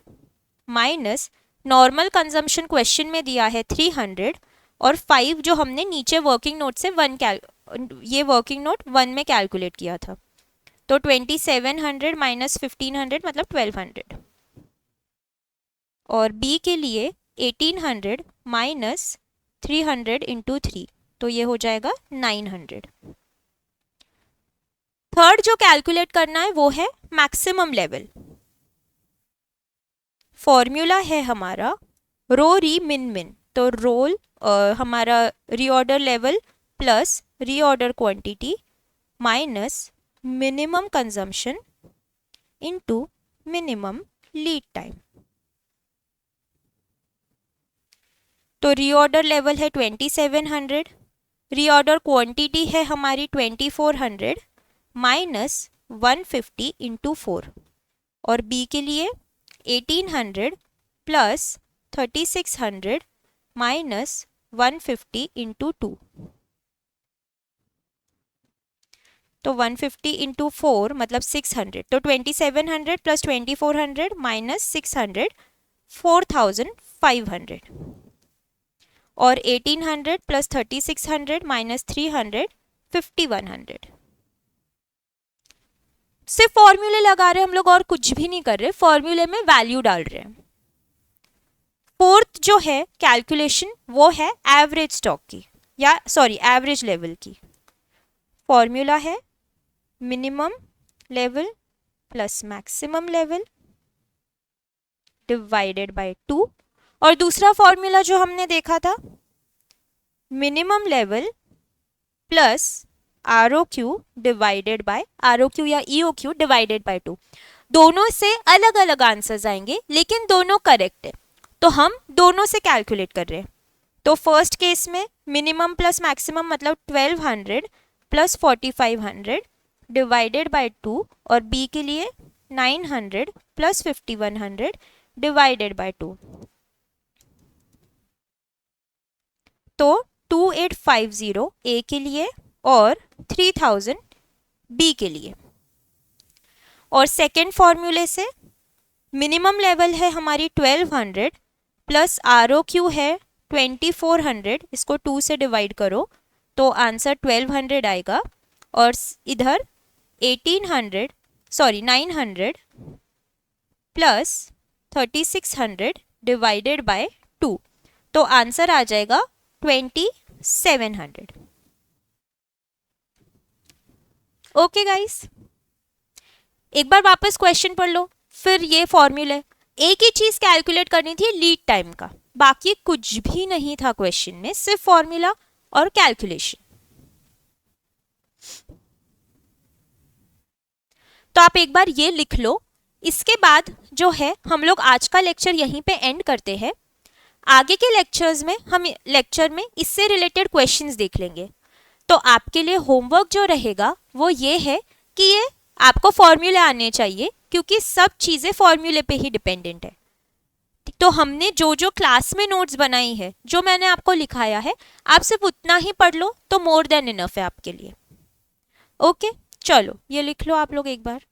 माइनस नॉर्मल कंजम्पशन क्वेश्चन में दिया है 300, और 5 जो हमने नीचे वर्किंग नोट से ये वर्किंग नोट 1 में कैलकुलेट किया था। तो 2700 माइनस 1500 मतलब 1200, और बी के लिए 1800 माइनस 300 इंटू 3, तो ये हो जाएगा 900। थर्ड जो कैलकुलेट करना है वो है मैक्सिमम लेवल। फॉर्मूला है हमारा रो री मिन मिन, तो रोल हमारा reorder level plus reorder quantity minus minimum consumption into minimum lead time. तो रीऑर्डर लेवल है 2700, रीऑर्डर क्वांटिटी है हमारी 2400 माइनस 150 इंटू 4, और बी के लिए 1800 प्लस 3600 माइनस 150 इंटू 2, तो 150 इंटू 4 मतलब 600, तो 2700 प्लस 2400 माइनस 600 4500, और 1800 प्लस 3600 माइनस 300 5100। सिर्फ फॉर्मूले लगा रहे हैं हम लोग, और कुछ भी नहीं कर रहे, फॉर्मूले में वैल्यू डाल रहे हैं। फोर्थ जो है कैलकुलेशन वो है एवरेज स्टॉक की, या सॉरी एवरेज लेवल की। फॉर्मूला है minimum level plus maximum level divided by 2, और दूसरा फॉर्मूला जो हमने देखा था minimum level plus ROQ divided by ROQ या EOQ डिवाइडेड बाय 2। दोनों से अलग अलग आंसर्स आएंगे लेकिन दोनों करेक्ट है, तो हम दोनों से कैलकुलेट कर रहे हैं। तो फर्स्ट केस में मिनिमम प्लस मैक्सिमम मतलब 1200 प्लस 4500 डिवाइडेड बाय 2, और बी के लिए 900 प्लस 5100 डिवाइडेड बाय 2, तो 2850 ए के लिए और 3000 बी के लिए। और सेकेंड फॉर्मूले से मिनिमम लेवल है हमारी 1200 प्लस ROQ है 2400, इसको 2 से डिवाइड करो तो आंसर 1200 आएगा, और इधर 900 प्लस 3600 डिवाइडेड बाय 2, तो आंसर आ जाएगा 2700। ओके गाइस, एक बार वापस क्वेश्चन पढ़ लो, फिर ये फॉर्मूले। एक ही चीज कैलकुलेट करनी थी लीड टाइम का, बाकी कुछ भी नहीं था क्वेश्चन में, सिर्फ फॉर्मूला और कैलकुलेशन। तो आप एक बार ये लिख लो। इसके बाद जो है हम लोग आज का लेक्चर यहीं पे एंड करते हैं। आगे के लेक्चर्स में हम इससे रिलेटेड क्वेश्चंस देख लेंगे। तो आपके लिए होमवर्क जो रहेगा वो ये है कि ये आपको फॉर्मूले आने चाहिए, क्योंकि सब चीज़ें फॉर्मूले पे ही डिपेंडेंट है। तो हमने जो जो क्लास में नोट्स बनाई है, जो मैंने आपको लिखाया है, आप सिर्फ उतना ही पढ़ लो तो मोर देन इनफ है आपके लिए। ओके, चलो ये लिख लो आप लोग एक बार।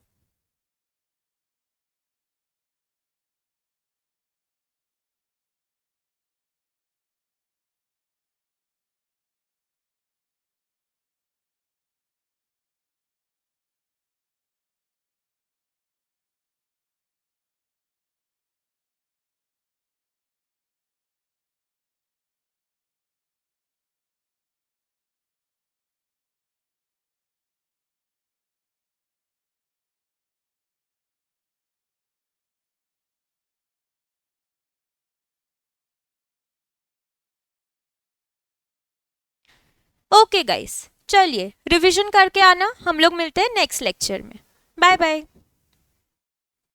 ओके गाइस, चलिए रिवीजन करके आना। हम लोग मिलते हैं नेक्स्ट लेक्चर में। Bye bye.